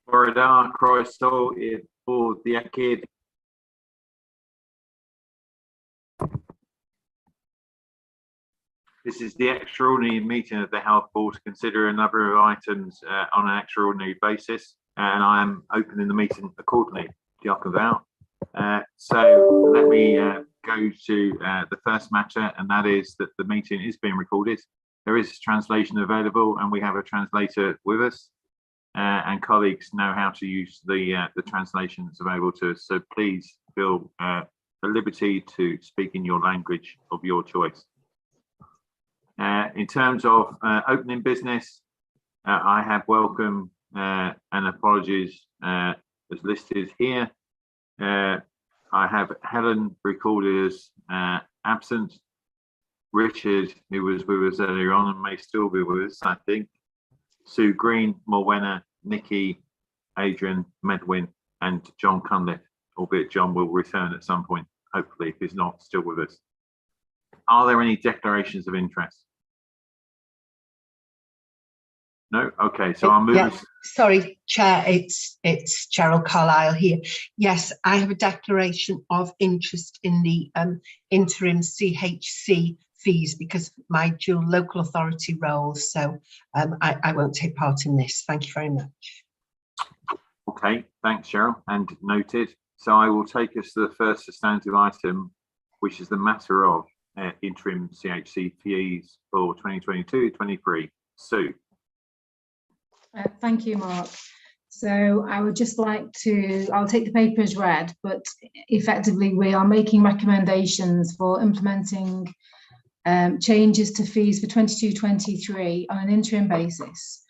Florida, Croeso i'r Bwrdd Iechyd. This is the extraordinary meeting of the Health Board to consider a number of items on an extraordinary basis, and I am opening the meeting accordingly. Diolch yn fawr. So let me go to the first matter, and that is that the meeting is being recorded. There is translation available, and we have a translator with us, and colleagues know how to use the translation that's available to us. So please feel the liberty to speak in your language of your choice. In terms of opening business, I have welcome and apologies as listed here. I have Helen recorded as absent, Richard, who was with us earlier on and may still be with us, I think, Sue Green, Morwenna, Nikki, Adrian, Medwin, and John Cunliffe, albeit John will return at some point, hopefully, if he's not still with us. Are there any declarations of interest? No? Okay, so I'll move. Yeah, sorry, Chair, it's Cheryl Carlisle here. Yes, I have a declaration of interest in the interim CHC fees because of my dual local authority role, so I won't take part in this. Thank you very much. Okay, thanks, Cheryl, and noted. So I will take us to the first substantive item, which is the matter of interim CHC fees for 2022-23. Sue. Thank you, Mark. So I would just like to, I'll take the paper as read, but effectively we are making recommendations for implementing changes to fees for 22-23 on an interim basis.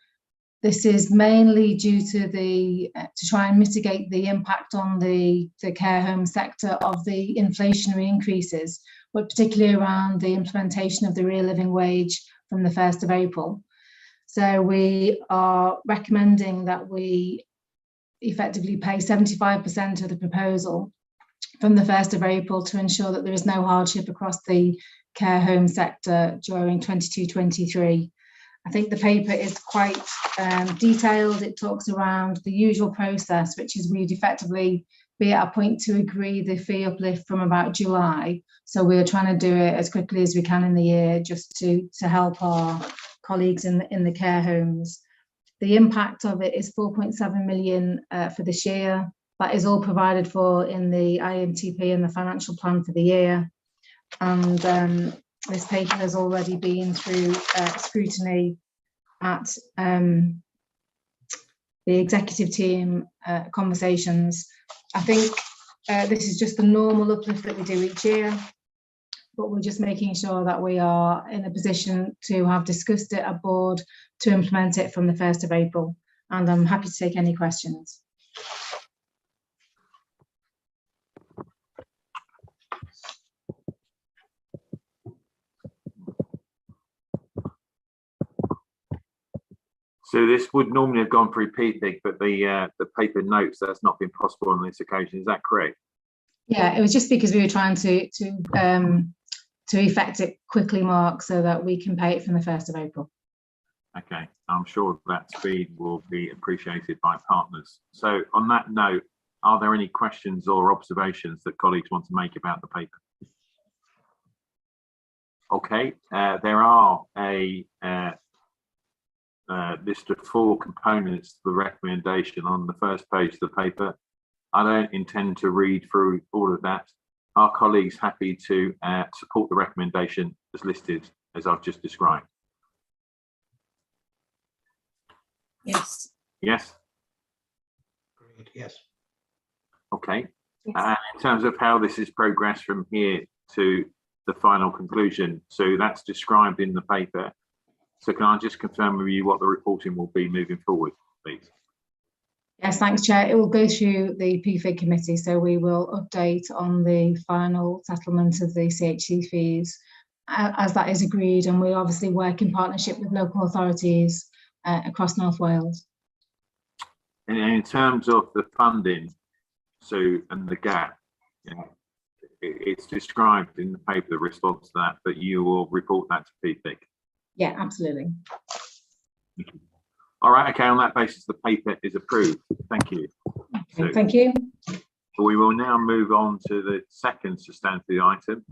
This is mainly due to to try and mitigate the impact on the care home sector of the inflationary increases, but particularly around the implementation of the real living wage from the 1st of April. So we are recommending that we effectively pay 75% of the proposal from the 1st of April to ensure that there is no hardship across the care home sector during 22-23. I think the paper is quite detailed. It talks around the usual process, which is we'd effectively be at a point to agree the fee uplift from about July. So we're trying to do it as quickly as we can in the year just to help our colleagues in the care homes. The impact of it is 4.7 million for this year. That is all provided for in the IMTP and the financial plan for the year. And this paper has already been through scrutiny at the executive team conversations. I think this is just the normal uplift that we do each year, but we're just making sure that we are in a position to have discussed it at board to implement it from the 1st of April. And I'm happy to take any questions. So this would normally have gone through PFIG, but the paper notes that's not been possible on this occasion. Is that correct? Yeah, it was just because we were trying to effect it quickly, Mark, so that we can pay it from the 1st of April. Okay, I'm sure that speed will be appreciated by partners. So on that note, are there any questions or observations that colleagues want to make about the paper? Okay, there are a list of 4 components to the recommendation on the first page of the paper. I don't intend to read through all of that. Are colleagues happy to support the recommendation as listed, as I've just described? Yes. Yes? Great, yes. Okay. Yes. In terms of how this is progressed from here to the final conclusion, so that's described in the paper. So can I just confirm with you what the reporting will be moving forward, please? Yes, thanks, Chair. It will go through the PFIG committee, so we will update on the final settlement of the CHC fees as that is agreed, and we obviously work in partnership with local authorities across North Wales. And in terms of the funding, so and the gap, it's described in the paper, the response to that, but you will report that to PFIG. Yeah, absolutely. All right, okay, on that basis, the paper is approved. Thank you. So, Thank you. we will now move on to the second substantive item,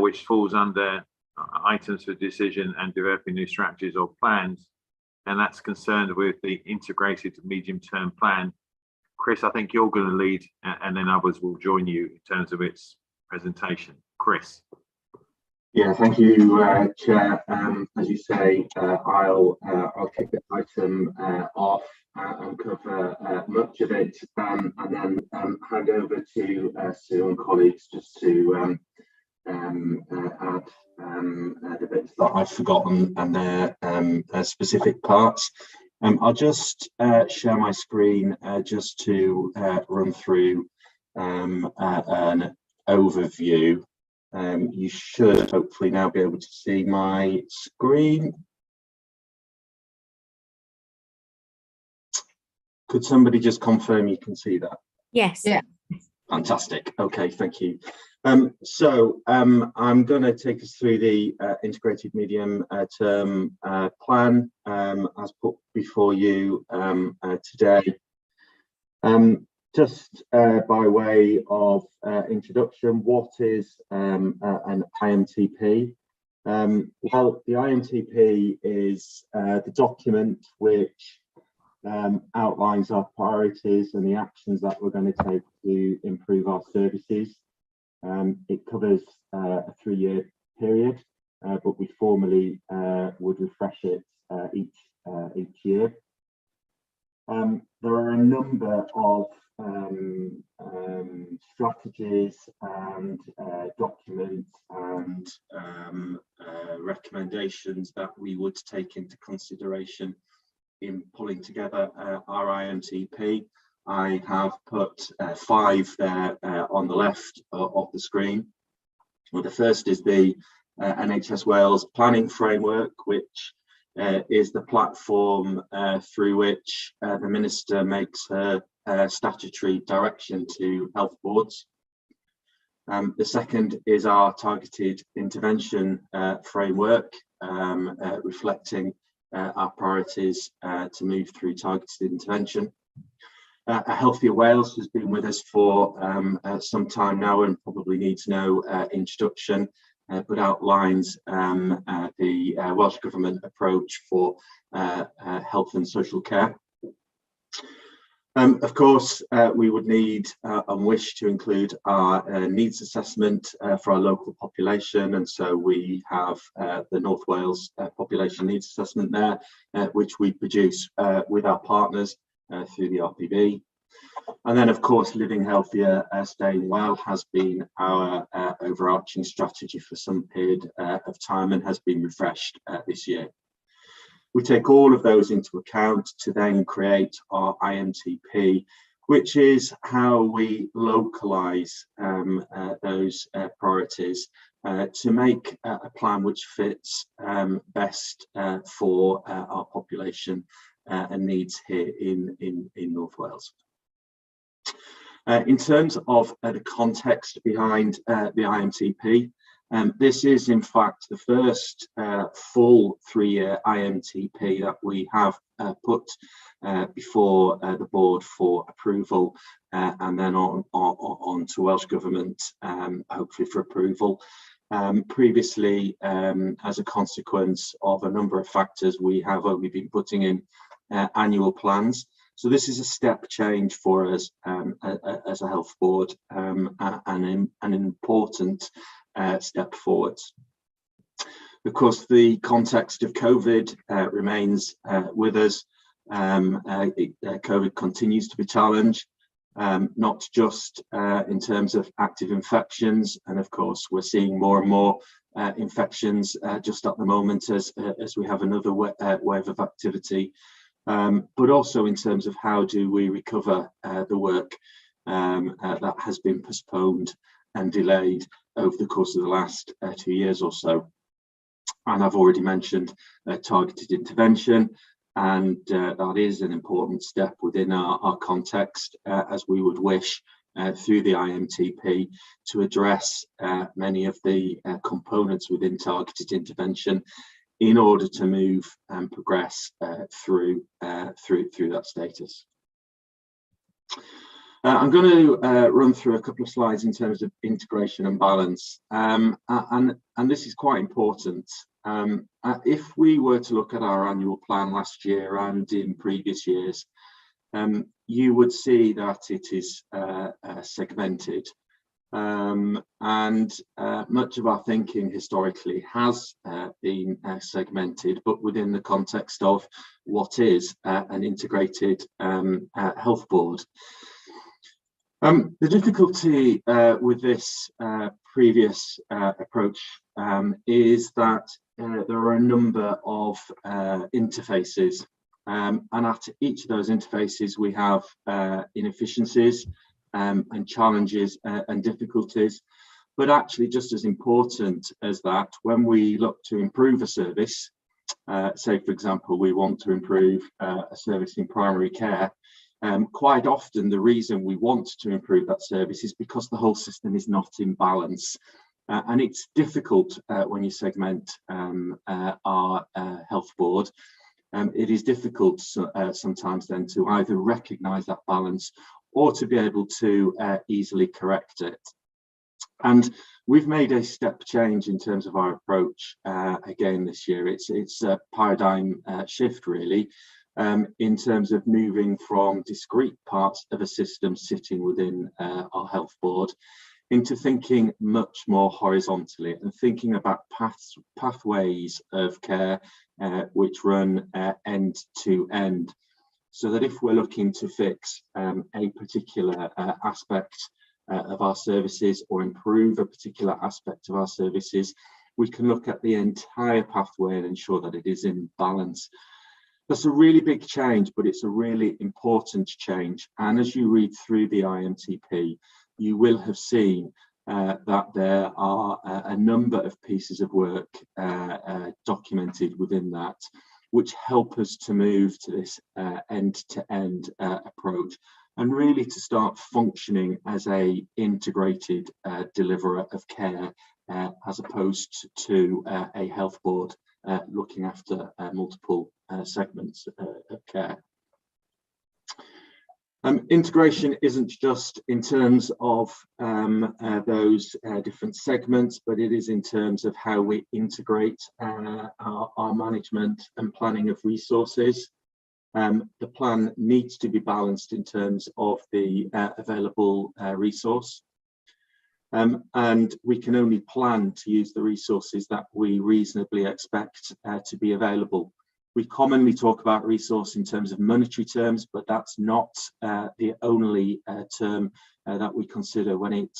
which falls under items for decision and developing new strategies or plans. And that's concerned with the integrated medium-term plan. Chris, I think you're going to lead, and then others will join you in terms of its presentation. Chris. Yeah, thank you, Chair. As you say, I'll kick the item off and cover much of it, and then hand over to Sue and colleagues just to add the bits that I've forgotten and their specific parts. I'll just share my screen just to run through an overview. You should hopefully now be able to see my screen. Could somebody just confirm you can see that? Yes. Yeah. Fantastic. Okay, thank you. I'm going to take us through the integrated medium term plan as put before you today. Just by way of introduction, what is an IMTP? Well, the IMTP is the document which outlines our priorities and the actions that we're going to take to improve our services. It covers a 3-year period, but we formally would refresh it each year. There are a number of strategies and documents and recommendations that we would take into consideration in pulling together our IMTP. I have put 5 there on the left of the screen. Well, the first is the NHS Wales planning framework, which is the platform through which the Minister makes her statutory direction to health boards. The second is our targeted intervention framework, reflecting our priorities to move through targeted intervention. A Healthier Wales has been with us for some time now and probably needs no introduction, but outlines the Welsh Government approach for health and social care. Of course, we would need and wish to include our needs assessment for our local population, and so we have the North Wales population needs assessment there, which we produce with our partners through the RPB. And then, of course, Living Healthier, Staying Well has been our overarching strategy for some period of time and has been refreshed this year. We take all of those into account to then create our IMTP, which is how we localise those priorities to make a plan which fits best for our population and needs here in North Wales. In terms of the context behind the IMTP, this is in fact the first full 3-year IMTP that we have put before the board for approval and then on to Welsh Government, hopefully for approval. Previously, as a consequence of a number of factors, we have only been putting in annual plans. So this is a step change for us as a health board and an important step forwards. Of course, the context of COVID remains with us. COVID continues to be a challenge, not just in terms of active infections, and of course we're seeing more and more infections just at the moment as we have another wave of activity, but also in terms of how do we recover the work that has been postponed and delayed over the course of the last 2 years or so. And I've already mentioned targeted intervention, and that is an important step within our context, as we would wish through the IMTP to address many of the components within targeted intervention in order to move and progress through that status. I'm going to run through a couple of slides in terms of integration and balance, and this is quite important. If we were to look at our annual plan last year and in previous years, you would see that it is segmented, and much of our thinking historically has been segmented, but within the context of what is an integrated health board. The difficulty with this previous approach is that there are a number of interfaces, and at each of those interfaces we have inefficiencies and challenges and difficulties. But actually, just as important as that, when we look to improve a service, say for example we want to improve a service in primary care, quite often the reason we want to improve that service is because the whole system is not in balance. And it's difficult when you segment our health board. It is difficult sometimes then to either recognise that balance or to be able to easily correct it. And we've made a step change in terms of our approach again this year. It's a paradigm shift really, in terms of moving from discrete parts of a system sitting within our health board into thinking much more horizontally and thinking about pathways of care which run end to end, so that if we're looking to fix a particular aspect of our services or improve a particular aspect of our services, we can look at the entire pathway and ensure that it is in balance. That's a really big change, but it's a really important change. And as you read through the IMTP, you will have seen that there are a number of pieces of work documented within that, which help us to move to this end-to-end approach and really to start functioning as a integrated deliverer of care, as opposed to a health board looking after multiple segments of care. Integration isn't just in terms of those different segments, but it is in terms of how we integrate our management and planning of resources. The plan needs to be balanced in terms of the available resource. And we can only plan to use the resources that we reasonably expect to be available. We commonly talk about resource in terms of monetary terms, but that's not the only term that we consider when it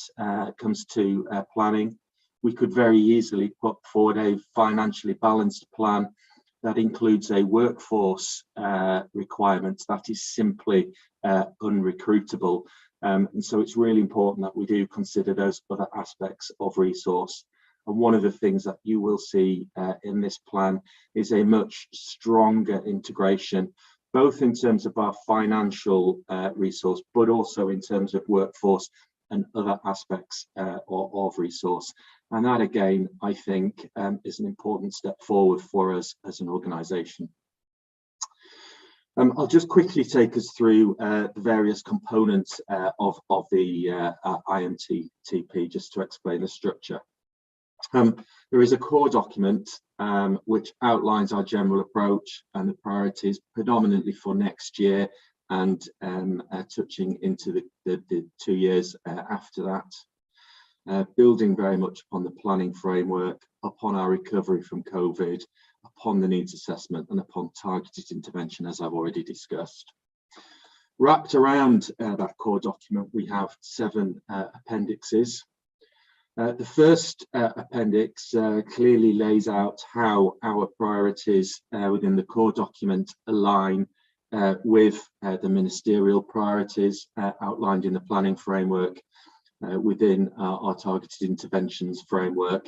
comes to planning. We could very easily put forward a financially balanced plan that includes a workforce requirement that is simply unrecruitable. And so it's really important that we do consider those other aspects of resource. And one of the things that you will see in this plan is a much stronger integration, both in terms of our financial resource, but also in terms of workforce and other aspects of resource. And that, again, I think is an important step forward for us as an organisation. I'll just quickly take us through the various components of the IMTP, just to explain the structure. There is a core document which outlines our general approach and the priorities predominantly for next year and touching into the 2 years after that, building very much upon the planning framework, upon our recovery from COVID, upon the needs assessment and upon targeted intervention, as I've already discussed. Wrapped around that core document, we have 7 appendixes. The first appendix clearly lays out how our priorities within the core document align with the ministerial priorities outlined in the planning framework within our targeted interventions framework,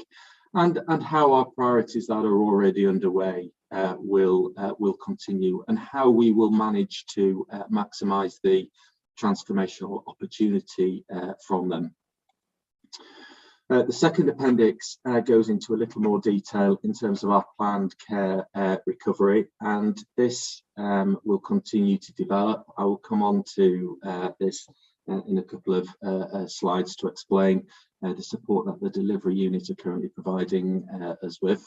and how our priorities that are already underway will continue, and how we will manage to maximise the transformational opportunity from them. The second appendix goes into a little more detail in terms of our planned care recovery, and this will continue to develop. I will come on to this in a couple of slides to explain the support that the delivery unit are currently providing us with.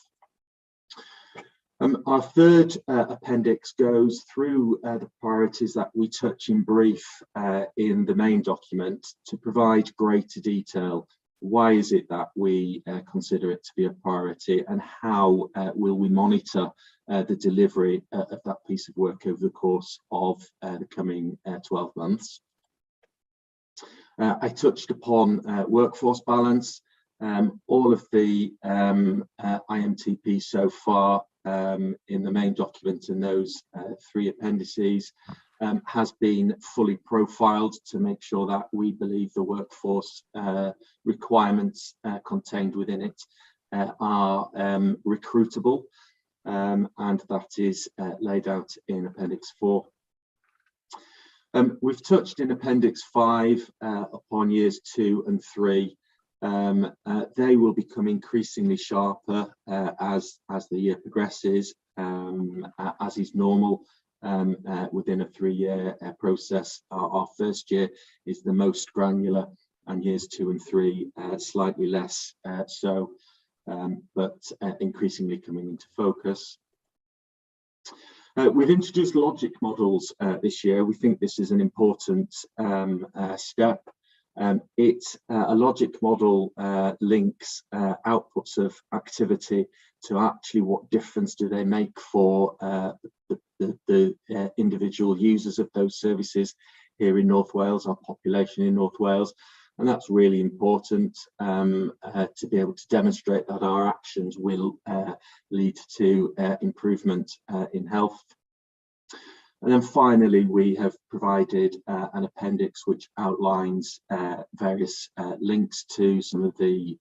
Our third appendix goes through the priorities that we touch in brief in the main document to provide greater detail. Why is it that we consider it to be a priority, and how will we monitor the delivery of that piece of work over the course of the coming 12 months? I touched upon workforce balance. All of the IMTP so far in the main document in those 3 appendices has been fully profiled to make sure that we believe the workforce requirements contained within it are recruitable, and that is laid out in Appendix 4. We've touched in Appendix 5 upon years 2 and 3. They will become increasingly sharper as the year progresses, as is normal within a 3-year process. Our first year is the most granular, and years 2 and 3 slightly less so, but increasingly coming into focus. We've introduced logic models this year. We think this is an important step. A logic model links outputs of activity to actually what difference do they make for the individual users of those services here in North Wales, our population in North Wales. And that's really important to be able to demonstrate that our actions will lead to improvement in health. And then finally, we have provided an appendix which outlines various links to some of the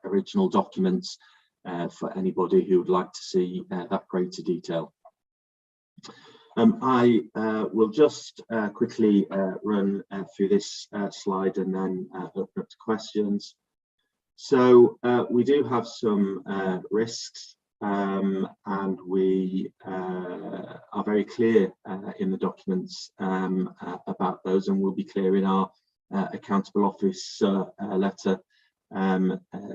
original documents for anybody who would like to see that greater detail. I will just quickly run through this slide and then open up to questions. So we do have some risks, and we are very clear in the documents about those, and we'll be clear in our accountable officer letter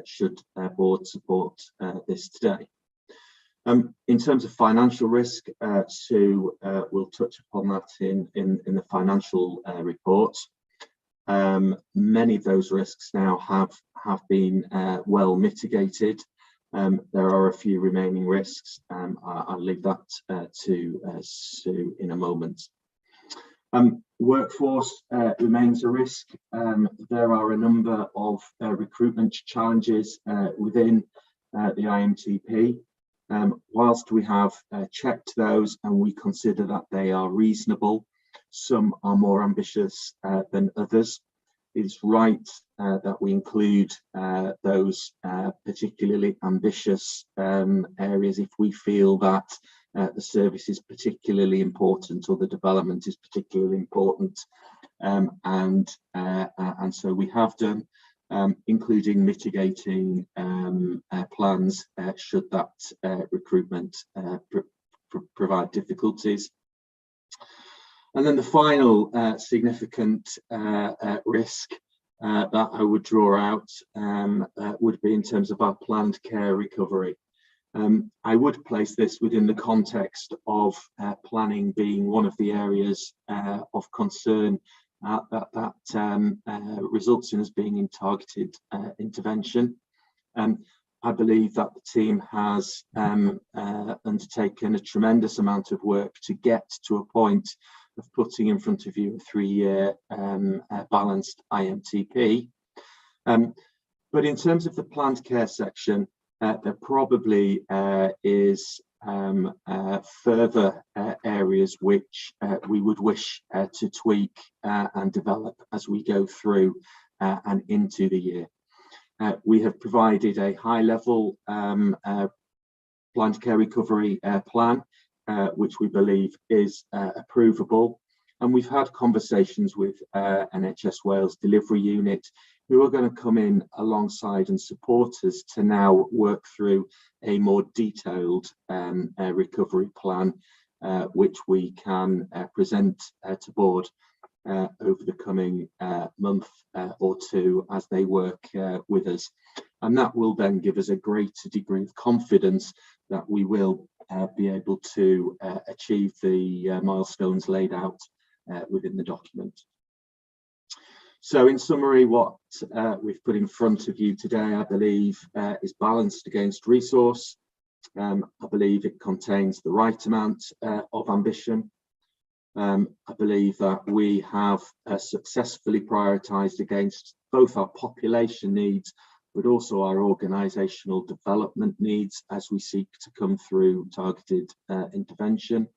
should board support this today. In terms of financial risk, Sue will touch upon that in the financial report. Many of those risks now have been well mitigated. There are a few remaining risks. I'll leave that to Sue in a moment. Workforce remains a risk. There are a number of recruitment challenges within the IMTP. Whilst we have checked those and we consider that they are reasonable, some are more ambitious than others. It's right that we include those particularly ambitious areas if we feel that the service is particularly important or the development is particularly important, and so we have done, including mitigating plans should that recruitment provide difficulties. And then the final significant risk that I would draw out would be in terms of our planned care recovery. I would place this within the context of planning being one of the areas of concern that results in us being in targeted intervention. I believe that the team has undertaken a tremendous amount of work to get to a point of putting in front of you a 3-year balanced IMTP. But in terms of the planned care section, there probably is further areas which we would wish to tweak and develop as we go through and into the year. We have provided a high-level planned care recovery plan, which we believe is approvable. And we've had conversations with NHS Wales delivery unit who are going to come in alongside and support us to now work through a more detailed recovery plan, which we can present to board over the coming month or two as they work with us. And that will then give us a greater degree of confidence that we will be able to achieve the milestones laid out within the document. So in summary, what we've put in front of you today, I believe, is balanced against resource. I believe it contains the right amount of ambition. I believe that we have successfully prioritised against both our population needs, but also our organisational development needs as we seek to come through targeted intervention.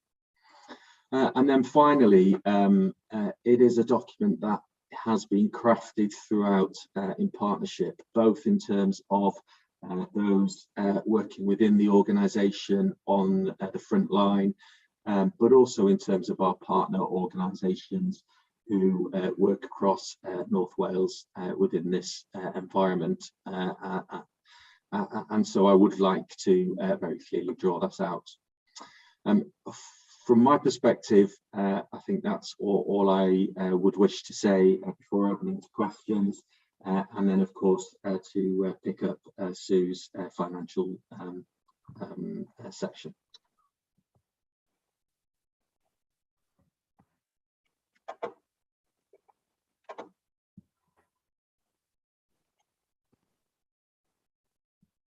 And then finally, it is a document that has been crafted throughout in partnership, both in terms of those working within the organisation on the front line, but also in terms of our partner organisations who work across North Wales within this environment. And so I would like to very clearly draw that out. From my perspective, I think that's all I would wish to say before opening to questions. And then, of course, to pick up Sue's financial section.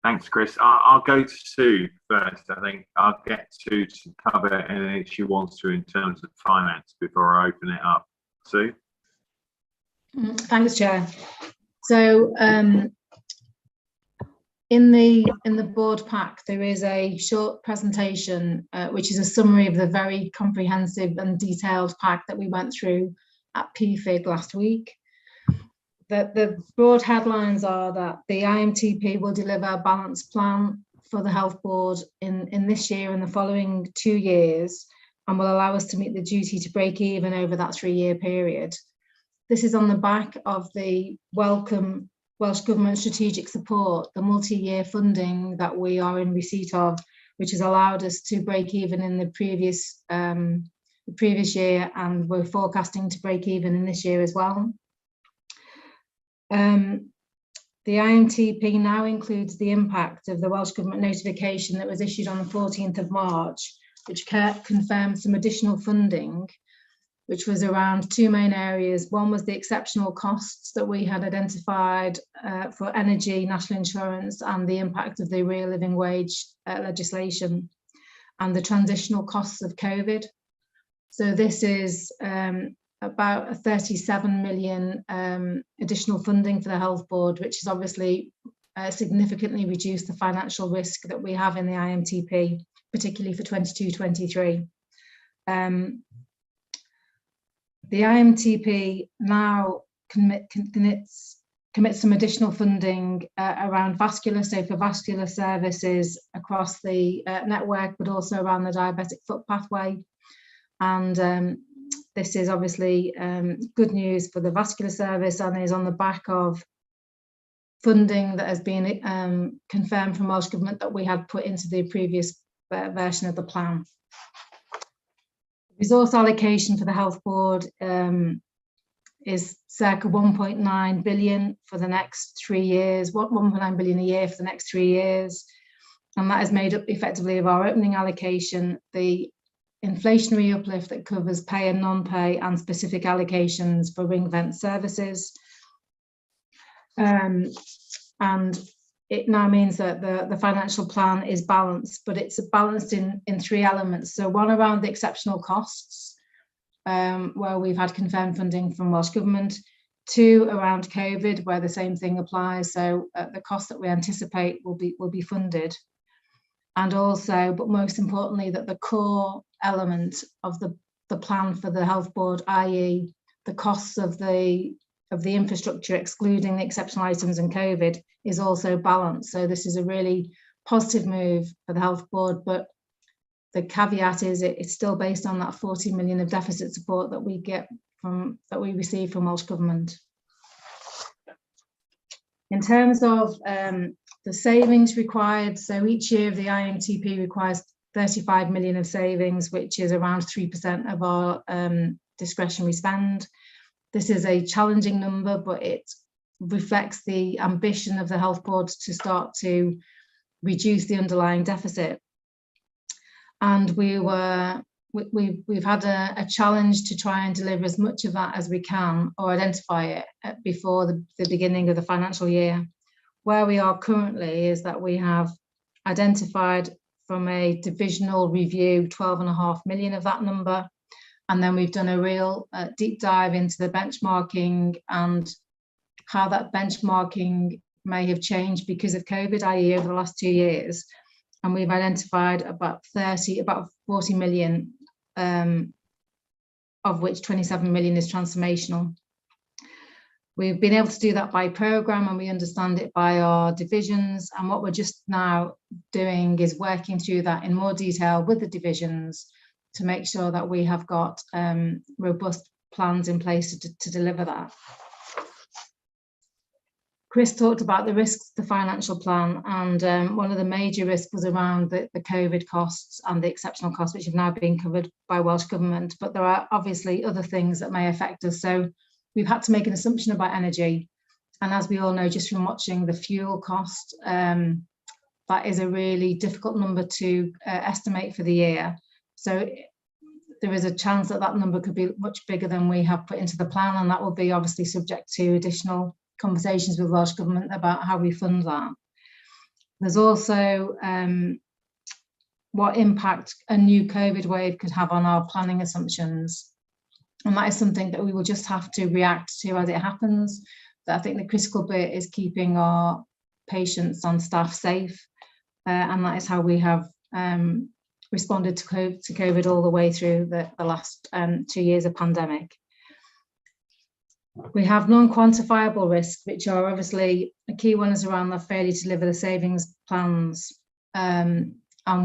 Thanks, Chris. I'll go to Sue first. I think I'll get Sue to cover anything she wants to in terms of finance before I open it up. Sue? Thanks, Chair. So in the board pack, there is a short presentation, which is a summary of the very comprehensive and detailed pack that we went through at PFIG last week. The broad headlines are that the IMTP will deliver a balanced plan for the health board in this year and the following 2 years, and will allow us to meet the duty to break even over that 3-year period. This is on the back of the welcome Welsh Government strategic support, the multi-year funding that we are in receipt of, which has allowed us to break even in the previous year, and we're forecasting to break even in this year as well. The IMTP now includes the impact of the Welsh Government notification that was issued on the 14th of March, which confirmed some additional funding, which was around 2 main areas. One was the exceptional costs that we had identified for energy, national insurance, and the impact of the real living wage legislation, and the transitional costs of COVID. So this is about a 37 million additional funding for the health board, which has obviously significantly reduced the financial risk that we have in the IMTP, particularly for 22-23. The IMTP now commits some additional funding around vascular, so for vascular services across the network, but also around the diabetic foot pathway. And this is obviously good news for the vascular service, and is on the back of funding that has been confirmed from Welsh Government that we had put into the previous version of the plan. Resource allocation for the health board is circa 1.9 billion for the next 3 years, 1.9 billion a year for the next 3 years. And that is made up effectively of our opening allocation, the inflationary uplift that covers pay and non-pay, and specific allocations for ring-fence services. And it now means that the financial plan is balanced, but it's balanced in 3 elements. So one around the exceptional costs, where we've had confirmed funding from Welsh Government. 2 around COVID, where the same thing applies. So the costs that we anticipate will be funded. And also, but most importantly, that the core element of the plan for the health board, i.e. the costs of the infrastructure, excluding the exceptional items and COVID, is also balanced. So this is a really positive move for the health board, but the caveat is it's still based on that 40 million of deficit support that we receive from Welsh Government. In terms of the savings required, so each year the IMTP requires 35 million of savings, which is around 3% of our discretionary spend. This is a challenging number, but it reflects the ambition of the Health Board to start to reduce the underlying deficit. And we've had a challenge to try and deliver as much of that as we can, or identify it before the beginning of the financial year. Where we are currently is that we have identified from a divisional review 12.5 million of that number, and then we've done a real deep dive into the benchmarking and how that benchmarking may have changed because of COVID, i.e. over the last 2 years. And we've identified about 40 million, of which 27 million is transformational. We've been able to do that by programme, and we understand it by our divisions. And what we're just now doing is working through that in more detail with the divisions to make sure that we have got robust plans in place to deliver that. Chris talked about the risks of the financial plan, and one of the major risks was around the COVID costs and the exceptional costs, which have now been covered by Welsh Government. But there are obviously other things that may affect us. So we've had to make an assumption about energy. And as we all know, just from watching the fuel cost, that is a really difficult number to estimate for the year. So there is a chance that that number could be much bigger than we have put into the plan, and that will be obviously subject to additional conversations with Welsh Government about how we fund that. There's also what impact a new COVID wave could have on our planning assumptions. And that is something that we will just have to react to as it happens. But I think the critical bit is keeping our patients and staff safe. And that is how we have responded to COVID all the way through the last 2 years of pandemic. We have non-quantifiable risks, which are obviously a key one is around the failure to deliver the savings plans. And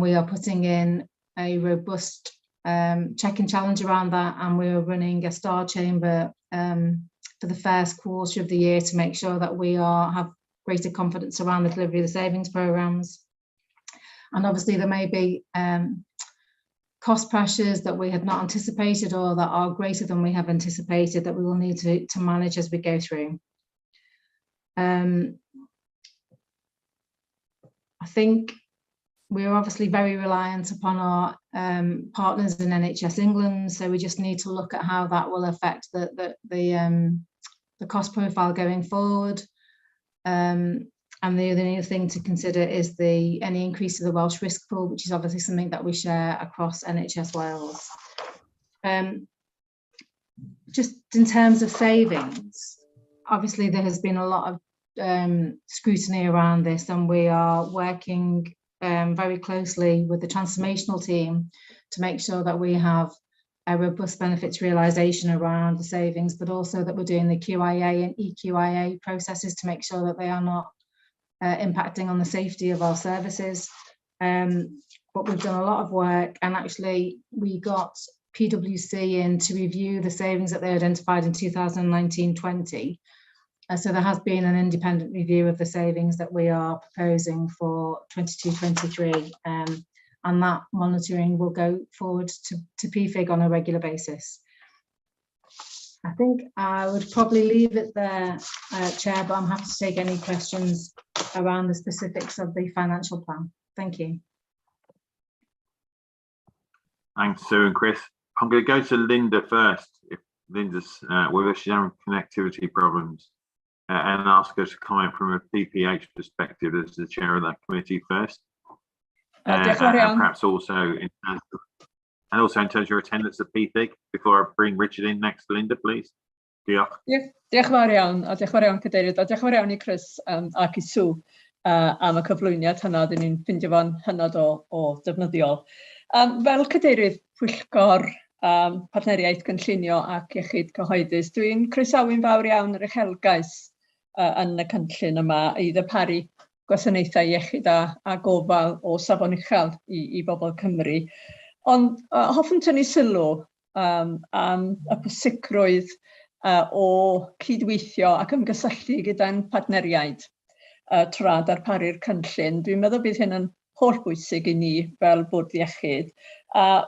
we are putting in a robust check and challenge around that. And we are running a star chamber for the first quarter of the year to make sure that we have greater confidence around the delivery of the savings programs. And obviously there may be cost pressures that we had not anticipated or that are greater than we have anticipated that we will need to manage as we go through. I think we're obviously very reliant upon our partners in NHS England, so we just need to look at how that will affect the cost profile going forward. And the other thing to consider is any increase of the Welsh risk pool, which is obviously something that we share across NHS Wales. Just in terms of savings, obviously there has been a lot of scrutiny around this, and we are working very closely with the transformational team to make sure that we have a robust benefits realisation around the savings, but also that we're doing the QIA and EQIA processes to make sure that they are not impacting on the safety of our services. But we've done a lot of work, and actually we got PwC in to review the savings that they identified in 2019-20. So there has been an independent review of the savings that we are proposing for 22-23, and that monitoring will go forward to PFIG on a regular basis. I think I would probably leave it there, Chair, but I'm happy to take any questions around the specifics of the financial plan. Thank you. Thanks, Sue and Chris. I'm going to go to Linda first, if Linda's with us. She's having connectivity problems, and ask her to comment from a PPH perspective as the chair of that committee first. And perhaps also in terms of your attendance at PFIG, before I bring Richard in next. Linda, please. Diolch. Diolch yn fawr iawn, a diolch yn fawr iawn Cadeirydd, a diolch yn fawr iawn I Chris ac I Sue am y cyflwyniad hynny, dyn ni'n ffindio fo'n hynod o defnyddiol. Fel Cadeirydd Pwyllgor Partneriaeth Cynllunio ac Iechyd Cyhoeddus, dwi'n croesawu'n fawr iawn yr uchelgais yn y cynllun yma I ddarparu gwasanaethau iechyd a gofal o safon uchel I bobl Cymru. Ond hoffwn tynnu sylw am y pwysicrwydd o cydweithio ac ymgysylltu gyda'n partneriaid tra darparu'r cynllun. Dwi'n meddwl bydd hyn yn holl bwysig i ni fel bwrdd iechyd. A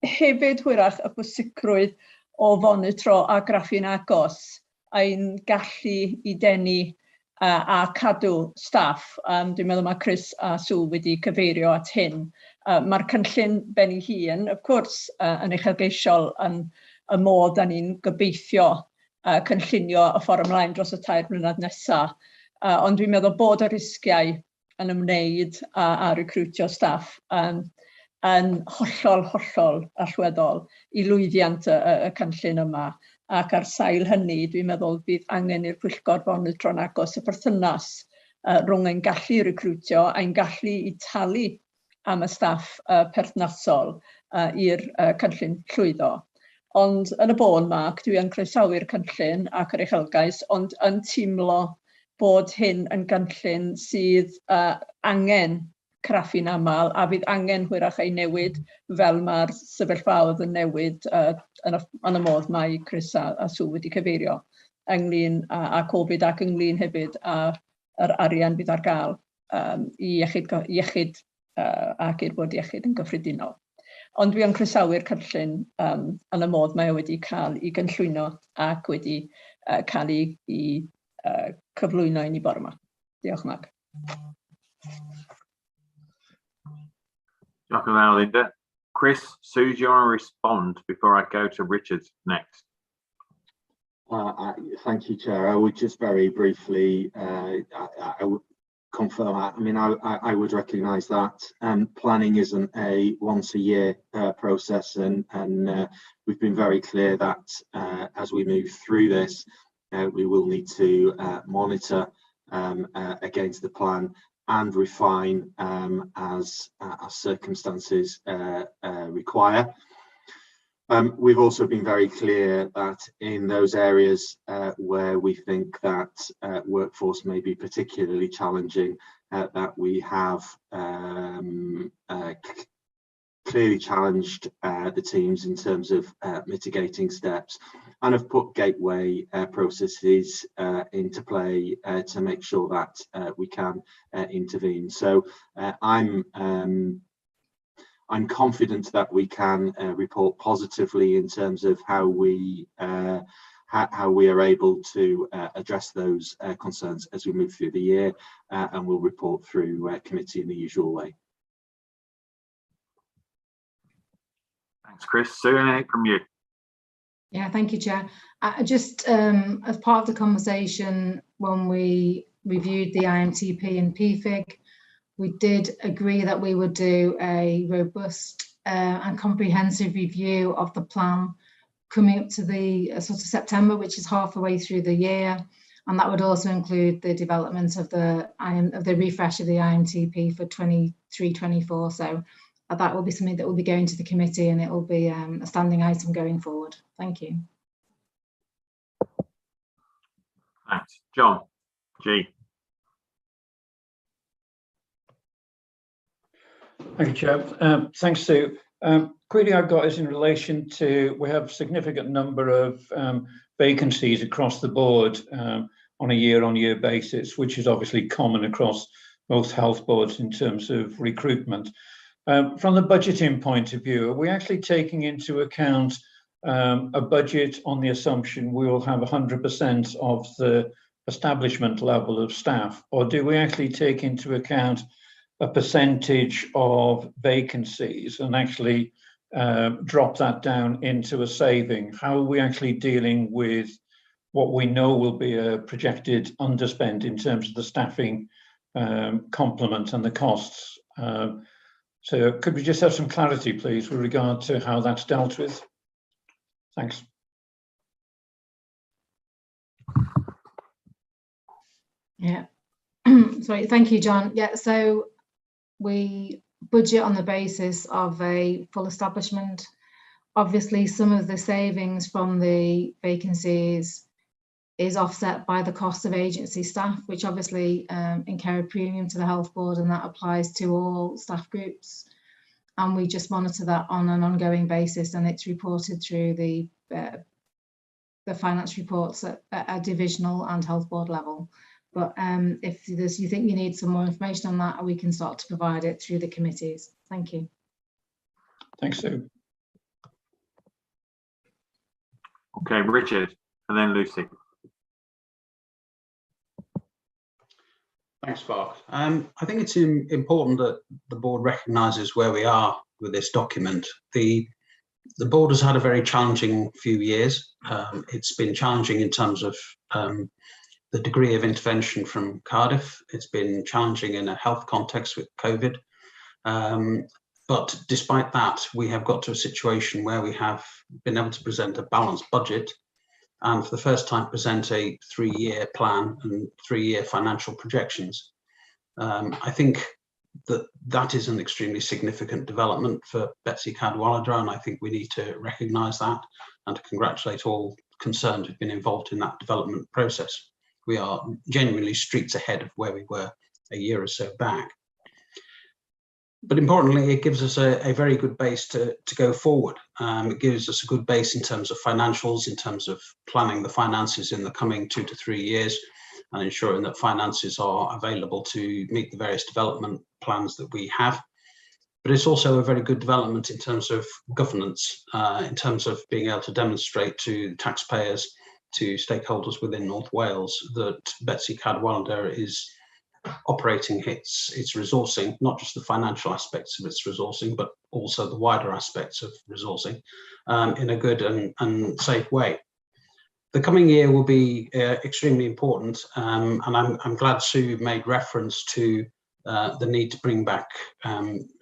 hefyd hwyrach y pwysigrwydd o fonitro a graffu'n agos a'n gallu i denu a cadw staff. Dwi'n meddwl mae Chris a Sue wedi cyfeirio at hyn. Mae'r cynllun ben ei hun, of course, yn uchelgeisiol yn y modd da ni'n gobeithio cynllunio y ffordd ymlaen dros y 3 mlynedd nesaf. Ond dwi'n meddwl bod y risgiau yn ymwneud a recrwtio staff yn hollol allweddol i lwyddiant y cynllun yma. Ac ar sail hynny, dwi'n meddwl bydd angen i'r pwyllgor fonitro'n agos y perthynas rhwng ein gallu recrwtio a'n gallu i talu am y staff perthnasol i'r cynllun llwyddo. Ond yn y bôn, Mark, dwi yn croesawu'r cynllun ac yr uchelgais, ond yn teimlo bod hyn yn gynllun sydd angen craffu'n aml a bydd angen hwyrach ei newid fel mae'r sefyllfaoedd yn newid yn y modd mae Chris a Sue wedi cyfeirio ynglyn â Covid ac ynglyn hefyd a'r arian bydd ar gael i iechyd ac i'r bwrdd iechyd yn gyffredinol. Ond dwi yn croesawu'r cynllun yn y modd mae wedi cael i gynllwyno ac wedi cael i cyflwyno i ni bore yma. Diolch, Mark. Diolch yn fawr, Linda. Chris, Sue, do you want to respond before I go to Richard next? Thank you, Chair. I would just very briefly I would confirm. I mean, I would recognise that planning isn't a once-a-year process, and we've been very clear that as we move through this, we will need to monitor against the plan and refine as circumstances require. We've also been very clear that in those areas where we think that workforce may be particularly challenging, that we have clearly challenged the teams in terms of mitigating steps, and have put gateway processes into play to make sure that we can intervene. So I'm confident that we can report positively in terms of how we are able to address those concerns as we move through the year, and we'll report through committee in the usual way. Thanks, Chris. Sue, anything from you? Yeah, thank you, Chair. Just as part of the conversation when we reviewed the IMTP and PFIG, we did agree that we would do a robust and comprehensive review of the plan coming up to the sort of September, which is half the way through the year, and that would also include the development of the refresh of the IMTP for 23-24. So that will be something that will be going to the committee, and it will be a standing item going forward. Thank you. Thanks. John, G. Thank you, Chair. Thanks, Sue. Query I've got is in relation to, we have a significant number of vacancies across the board on a year-on-year basis, which is obviously common across most health boards in terms of recruitment. From the budgeting point of view, are we actually taking into account a budget on the assumption we will have 100% of the establishment level of staff, or do we actually take into account a percentage of vacancies and actually drop that down into a saving? How are we actually dealing with what we know will be a projected underspend in terms of the staffing complement and the costs? So could we just have some clarity, please, with regard to how that's dealt with? Thanks. Yeah, sorry, thank you, John. Yeah, so we budget on the basis of a full establishment. Obviously, some of the savings from the vacancies is offset by the cost of agency staff, which obviously incur a premium to the health board, and that applies to all staff groups. And we just monitor that on an ongoing basis, and it's reported through the finance reports at a divisional and health board level. But if you think you need some more information on that, we can start to provide it through the committees. Thank you. Thanks, Sue. Okay, Richard, and then Lucy. Thanks, Mark. I think it's important that the board recognises where we are with this document. The board has had a very challenging few years. It's been challenging in terms of the degree of intervention from Cardiff. It's been challenging in a health context with COVID. But despite that, we have got to a situation where we have been able to present a balanced budget and for the first time present a 3-year plan and 3-year financial projections. I think that is an extremely significant development for Betsy Cadwaladr, and I think we need to recognise that and to congratulate all concerned who've been involved in that development process. We are genuinely streets ahead of where we were a year or so back. But importantly, it gives us a very good base to go forward. It gives us a good base in terms of financials, in terms of planning the finances in the coming 2 to 3 years and ensuring that finances are available to meet the various development plans that we have. But it's also a very good development in terms of governance, in terms of being able to demonstrate to taxpayers, to stakeholders within North Wales, that Betsy Cadwaladr is operating its resourcing, not just the financial aspects of its resourcing, but also the wider aspects of resourcing in a good and safe way. The coming year will be extremely important, and I'm glad Sue made reference to the need to bring back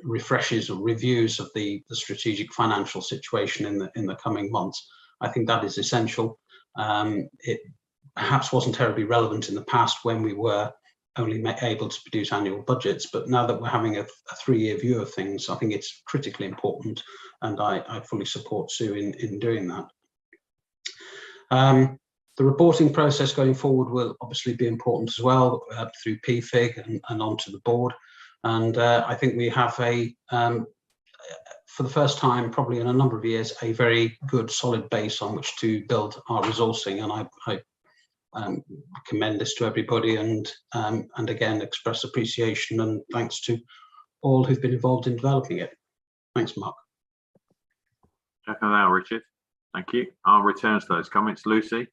refreshes or reviews of the strategic financial situation in the coming months. I think that is essential. It perhaps wasn't terribly relevant in the past when we were only able to produce annual budgets, but now that we're having a 3-year view of things, I think it's critically important, and I fully support Sue in doing that. The reporting process going forward will obviously be important as well, through PFIG and onto the board. And I think we have for the first time, probably in a number of years, a very good solid base on which to build our resourcing. And I commend this to everybody, and again express appreciation and thanks to all who've been involved in developing it. Thanks, Mark. Second now, Richard. Thank you. I'll return to those comments. Lucy.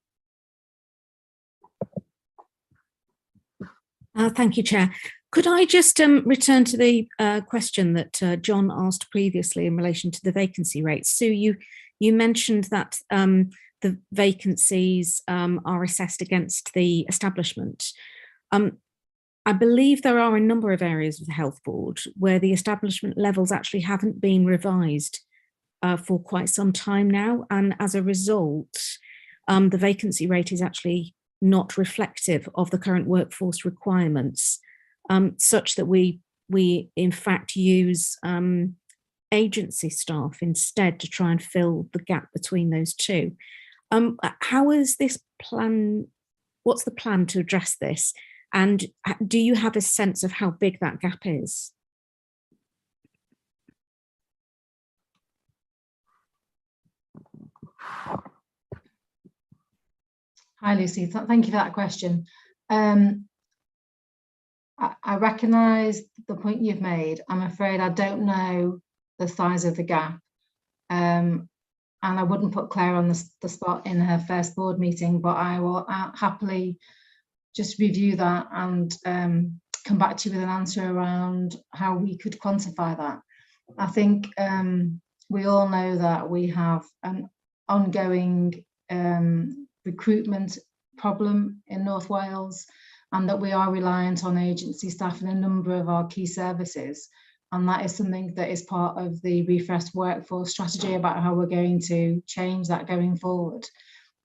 Thank you, Chair. Could I just return to the question that John asked previously in relation to the vacancy rates? Sue, you mentioned that the vacancies are assessed against the establishment. I believe there are a number of areas of the Health Board where the establishment levels actually haven't been revised for quite some time now, and as a result, the vacancy rate is actually not reflective of the current workforce requirements, such that we in fact use agency staff instead to try and fill the gap between those two. How is this plan? What's the plan to address this? And do you have a sense of how big that gap is? Hi, Lucy. Thank you for that question. I recognise the point you've made. I'm afraid I don't know the size of the gap. And I wouldn't put Claire on the spot in her first board meeting, but I will happily just review that and come back to you with an answer around how we could quantify that. I think we all know that we have an ongoing recruitment problem in North Wales, and that we are reliant on agency staff in a number of our key services. And that is something that is part of the refreshed workforce strategy about how we're going to change that going forward.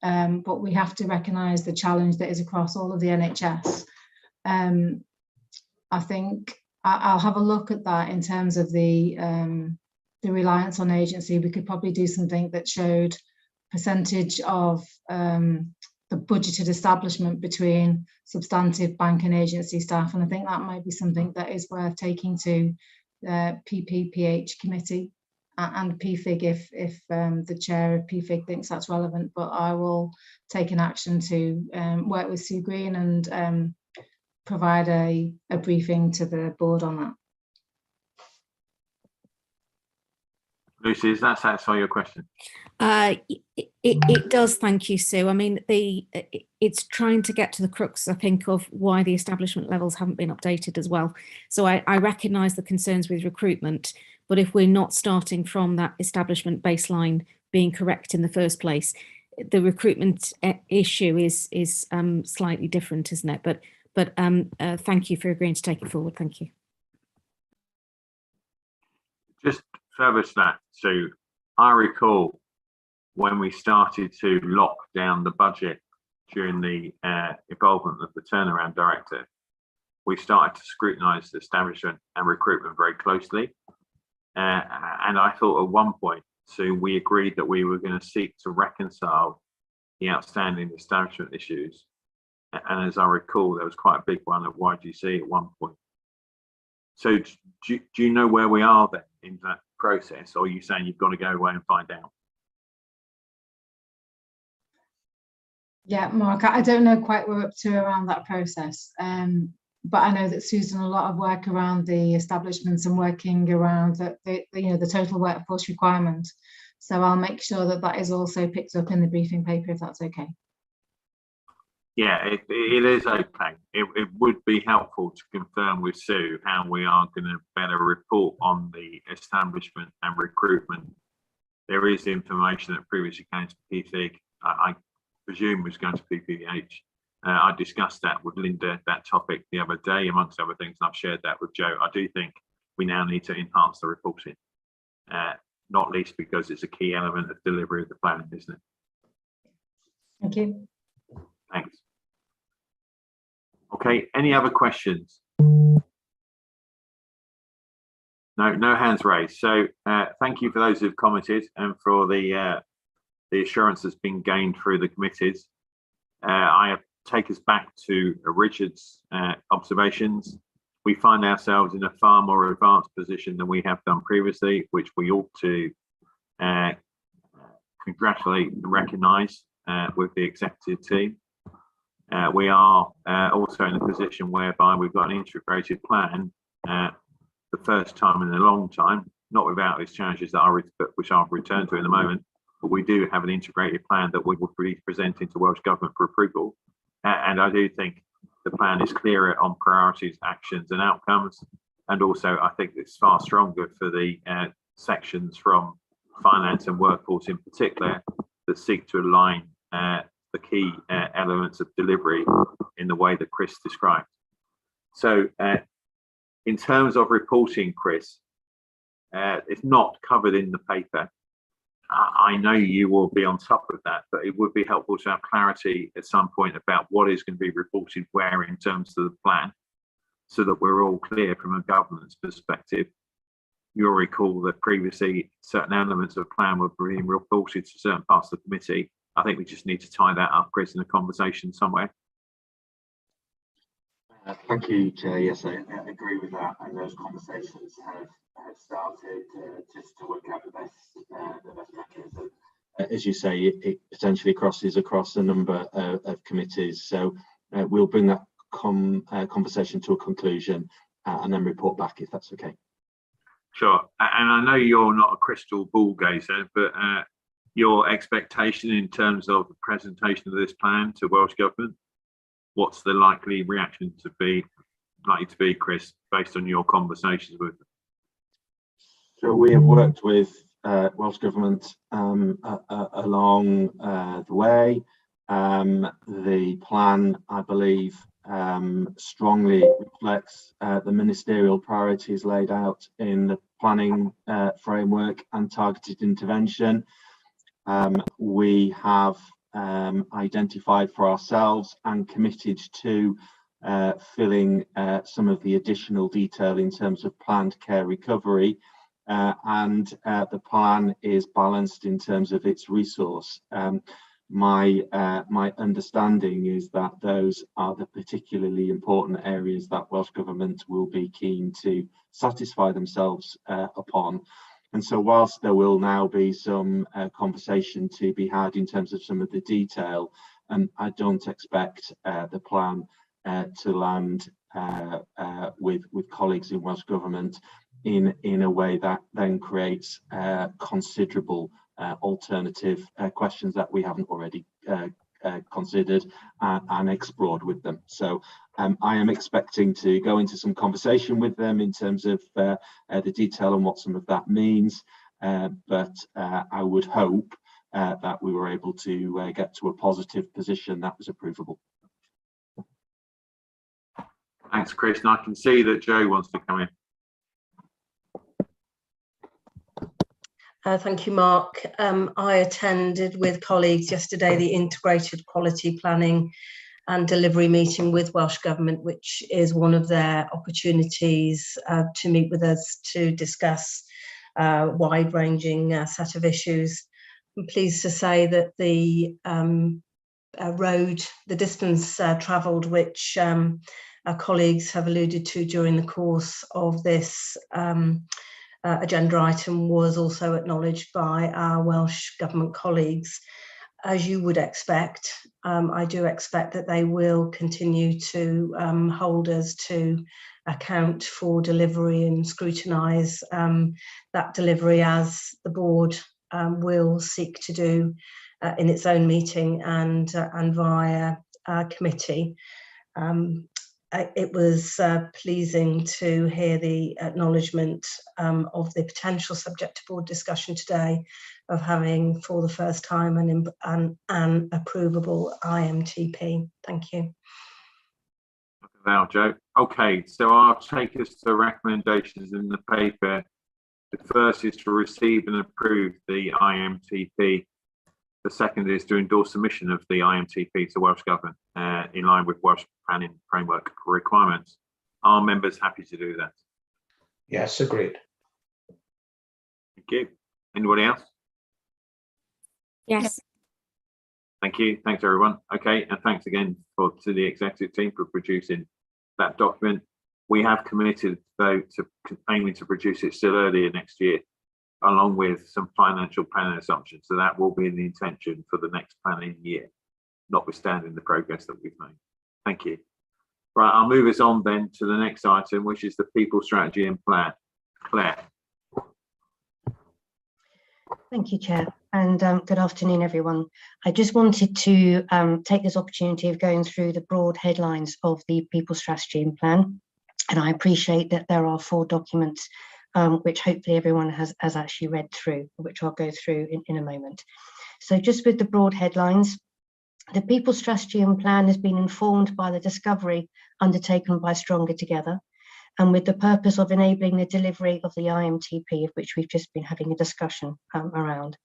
But we have to recognise the challenge that is across all of the NHS. I think I'll have a look at that in terms of the reliance on agency. We could probably do something that showed percentage of the budgeted establishment between substantive bank and agency staff, and I think that might be something that is worth taking to the PPPH committee and PFIG if the chair of PFIG thinks that's relevant. But I will take an action to work with Sue Green and provide a briefing to the board on that. Lucy, does that satisfy your question? It does, thank you, Sue. I mean, it's trying to get to the crux, I think, of why the establishment levels haven't been updated as well. So I recognise the concerns with recruitment, but if we're not starting from that establishment baseline being correct in the first place, the recruitment issue is slightly different, isn't it? But thank you for agreeing to take it forward. Thank you. Just further to that, so I recall when we started to lock down the budget during the involvement of the turnaround director, we started to scrutinise the establishment and recruitment very closely. And I thought at one point, so we agreed that we were going to seek to reconcile the outstanding establishment issues. And as I recall, there was quite a big one at YGC at one point. So do you know where we are then in that process, or are you saying you've got to go away and find out? Yeah, Mark, I don't know quite where we're up to around that process, but I know that Sue's done a lot of work around the establishments and working around the total workforce requirement. So I'll make sure that that is also picked up in the briefing paper, if that's okay. Yeah, it is okay. It would be helpful to confirm with Sue how we are going to better report on the establishment and recruitment. There is information that previously came to PFIG, I presume was going to PPH. I discussed that with Linda, that topic, the other day, amongst other things, and I've shared that with Joe. I do think we now need to enhance the reporting, not least because it's a key element of delivery of the plan, isn't it? Thank you. Thanks. Okay, any other questions? No hands raised. So thank you for those who've commented and for the assurance that's been gained through the committees. I take us back to Richard's observations. We find ourselves in a far more advanced position than we have done previously, which we ought to congratulate and recognise with the executive team. We are also in a position whereby we've got an integrated plan, the first time in a long time, not without its challenges which I'll return to in a moment, but we do have an integrated plan that we will be presenting to Welsh Government for approval. And I do think the plan is clearer on priorities, actions and outcomes. And also I think it's far stronger for the sections from finance and workforce in particular that seek to align the key elements of delivery in the way that Chris described. So in terms of reporting, Chris, it's not covered in the paper. I know you will be on top of that, but it would be helpful to have clarity at some point about what is going to be reported where in terms of the plan, so that we're all clear from a governance perspective. You'll recall that previously certain elements of the plan were being reported to certain parts of the committee. I think we just need to tie that up, Chris, in a conversation somewhere. Thank you, Chair. Yes, I agree with that, and those conversations have started just to work out the best mechanism. As you say, it potentially crosses across a number of committees, so we'll bring that conversation to a conclusion and then report back, if that's okay. Sure, and I know you're not a crystal ball gazer, but your expectation in terms of the presentation of this plan to Welsh Government, what's the likely reaction to be, Chris, based on your conversations with them? So we have worked with Welsh Government along the way. The plan, I believe, strongly reflects the ministerial priorities laid out in the planning framework and targeted intervention. We have identified for ourselves and committed to filling some of the additional detail in terms of planned care recovery, and the plan is balanced in terms of its resource. My understanding is that those are the particularly important areas that Welsh Government will be keen to satisfy themselves upon. And so whilst there will now be some conversation to be had in terms of some of the detail, I don't expect the plan to land with colleagues in Welsh Government in a way that then creates considerable alternative questions that we haven't already considered and explored with them. So I am expecting to go into some conversation with them in terms of the detail and what some of that means, but I would hope that we were able to get to a positive position that was approvable. Thanks, Chris. And I can see that Joe wants to come in. Thank you, Mark. I attended with colleagues yesterday the Integrated Quality Planning and Delivery meeting with Welsh Government, which is one of their opportunities to meet with us to discuss a wide-ranging set of issues. I'm pleased to say that the distance travelled, which our colleagues have alluded to during the course of this agenda item, was also acknowledged by our Welsh Government colleagues. As you would expect, I do expect that they will continue to hold us to account for delivery and scrutinise that delivery, as the board will seek to do in its own meeting and via committee. It was pleasing to hear the acknowledgement of the potential, subject to board discussion today, of having for the first time an approvable IMTP. Thank you. Now, Joe. Okay, so I'll take us to recommendations in the paper. The first is to receive and approve the IMTP. The second is to endorse submission of the IMTP to Welsh Government in line with Welsh planning framework requirements. Are members happy to do that? Yes, agreed. Thank you. Anybody else? Yes. Thank you. Thanks, everyone. Okay, and thanks again to the executive team for producing that document. We have committed, though, to aiming to produce it still earlier next year, along with some financial planning assumptions. So that will be the intention for the next planning year, notwithstanding the progress that we've made. Thank you. Right, I'll move us on then to the next item, which is the people strategy and plan. Claire. Thank you, Chair, and good afternoon, everyone. I just wanted to take this opportunity of going through the broad headlines of the people strategy and plan. And I appreciate that there are 4 documents which hopefully everyone has actually read through, which I'll go through in a moment. So just with the broad headlines, the people strategy and plan has been informed by the discovery undertaken by Stronger Together, and with the purpose of enabling the delivery of the IMTP, of which we've just been having a discussion around.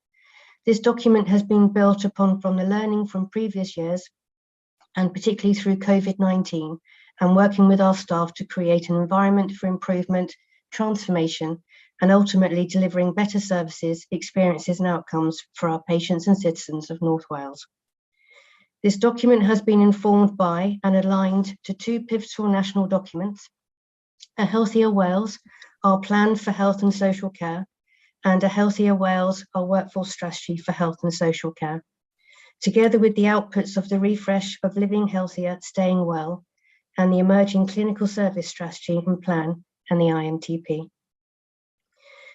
This document has been built upon from the learning from previous years, and particularly through COVID-19, and working with our staff to create an environment for improvement, transformation, and ultimately delivering better services, experiences and outcomes for our patients and citizens of North Wales. This document has been informed by and aligned to 2 pivotal national documents: A Healthier Wales, our plan for health and social care, and A Healthier Wales, our workforce strategy for health and social care, together with the outputs of the refresh of Living Healthier, Staying Well, and the emerging clinical service strategy and plan, and the IMTP.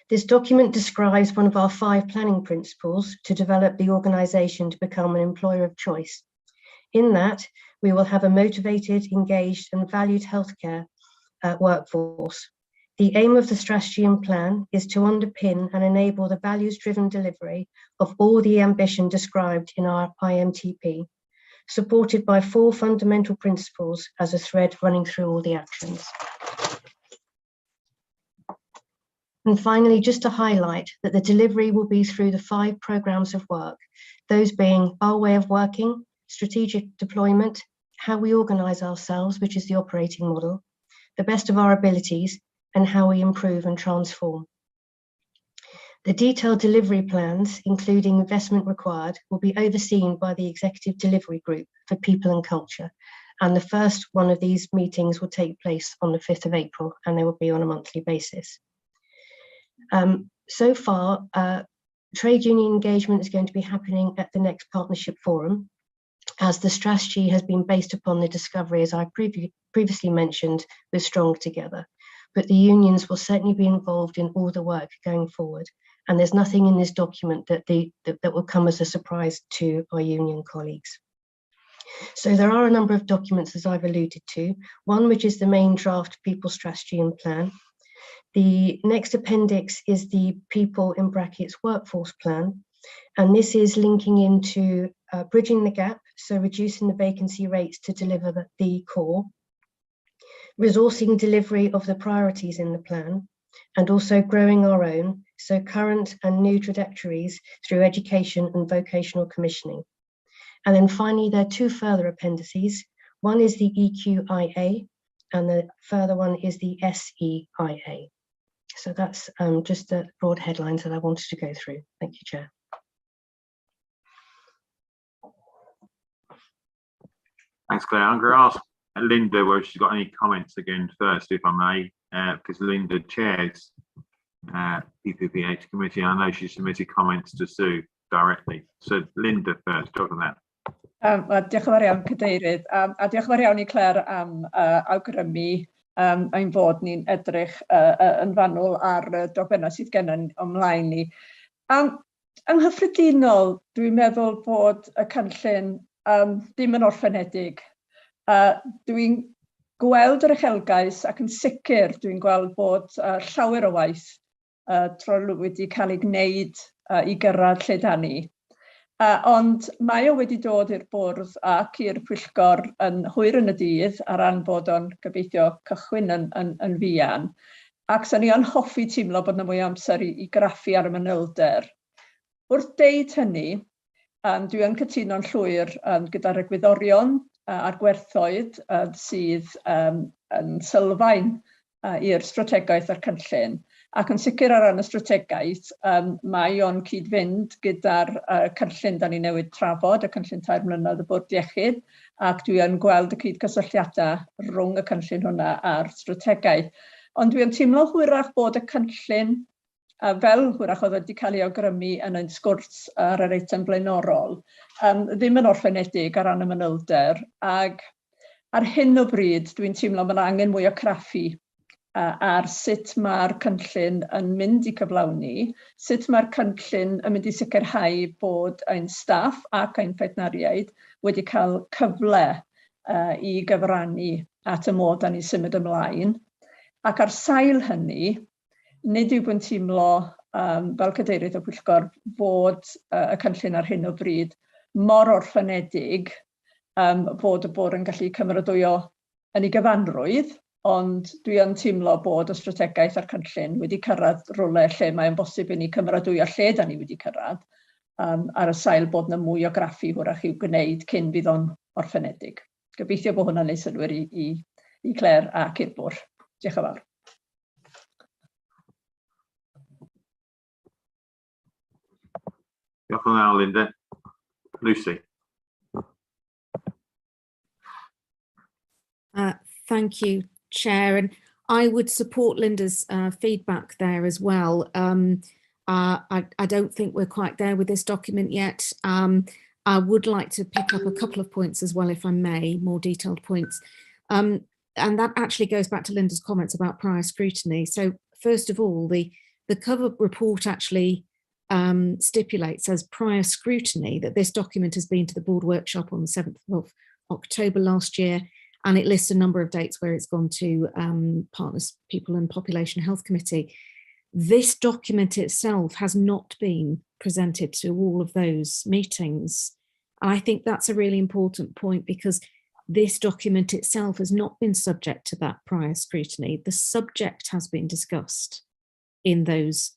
This document describes one of our 5 planning principles to develop the organisation to become an employer of choice. In that, we will have a motivated, engaged and valued healthcare workforce. The aim of the strategy and plan is to underpin and enable the values-driven delivery of all the ambition described in our IMTP, supported by 4 fundamental principles as a thread running through all the actions. And finally, just to highlight that the delivery will be through the 5 programmes of work, those being our way of working, strategic deployment, how we organise ourselves, which is the operating model, the best of our abilities, and how we improve and transform. The detailed delivery plans, including investment required, will be overseen by the Executive Delivery Group for People and Culture, and the first one of these meetings will take place on the 5th of April, and they will be on a monthly basis. So far, trade union engagement is going to be happening at the next partnership forum, as the strategy has been based upon the discovery, as I previously mentioned, with Strong Together. But the unions will certainly be involved in all the work going forward. And there's nothing in this document that will come as a surprise to our union colleagues. So there are a number of documents, as I've alluded to, one which is the main draft people strategy and plan. The next appendix is the people in brackets workforce plan. And this is linking into bridging the gap, so reducing the vacancy rates to deliver the core, resourcing delivery of the priorities in the plan, and also growing our own, so current and new trajectories through education and vocational commissioning. And then finally, there are two further appendices. One is the EQIA, and the further one is the SEIA. So that's just the broad headlines that I wanted to go through. Thank you, Chair. Thanks, Claire. I'm going to ask Linda whether she's got any comments again first, if I may, because Linda chairs PPPH committee. I know she submitted comments to Sue directly. So Linda first, talk on that. Diolch yn fawr iawn, Cadeirydd. A diolch yn fawr iawn I Claire am awgrymu ein fod ni'n edrych yn fanwl ar dogfennau sydd gennym ymlaen ni. Yng nghyffredinol, dwi'n meddwl bod y cynllun ddim yn orffenedig. Dwi'n gweld yr uchelgais ac yn sicr dwi'n gweld bod llawer o waith tro wedi cael ei gwneud I gyrraedd lle da ni. Ond mae o wedi dod i'r bwrdd ac i'r pwyllgor yn hwyr yn y dydd ar ran bod o'n gobeithio cychwyn yn fuan. Ac sa'n ni yn hoffi teimlo bod yna mwy o amser I graffu ar y manylder. Wrth deud hynny, dwi yn cytuno'n llwyr gyda'r egwyddorion a'r gwerthoedd sydd yn sylfaen i'r strategaeth a'r cynllun. Ac yn sicr ar ran y strategaeth, mae o'n cyd-fynd gyda'r cynllun da ni newid trafod, y cynllun 3 mlynedd y Bwrdd Iechyd, ac dwi yn gweld y cyd-gysylltiadau rhwng y cynllun hwnna a'r strategaeth. Ond dwi yn teimlo hwyrach bod y cynllun, fel hwyrach oedd wedi cael ei awgrymu yn ein sgwrs ar yr eitem blaenorol, ddim yn orffenedig ar ran y manylder, ac ar hyn o bryd dwi'n teimlo mae'n angen mwy o craffu ar sut mae'r cynllun yn mynd I cyflawni, sut mae'r cynllun yn mynd I sicrhau bod ein staff ac ein partneriaid wedi cael cyfle I gyfrannu at y modd a ni symud ymlaen. Ac ar sail hynny, nid yw yn teimlo fel cadeirydd y pwyllgor fod y cynllun ar hyn o bryd mor orffenedig fod y bwrdd yn gallu cymeradwyo yn ei gyfanrwydd, ond dwi yn teimlo bod y strategaeth a'r cynllun wedi cyrraedd rwle lle mae'n bosib I ni cymeradwyo lle da ni wedi cyrraedd ar y sail bod yna mwy o graffu hwyrach i'w gwneud cyn fydd o'n orffenedig. Gobeithio bod hwnna'n neud synwyr I Claire ac i'r bwrdd. Diolch yn fawr. Diolch yn fawr, Linda. Lucy. Thank you, Chair, and I would support Linda's feedback there as well. I don't think we're quite there with this document yet. I would like to pick up a couple of points as well, if I may, more detailed points. And that actually goes back to Linda's comments about prior scrutiny. So first of all, the cover report actually stipulates as prior scrutiny that this document has been to the board workshop on the 7th of October last year. And it lists a number of dates where it's gone to Partners, People and Population Health Committee. This document itself has not been presented to all of those meetings. And I think that's a really important point because this document itself has not been subject to that prior scrutiny. The subject has been discussed in those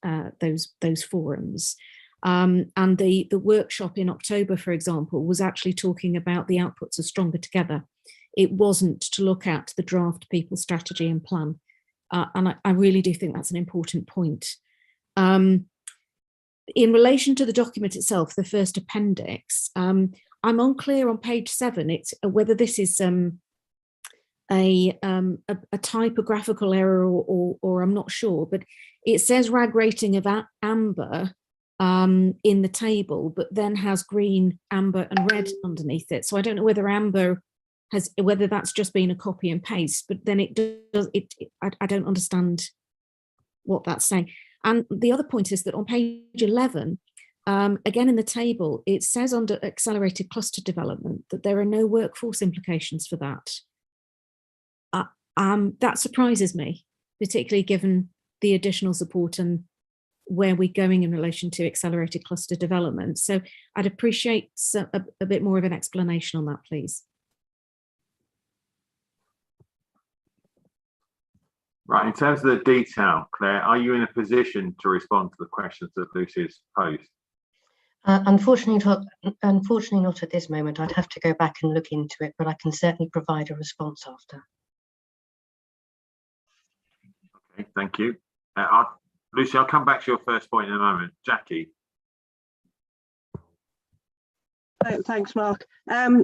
forums. And the workshop in October, for example, was actually talking about the outputs of Stronger Together. It wasn't to look at the draft people strategy and plan. And I really do think that's an important point. In relation to the document itself, the first appendix, I'm unclear on page 7, it's whether this is a typographical error or I'm not sure, but it says RAG rating of amber in the table, but then has green, amber and red underneath it. So I don't know whether amber whether that's just been a copy and paste, but then it does I don't understand what that's saying. And the other point is that on page 11, again in the table, it says under accelerated cluster development that there are no workforce implications for that. That surprises me, particularly given the additional support and where we're going in relation to accelerated cluster development. So I'd appreciate a bit more of an explanation on that, please. Right, in terms of the detail, Claire, are you in a position to respond to the questions that Lucy's posed? Unfortunately not at this moment. I'd have to go back and look into it, but I can certainly provide a response after. Okay, thank you. Lucy, I'll come back to your first point in a moment. Jackie. Thanks, Mark. I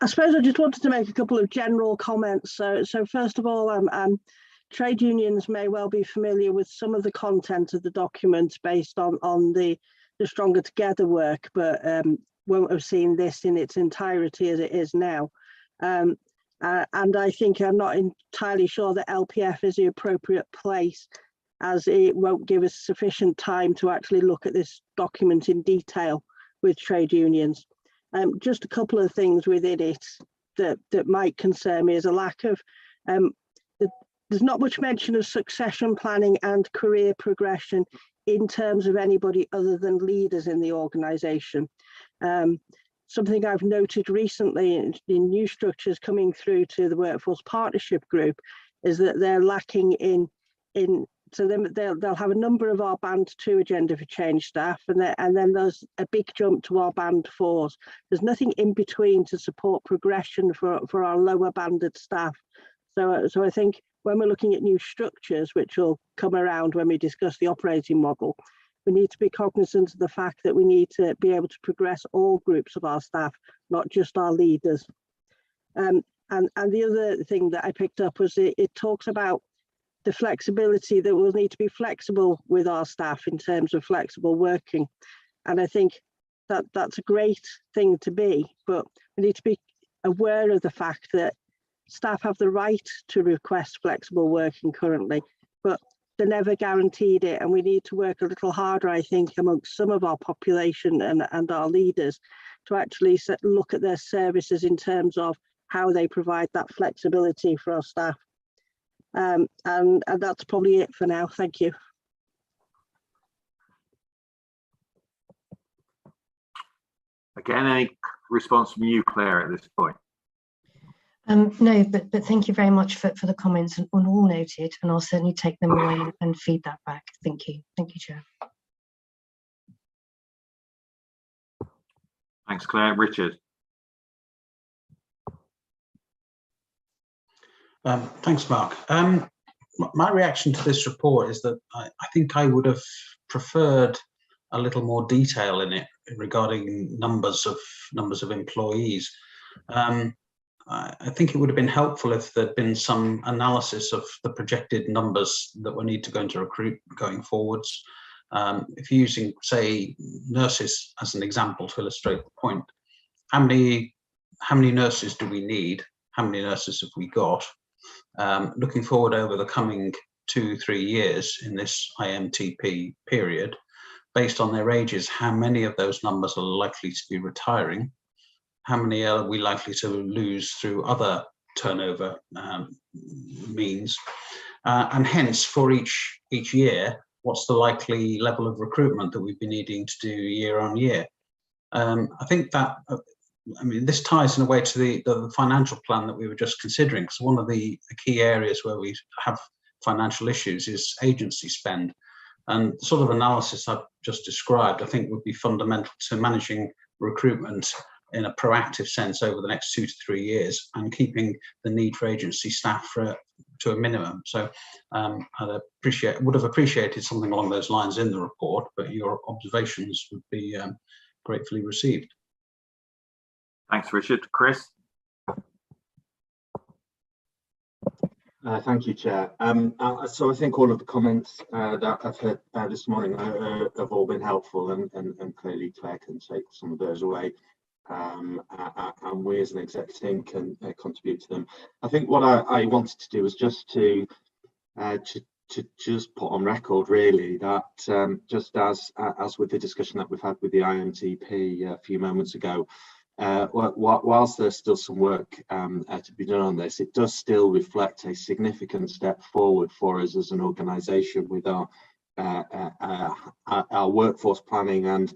suppose I just wanted to make a couple of general comments. So first of all, trade unions may well be familiar with some of the content of the document based on the Stronger Together work, but won't have seen this in its entirety as it is now. And I think I'm not entirely sure that LPF is the appropriate place, as it won't give us sufficient time to actually look at this document in detail with trade unions. Just a couple of things within it that might concern me is a lack of, there's not much mention of succession planning and career progression in terms of anybody other than leaders in the organisation. Something I've noted recently in new structures coming through to the Workforce Partnership Group is that they're lacking so they'll have a number of our Band 2 Agenda for Change staff, and then there's a big jump to our Band 4s. There's nothing in between to support progression for our lower banded staff. So I think when we're looking at new structures, which will come around when we discuss the operating model, we need to be cognizant of the fact that we need to be able to progress all groups of our staff, not just our leaders. And the other thing that I picked up was it talks about the flexibility that we'll need to be flexible with our staff in terms of flexible working. And I think that that's a great thing to be, but we need to be aware of the fact that staff have the right to request flexible working currently, but they're never guaranteed it. And we need to work a little harder, I think, amongst some of our population and our leaders to actually look at their services in terms of how they provide that flexibility for our staff. And that's probably it for now. Thank you. Again, any response from you, Claire, at this point? No, but thank you very much for the comments, and all noted, and I'll certainly take them away and feed that back. Thank you, Chair. Thanks, Claire. Richard. Thanks, Mark. My reaction to this report is that I think I would have preferred a little more detail in it regarding numbers of employees. I think it would have been helpful if there'd been some analysis of the projected numbers that we need to go into recruit going forwards. If you're using, say, nurses as an example to illustrate the point, how many nurses do we need? How many nurses have we got? Looking forward over the coming 2-3 years in this IMTP period, based on their ages, how many of those numbers are likely to be retiring? How many are we likely to lose through other turnover means? And hence, for each year, what's the likely level of recruitment that we've been needing to do year on year? I think that, I mean, this ties in a way to the financial plan that we were just considering, because one of the key areas where we have financial issues is agency spend. And the sort of analysis I've just described, I think, would be fundamental to managing recruitment in a proactive sense over the next 2 to 3 years and keeping the need for agency staff to a minimum. So would have appreciated something along those lines in the report, but your observations would be gratefully received. Thanks, Richard. Chris? Thank you, Chair. So I think all of the comments that I've heard this morning have all been helpful, and clearly Claire can take some of those away, and we as an exec team can contribute to them. I think what I wanted to do was just to just put on record really that just as with the discussion that we've had with the IMTP a few moments ago, whilst there's still some work to be done on this, it does still reflect a significant step forward for us as an organisation with our workforce planning and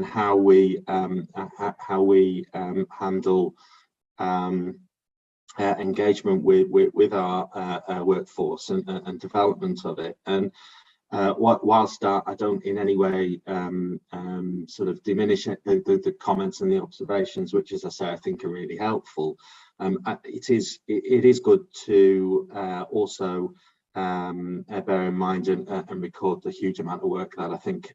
how we handle engagement with our workforce and development of it. And whilst I don't in any way sort of diminish the comments and the observations, which, as I say, I think are really helpful, it is good to also bear in mind and record the huge amount of work that I think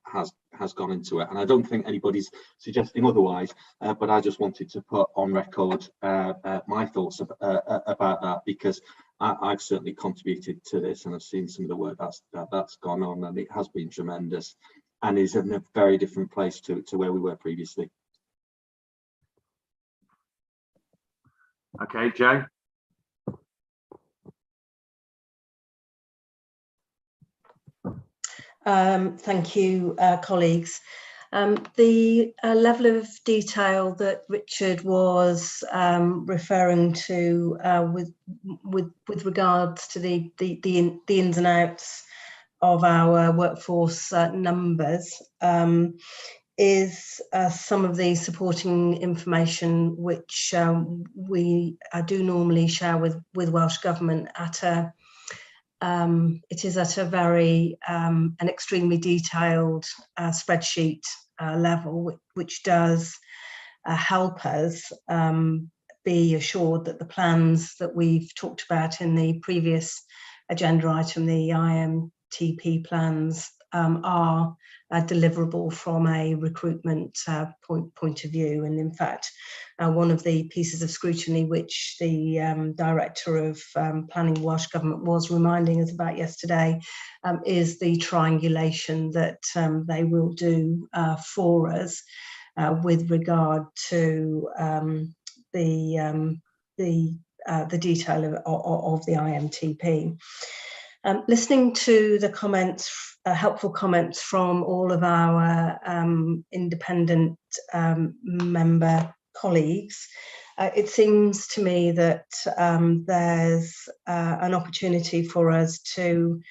has gone into it. And I don't think anybody's suggesting otherwise, but I just wanted to put on record my thoughts about that, because I've certainly contributed to this, and I've seen some of the work that's gone on, and it has been tremendous and is in a very different place to where we were previously. Okay, Joe. Thank you, colleagues. The level of detail that Richard was referring to with regards to the ins and outs of our workforce numbers is some of the supporting information which we do normally share with Welsh Government at a it is at a very an extremely detailed spreadsheet level, which does help us be assured that the plans that we've talked about in the previous agenda item, the IMTP plans, are deliverable from a recruitment point of view. And in fact, one of the pieces of scrutiny which the Director of Planning Welsh Government was reminding us about yesterday is the triangulation that they will do for us with regard to the detail of the IMTP. Listening to the comments, helpful comments from all of our independent member colleagues, it seems to me that there's an opportunity for us to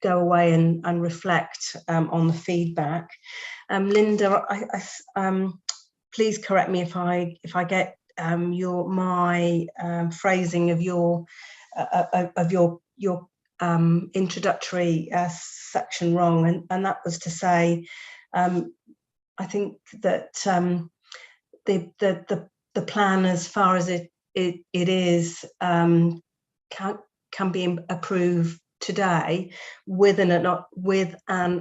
go away and reflect on the feedback. Linda, please correct me if I get my phrasing of your introductory section wrong, and that was to say, I think that the plan, as far as it is, can be approved today with an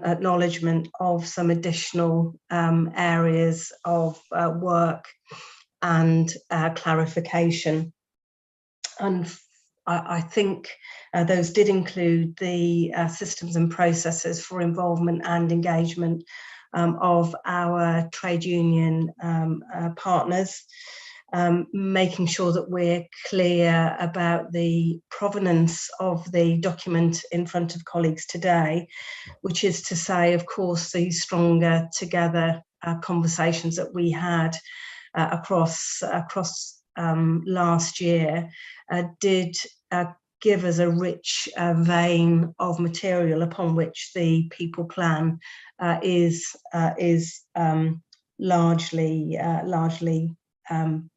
acknowledgement of some additional areas of work and clarification. And I think those did include the systems and processes for involvement and engagement of our trade union partners, making sure that we're clear about the provenance of the document in front of colleagues today, which is to say, of course, the Stronger Together conversations that we had across last year did give us a rich vein of material upon which the people plan is largely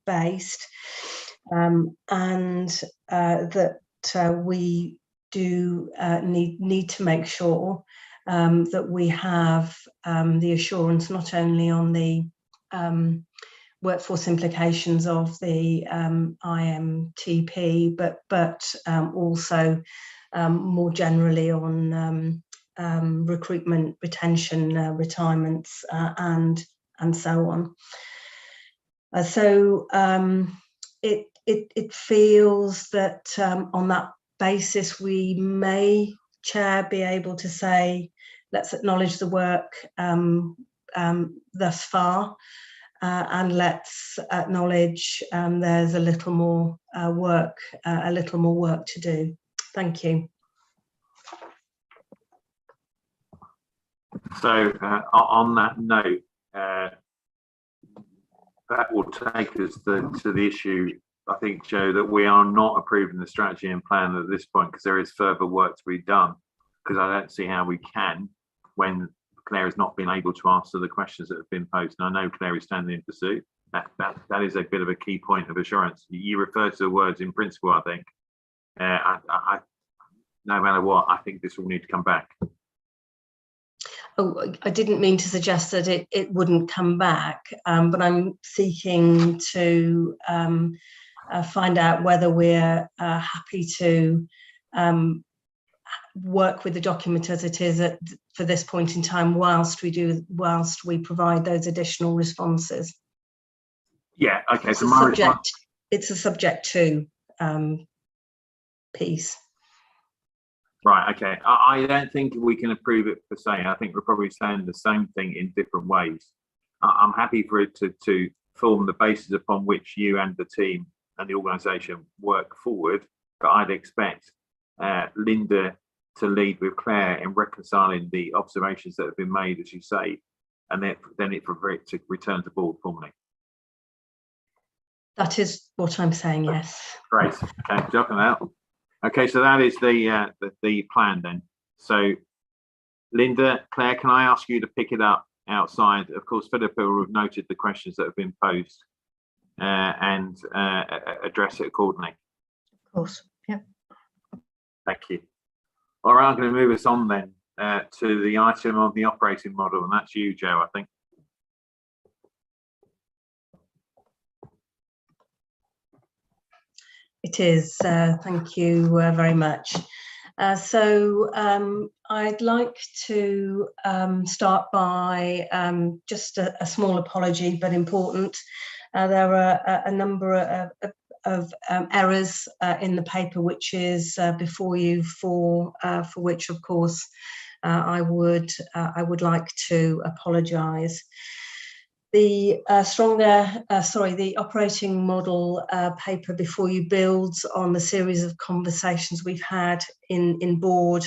based, and that we do need to make sure that we have the assurance not only on the workforce implications of the IMTP, but also more generally on recruitment, retention, retirements, and so on. So it feels that on that basis we may, Chair, be able to say, let's acknowledge the work thus far, and let's acknowledge there's a little more work to do. Thank you. So on that note, that will take us to the issue, I think, Joe, that we are not approving the strategy and plan at this point because there is further work to be done, because I don't see how we can when Claire has not been able to answer the questions that have been posed. And I know Claire is standing in pursuit. That is a bit of a key point of assurance. You refer to the words in principle, I think. No matter what, I think this will need to come back. Oh, I didn't mean to suggest that it wouldn't come back, but I'm seeking to find out whether we're happy to work with the document as it is for this point in time, whilst we provide those additional responses. Yeah. Okay. It's So it's a subject to piece. Right, okay. I don't think we can approve it per se. I think we're probably saying the same thing in different ways. I'm happy for it to form the basis upon which you and the team and the organisation work forward, but I'd expect Linda to lead with Claire in reconciling the observations that have been made, as you say, and then for it to return to board formally. That is what I'm saying, yes. Great, okay, jumping out. Okay, so that is the plan then. So, Linda, Claire, can I ask you to pick it up outside? Of course, Philippa will have noted the questions that have been posed and address it accordingly. Of course, yeah. Thank you. All right, I'm going to move us on then to the item on the operating model, and that's you, Joe, I think. It is. Thank you very much. So I'd like to start by just a small apology, but important. There are a number of errors in the paper which is before you, for which, of course, I would like to apologise. The the operating model paper before you builds on the series of conversations we've had in board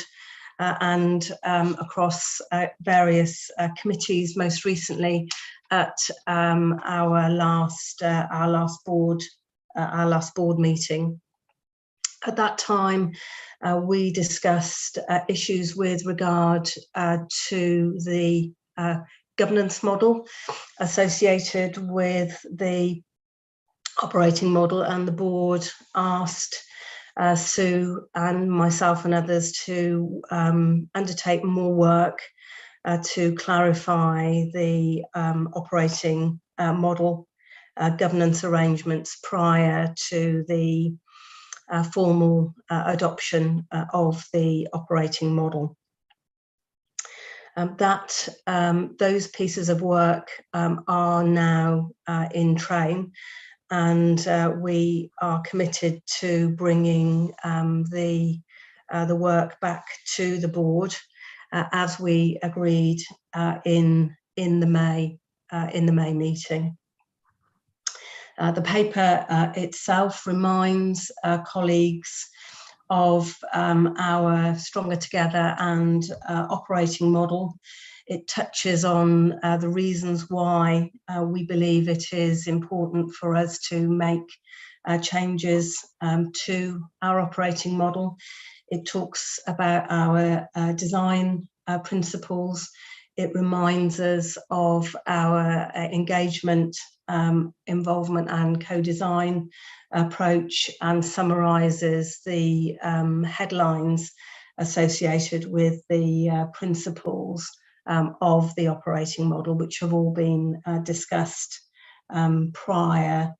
and across various committees, most recently at our last board meeting. At that time, we discussed issues with regard to the governance model associated with the operating model, and the board asked Sue and myself and others to undertake more work to clarify the operating model governance arrangements prior to the formal adoption of the operating model. Those pieces of work are now in train, and we are committed to bringing the work back to the board as we agreed in the May meeting. The paper itself reminds colleagues of our Stronger Together and operating model. It touches on the reasons why we believe it is important for us to make changes to our operating model. It talks about our design principles. It reminds us of our engagement, involvement and co-design approach, and summarises the headlines associated with the principles of the operating model, which have all been discussed in prior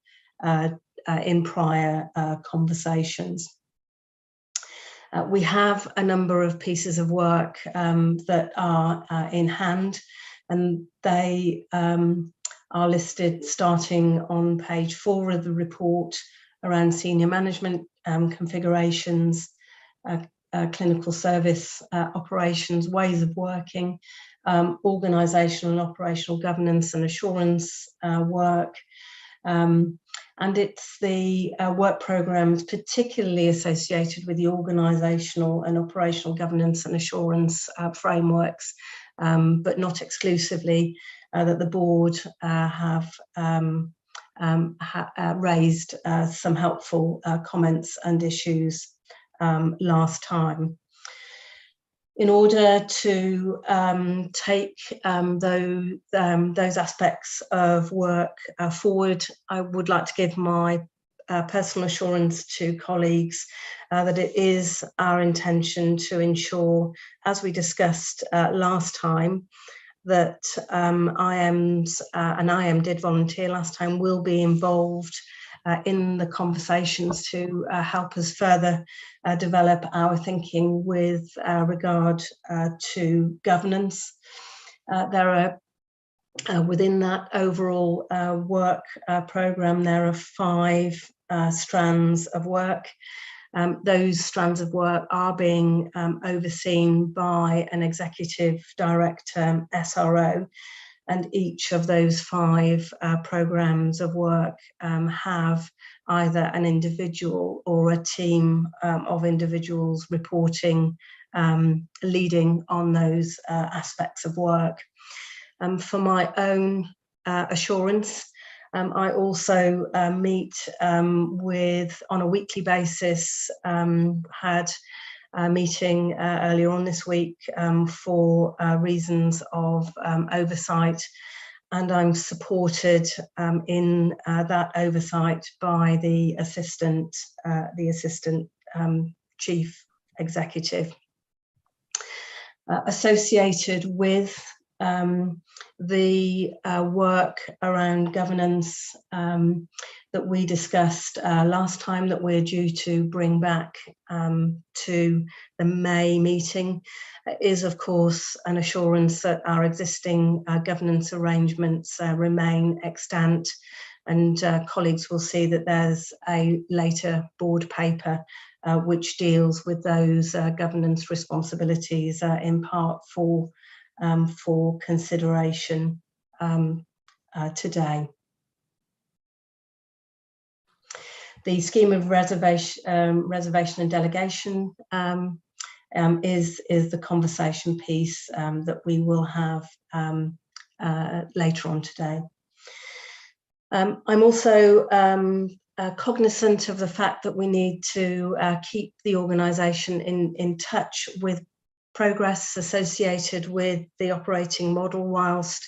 conversations. We have a number of pieces of work that are in hand, and they are listed starting on page 4 of the report around senior management configurations, clinical service operations, ways of working, organisational and operational governance and assurance work. And it's the work programmes particularly associated with the organisational and operational governance and assurance frameworks, but not exclusively, that the board have raised some helpful comments and issues last time. In order to take those aspects of work forward, I would like to give my personal assurance to colleagues that it is our intention to ensure, as we discussed last time, that IMs, and IM did volunteer last time, will be involved in the conversations to help us further develop our thinking with regard to governance. There are, within that overall work programme, there are 5 strands of work. Those strands of work are being overseen by an executive director, SRO, and each of those 5 programmes of work have either an individual or a team of individuals reporting, leading on those aspects of work. For my own assurance, I also meet with, on a weekly basis, had a meeting earlier on this week for reasons of oversight, and I'm supported in that oversight by the assistant chief executive. Associated with the work around governance that we discussed last time, that we're due to bring back to the May meeting, is of course an assurance that our existing governance arrangements remain extant, and colleagues will see that there's a later board paper which deals with those governance responsibilities in part for consideration today. The scheme of reservation and delegation is the conversation piece that we will have later on today. I'm also cognizant of the fact that we need to keep the organisation in touch with progress associated with the operating model, whilst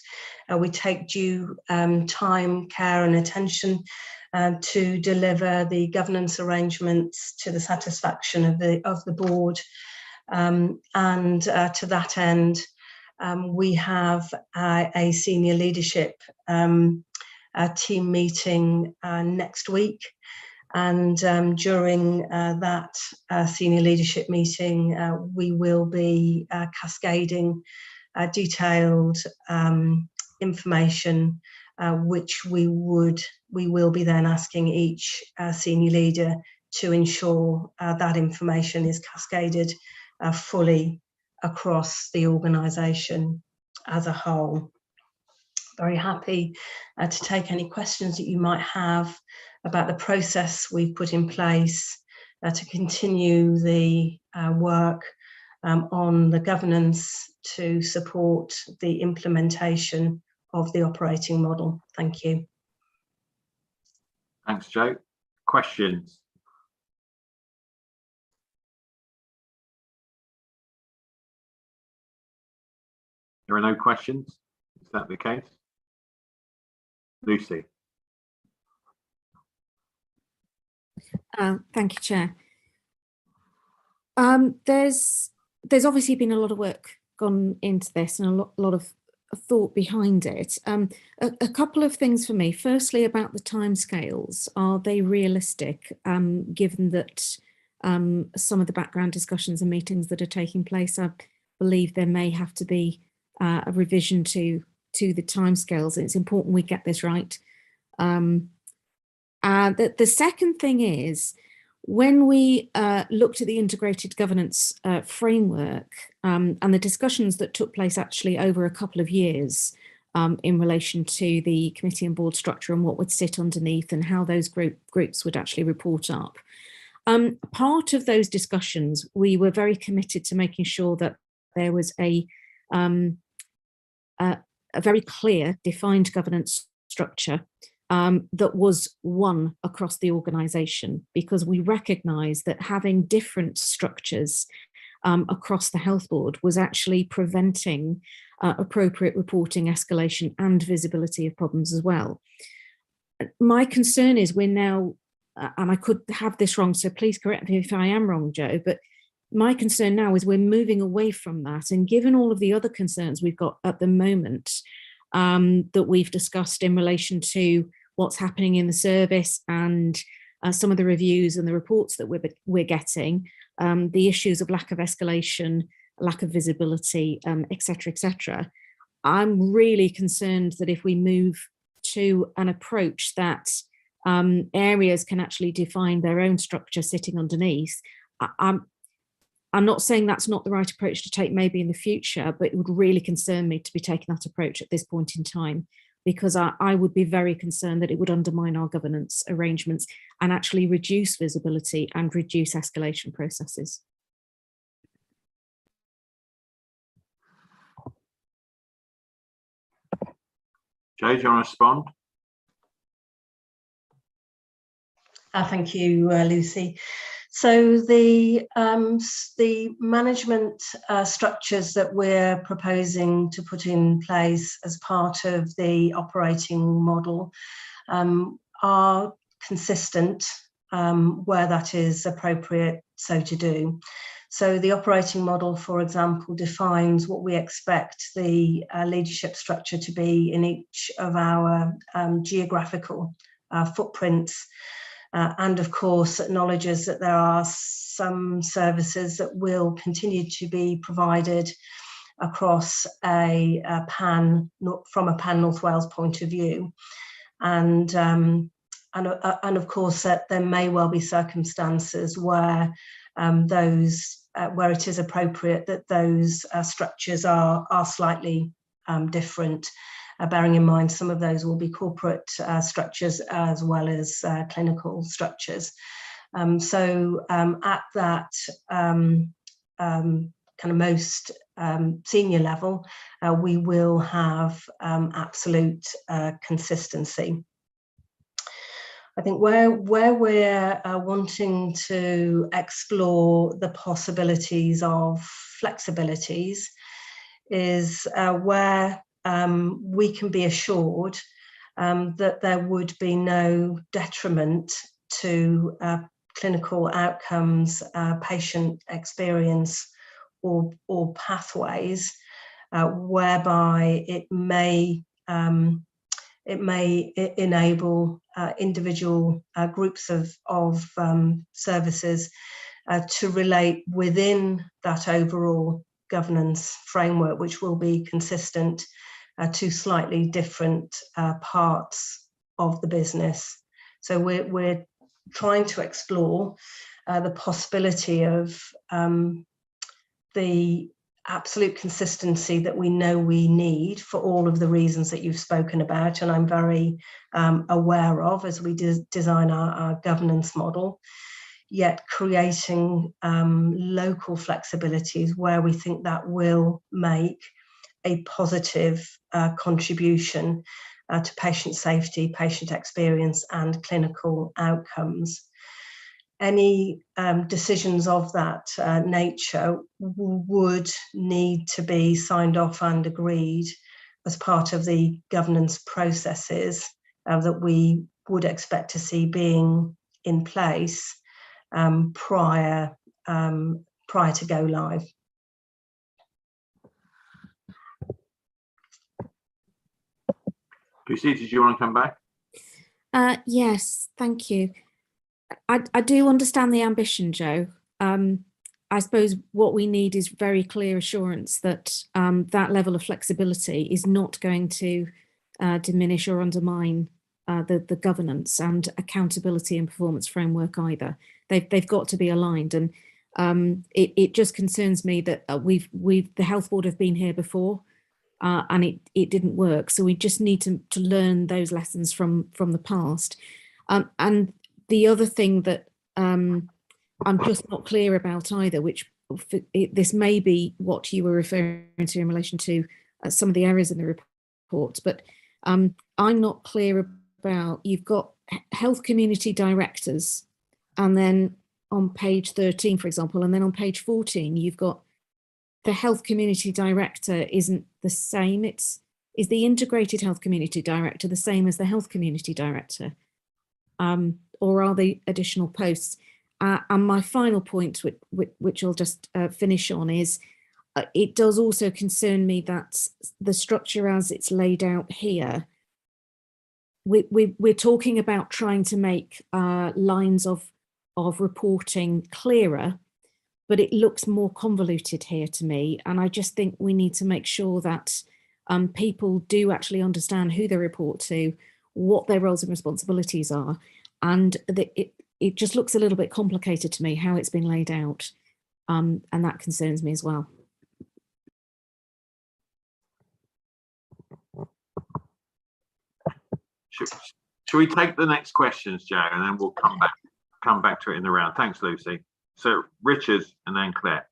we take due time, care and attention to deliver the governance arrangements to the satisfaction of the board. And to that end, we have a senior leadership team meeting next week. And during that senior leadership meeting, we will be cascading detailed information, which we will be then asking each senior leader to ensure that information is cascaded fully across the organisation as a whole. Very happy to take any questions that you might have about the process we've put in place to continue the work on the governance to support the implementation of the operating model. Thank you. Thanks, Jo. Questions? There are no questions? Is that the case? Lucy. Thank you, Chair. There's obviously been a lot of work gone into this and a lot of thought behind it. A couple of things for me. Firstly, about the timescales. Are they realistic, given that some of the background discussions and meetings that are taking place, I believe there may have to be a revision to the timescales. It's important we get this right. The second thing is, when we looked at the integrated governance framework and the discussions that took place actually over a couple of years in relation to the committee and board structure and what would sit underneath and how those groups would actually report up. Part of those discussions, we were very committed to making sure that there was a very clear, defined governance structure that was one across the organisation, because we recognised that having different structures across the health board was actually preventing appropriate reporting, escalation and visibility of problems as well. My concern is we're now, and I could have this wrong, so please correct me if I am wrong, Joe, but my concern now is we're moving away from that, and given all of the other concerns we've got at the moment that we've discussed in relation to what's happening in the service and some of the reviews and the reports that we're getting, the issues of lack of escalation, lack of visibility, et cetera, I'm really concerned that if we move to an approach that areas can actually define their own structure sitting underneath, I'm not saying that's not the right approach to take maybe in the future, but it would really concern me to be taking that approach at this point in time, because I would be very concerned that it would undermine our governance arrangements and actually reduce visibility and reduce escalation processes. Joe, do you want to respond? Thank you, Lucy. So the management structures that we're proposing to put in place as part of the operating model are consistent where that is appropriate so to do. So the operating model, for example, defines what we expect the leadership structure to be in each of our geographical footprints. And of course, acknowledges that there are some services that will continue to be provided across a pan, from a pan North Wales point of view, and of course that there may well be circumstances where where it is appropriate that those structures are slightly different. Bearing in mind some of those will be corporate structures as well as clinical structures. So at that kind of most senior level, we will have absolute consistency. I think where we're wanting to explore the possibilities of flexibilities is where we can be assured that there would be no detriment to clinical outcomes, patient experience, or pathways, whereby it may enable individual groups of services to relate within that overall governance framework, which will be consistent to slightly different parts of the business. So we're trying to explore the possibility of the absolute consistency that we know we need for all of the reasons that you've spoken about, and I'm very aware of as we design our governance model, yet creating local flexibilities where we think that will make a positive contribution to patient safety, patient experience, and clinical outcomes. Any decisions of that nature would need to be signed off and agreed as part of the governance processes that we would expect to see being in place prior to go live. Lucy, did you want to come back? Yes, thank you. I do understand the ambition, Joe. I suppose what we need is very clear assurance that that level of flexibility is not going to diminish or undermine the governance and accountability and performance framework either. They've got to be aligned, and it just concerns me that the health board have been here before, and it didn't work. So we just need to learn those lessons from the past. And the other thing that I'm just not clear about either, which this may be what you were referring to in relation to some of the areas in the report, but I'm not clear about, you've got health community directors, and then on page 13, for example, and then on page 14, you've got the health community director isn't the same. Is the integrated health community director the same as the health community director? Or are they additional posts? And my final point, which I'll just finish on, is it does also concern me that the structure as it's laid out here, we're talking about trying to make lines of reporting clearer, but it looks more convoluted here to me. And I just think we need to make sure that people do actually understand who they report to, what their roles and responsibilities are. And it just looks a little bit complicated to me how it's been laid out. And that concerns me as well. Should we take the next questions, Joe, and then we'll come back to it in the round. Thanks, Lucy. So Richard and then Claire.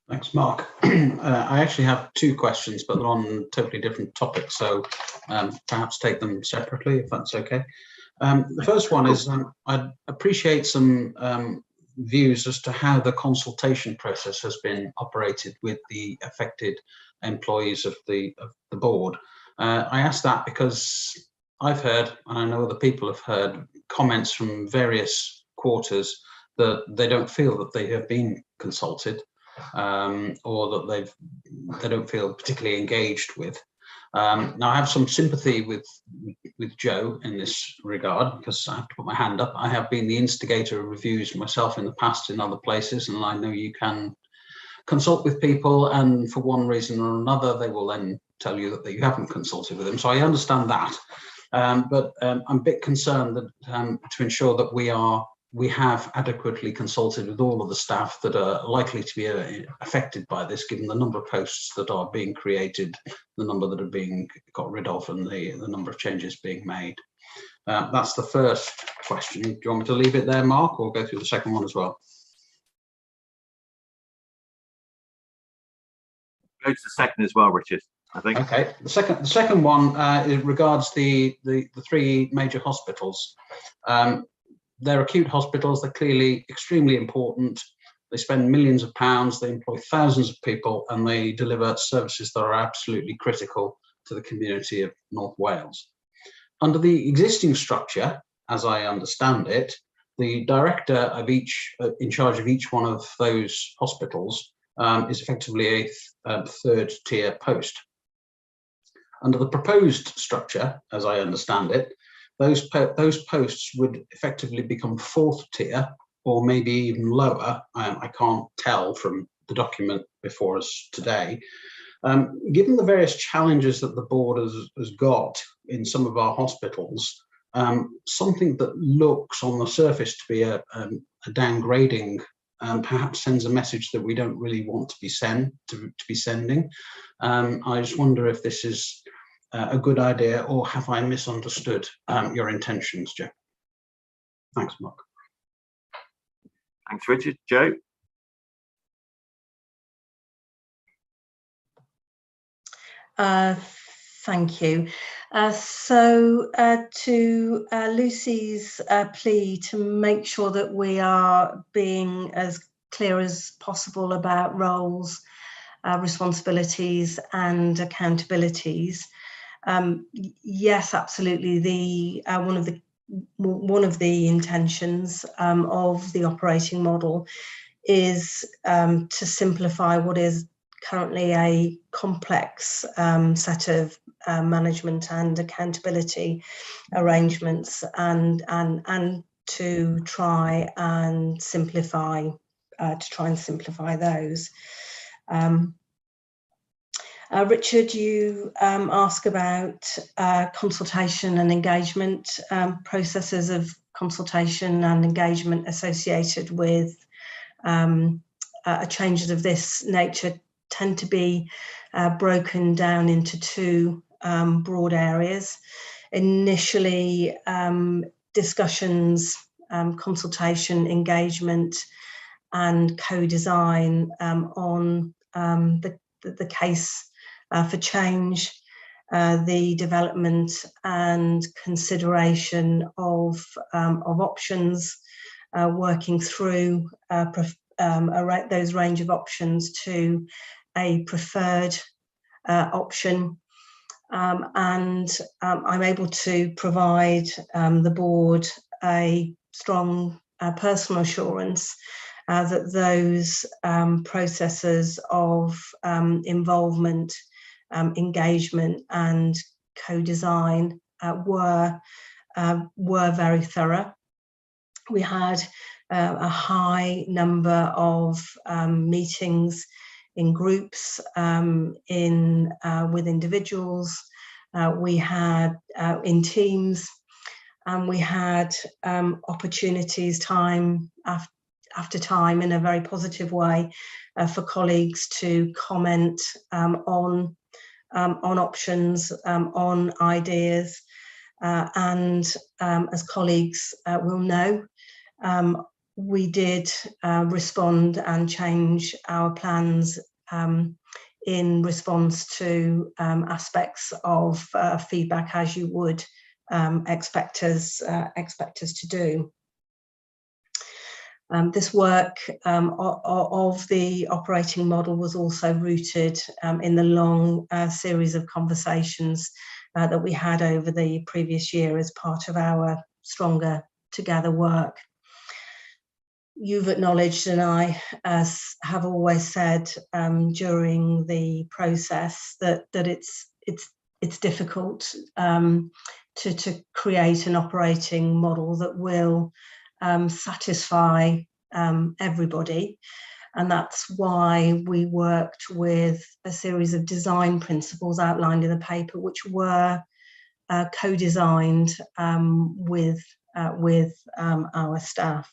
Thanks, Mark. I actually have two questions, but they're on totally different topics, so perhaps take them separately, if that's okay. The first one is I'd appreciate some views as to how the consultation process has been operated with the affected employees of the board. I ask that because I've heard, and I know other people have heard, comments from various quarters that they don't feel that they have been consulted, or that they don't feel particularly engaged with. Now I have some sympathy with Joe in this regard, because I have to put my hand up. I have been the instigator of reviews myself in the past in other places, and I know you can consult with people, and for one reason or another they will then tell you that you haven't consulted with them. So I understand that, but I'm a bit concerned that to ensure that we have adequately consulted with all of the staff that are likely to be affected by this, given the number of posts that are being created, the number that are being got rid of, and the number of changes being made. That's the first question. Do you want me to leave it there, Mark, or go through the second one as well? Go to the second as well, Richard, I think. Okay. The second one it regards the three major hospitals. They're acute hospitals. They're clearly extremely important. They spend millions of pounds. They employ thousands of people, and they deliver services that are absolutely critical to the community of North Wales. Under the existing structure, as I understand it, the director of in charge of each one of those hospitals is effectively a third tier post. Under the proposed structure, as I understand it, those posts would effectively become fourth tier, or maybe even lower. I can't tell from the document before us today. Given the various challenges that the board has got in some of our hospitals, something that looks on the surface to be a downgrading perhaps sends a message that we don't really want to be sending. I just wonder if this is a good idea, or have I misunderstood your intentions, Joe? Thanks, Mark. Thanks, Richard. Joe? Thank you. So to Lucy's plea to make sure that we are being as clear as possible about roles, responsibilities and accountabilities. Yes, absolutely. One of the intentions of the operating model is to simplify what is currently a complex set of management and accountability arrangements, and to try and simplify those. Richard, you ask about consultation and engagement, processes of consultation and engagement associated with changes of this nature tend to be broken down into two broad areas. Initially, discussions, consultation, engagement, and co-design on the case for change, the development and consideration of options, working through those range of options to a preferred option. And I'm able to provide the board a strong personal assurance that those processes of involvement, engagement and co-design were very thorough. We had a high number of meetings in groups, with individuals. We had in teams, and we had opportunities time after time in a very positive way for colleagues to comment on options, on ideas, and as colleagues will know, we did respond and change our plans in response to aspects of feedback, as you would expect us to do. This work of the operating model was also rooted in the long series of conversations that we had over the previous year as part of our Stronger Together work. You've acknowledged, and I have always said during the process, that it's difficult to create an operating model that will satisfy everybody, and that's why we worked with a series of design principles outlined in the paper, which were co-designed with our staff.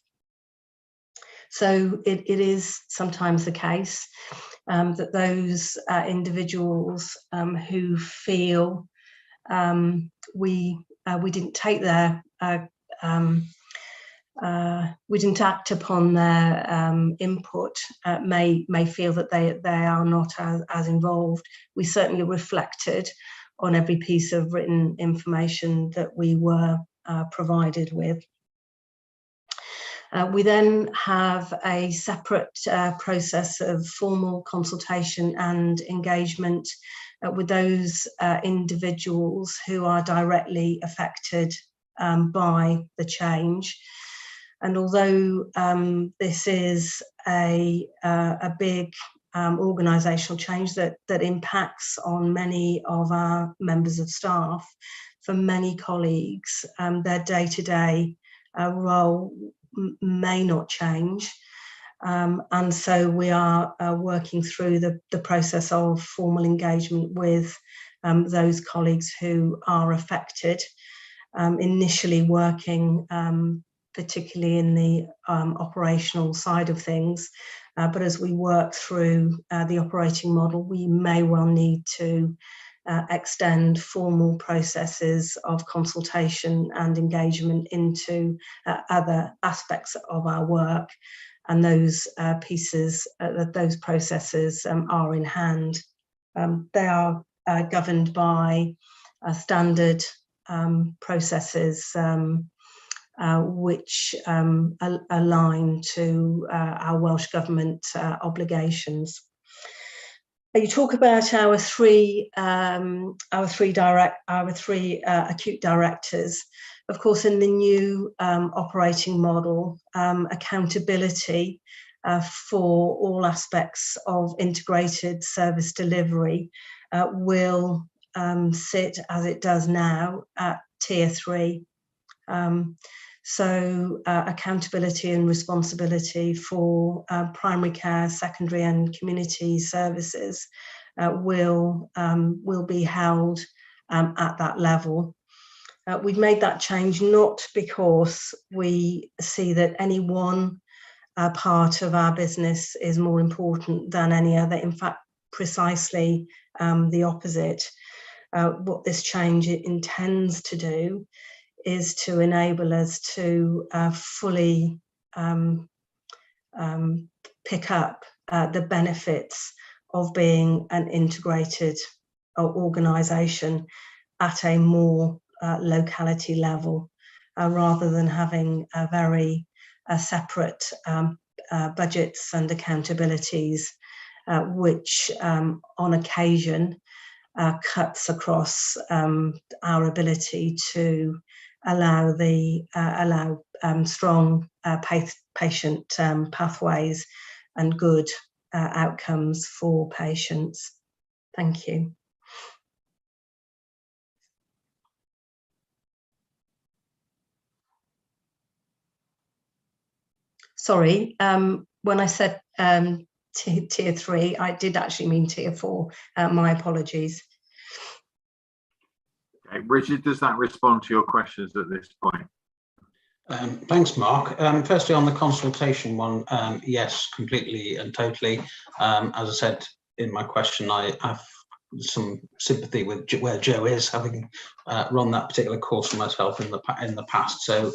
So it is sometimes the case that those individuals who feel we didn't take their we didn't act upon their input may feel that they are not as involved. We certainly reflected on every piece of written information that we were provided with. We then have a separate process of formal consultation and engagement with those individuals who are directly affected by the change. And although this is a big organisational change that impacts on many of our members of staff, for many colleagues, their day-to-day role may not change, and so we are working through the process of formal engagement with those colleagues who are affected, initially working particularly in the operational side of things, but as we work through the operating model, we may well need to extend formal processes of consultation and engagement into other aspects of our work, and those those processes are in hand. They are governed by standard processes which align to our Welsh Government obligations. You talk about our three acute directors. Of course, in the new operating model, accountability for all aspects of integrated service delivery will sit, as it does now, at Tier 3. So accountability and responsibility for primary care, secondary and community services will be held at that level. We've made that change not because we see that any one part of our business is more important than any other. In fact, precisely the opposite. What this change intends to do is to enable us to fully pick up the benefits of being an integrated organisation at a more locality level, rather than having a very separate budgets and accountabilities, which on occasion cuts across our ability to allow strong patient pathways and good outcomes for patients. Thank you. Sorry, when I said tier 3, I did actually mean tier 4. My apologies. Okay, Richard, does that respond to your questions at this point? Thanks, Mark. Firstly, on the consultation one, yes, completely and totally. As I said in my question, I have some sympathy with where Joe is, having run that particular course for myself in the past. So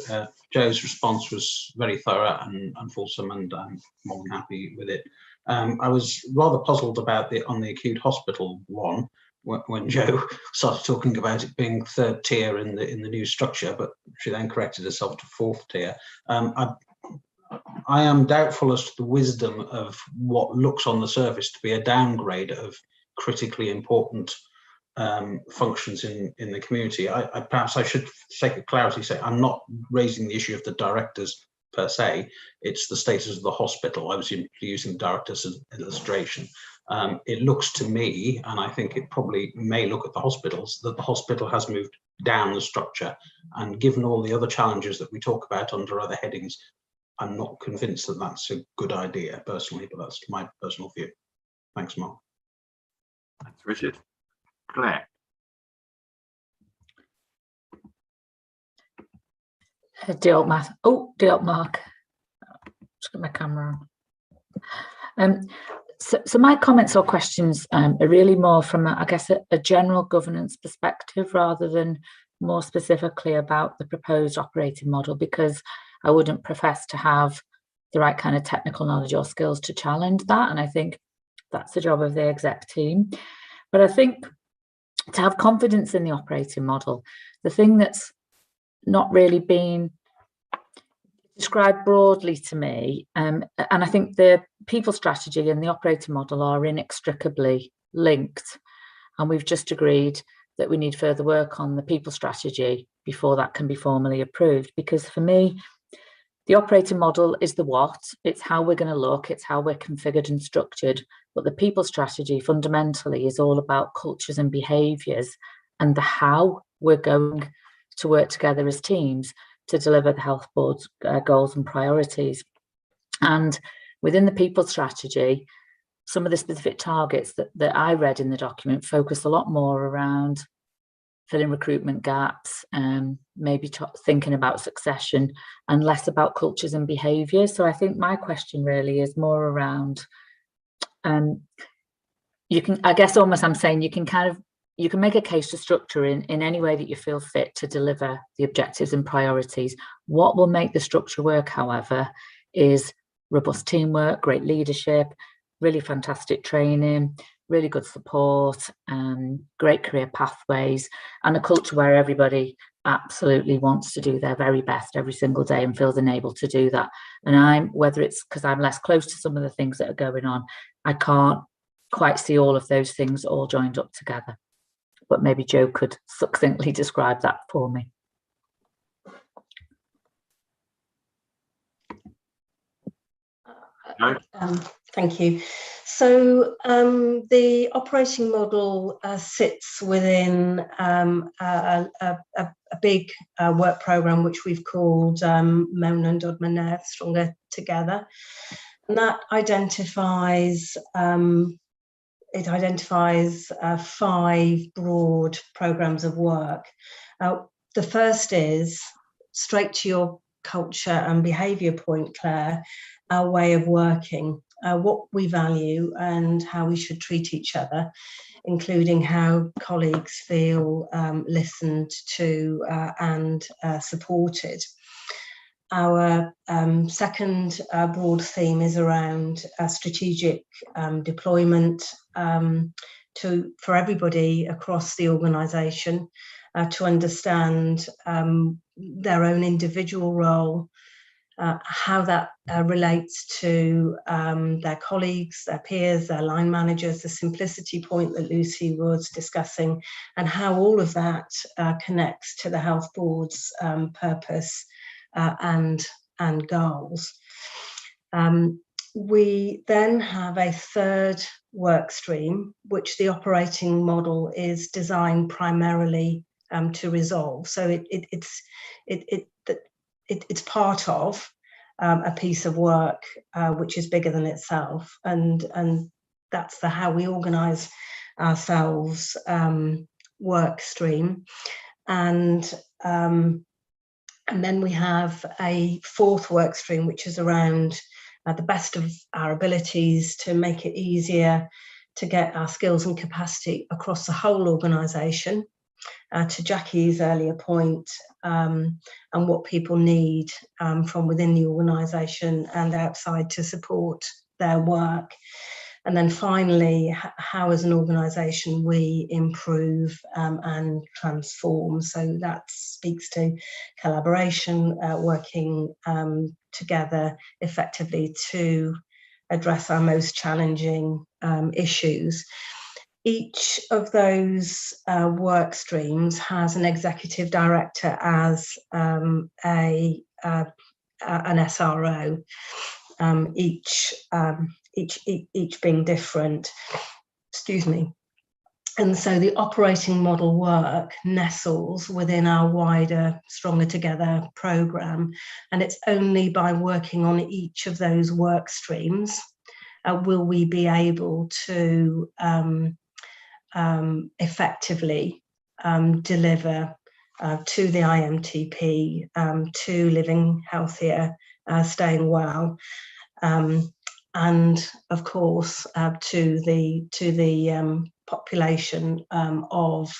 Joe's response was very thorough and fulsome, and I'm more than happy with it. I was rather puzzled about on the acute hospital one, when Joe started talking about it being 3rd tier in the new structure, but she then corrected herself to 4th tier. I am doubtful as to the wisdom of what looks on the surface to be a downgrade of critically important functions in the community. Perhaps I should take a clarity, say I'm not raising the issue of the directors per se, it's the status of the hospital. I was using directors as an illustration. It looks to me, and I think it probably may look at the hospitals, that the hospital has moved down the structure, and given all the other challenges that we talk about under other headings, I'm not convinced that that's a good idea personally, but that's my personal view. Thanks, Mark. Thanks, Richard. Claire. Diolch, Mark. Just get my camera on. So my comments or questions are really more from, I guess, a general governance perspective rather than more specifically about the proposed operating model, because I wouldn't profess to have the right kind of technical knowledge or skills to challenge that. And I think that's the job of the exec team. But I think to have confidence in the operating model, the thing that's not really been described broadly to me, and I think the people strategy and the operating model are inextricably linked, and we've just agreed that we need further work on the people strategy before that can be formally approved, because for me the operating model is the what, it's how we're going to look, it's how we're configured and structured, but the people strategy fundamentally is all about cultures and behaviours and the how we're going to work together as teams to deliver the health board's goals and priorities. And within the people strategy, some of the specific targets that I read in the document focus a lot more around filling recruitment gaps, maybe thinking about succession, and less about cultures and behaviours. So I think my question really is more around, you can, I guess almost I'm saying you can make a case to structure in any way that you feel fit to deliver the objectives and priorities. What will make the structure work, however, is robust teamwork, great leadership, really fantastic training, really good support, great career pathways, and a culture where everybody absolutely wants to do their very best every single day and feels enabled to do that. And whether it's because I'm less close to some of the things that are going on, I can't quite see all of those things all joined up together. But maybe Joe could succinctly describe that for me. Thank you. So the operating model sits within a big work programme which we've called Mewn and Dod Stronger Together. And that identifies it identifies 5 broad programs of work. The first is straight to your culture and behaviour point, Claire, our way of working, what we value and how we should treat each other, including how colleagues feel listened to and supported. Our second broad theme is around strategic deployment for everybody across the organisation to understand their own individual role, how that relates to their colleagues, their peers, their line managers, the simplicity point that Lucy was discussing, and how all of that connects to the health board's purpose and goals. We then have a third work stream, which the operating model is designed primarily to resolve. So it's part of a piece of work which is bigger than itself, and that's the how we organise ourselves work stream. And then we have a fourth work stream, which is around the best of our abilities to make it easier to get our skills and capacity across the whole organisation, to Jackie's earlier point, and what people need from within the organisation and outside to support their work. And then finally, how as an organisation we improve and transform. So that speaks to collaboration, working together effectively to address our most challenging issues. Each of those work streams has an executive director as an SRO, each being different. Excuse me. And so the operating model work nestles within our wider Stronger Together programme, and it's only by working on each of those work streams will we be able to effectively deliver to the IMTP, to living healthier, staying well, and of course to the population of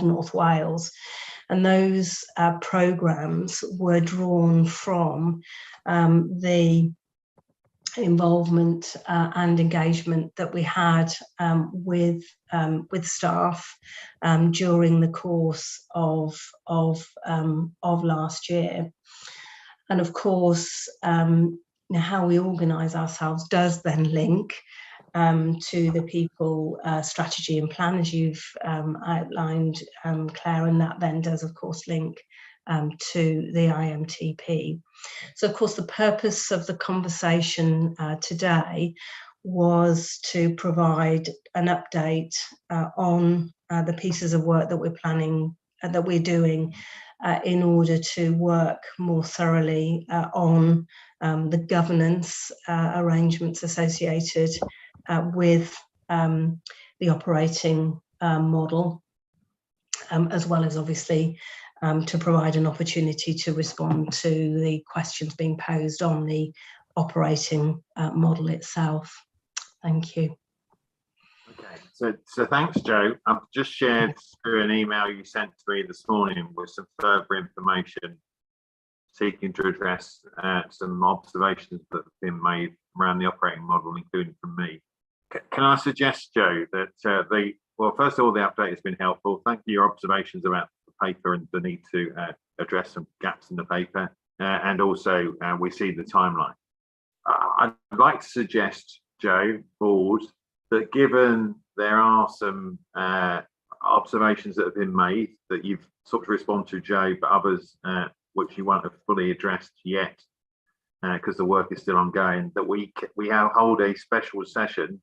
North Wales. And those programmes were drawn from the involvement and engagement that we had with staff during the course of last year. And of course, how we organise ourselves does then link to the people strategy and plan, as you've outlined, Claire, and that then does of course link to the IMTP. So of course the purpose of the conversation today was to provide an update on the pieces of work that we're planning, that we're doing in order to work more thoroughly on the governance arrangements associated with the operating model, as well as obviously to provide an opportunity to respond to the questions being posed on the operating model itself. Thank you. Okay, so thanks, Jo. I've just shared through an email you sent to me this morning with some further information seeking to address some observations that have been made around the operating model, including from me. Can I suggest, Jo, that well, first of all, the update has been helpful. Thank you for your observations about the paper and the need to address some gaps in the paper, and also we see the timeline. I'd like to suggest, Jo, board, that given there are some observations that have been made that you've sort of responded to, Jo, but others which you won't have fully addressed yet because the work is still ongoing, that we hold a special session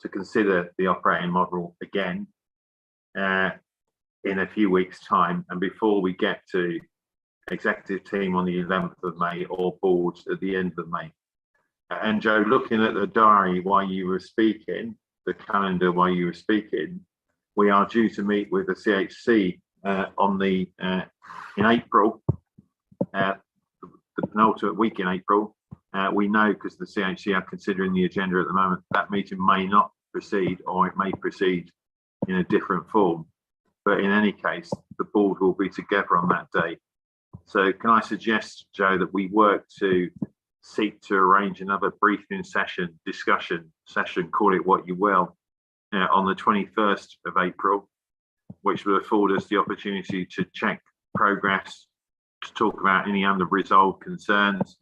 to consider the operating model again in a few weeks' time, and before we get to executive team on the 11th of May or boards at the end of May. And Jo, looking at the diary while you were speaking, the calendar while you were speaking, we are due to meet with the CHC in April, the penultimate week in April. We know, because the CHC are considering the agenda at the moment, that meeting may not proceed, or it may proceed in a different form. But in any case, the board will be together on that day. So can I suggest, Joe, that we work to seek to arrange another briefing session, discussion session, call it what you will, on the 21st of April, which will afford us the opportunity to check progress, to talk about any unresolved concerns.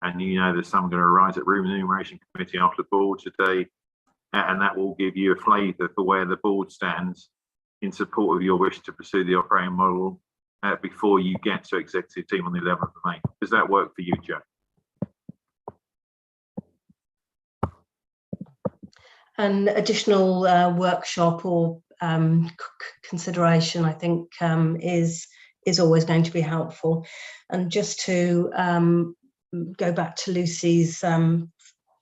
And you know, there's some going to arise at Remuneration Committee after the board today, and that will give you a flavour for where the board stands in support of your wish to pursue the operating model before you get to executive team on the 11th of May. Does that work for you, Joe? An additional workshop or consideration, I think, is always going to be helpful. And just to go back to Lucy's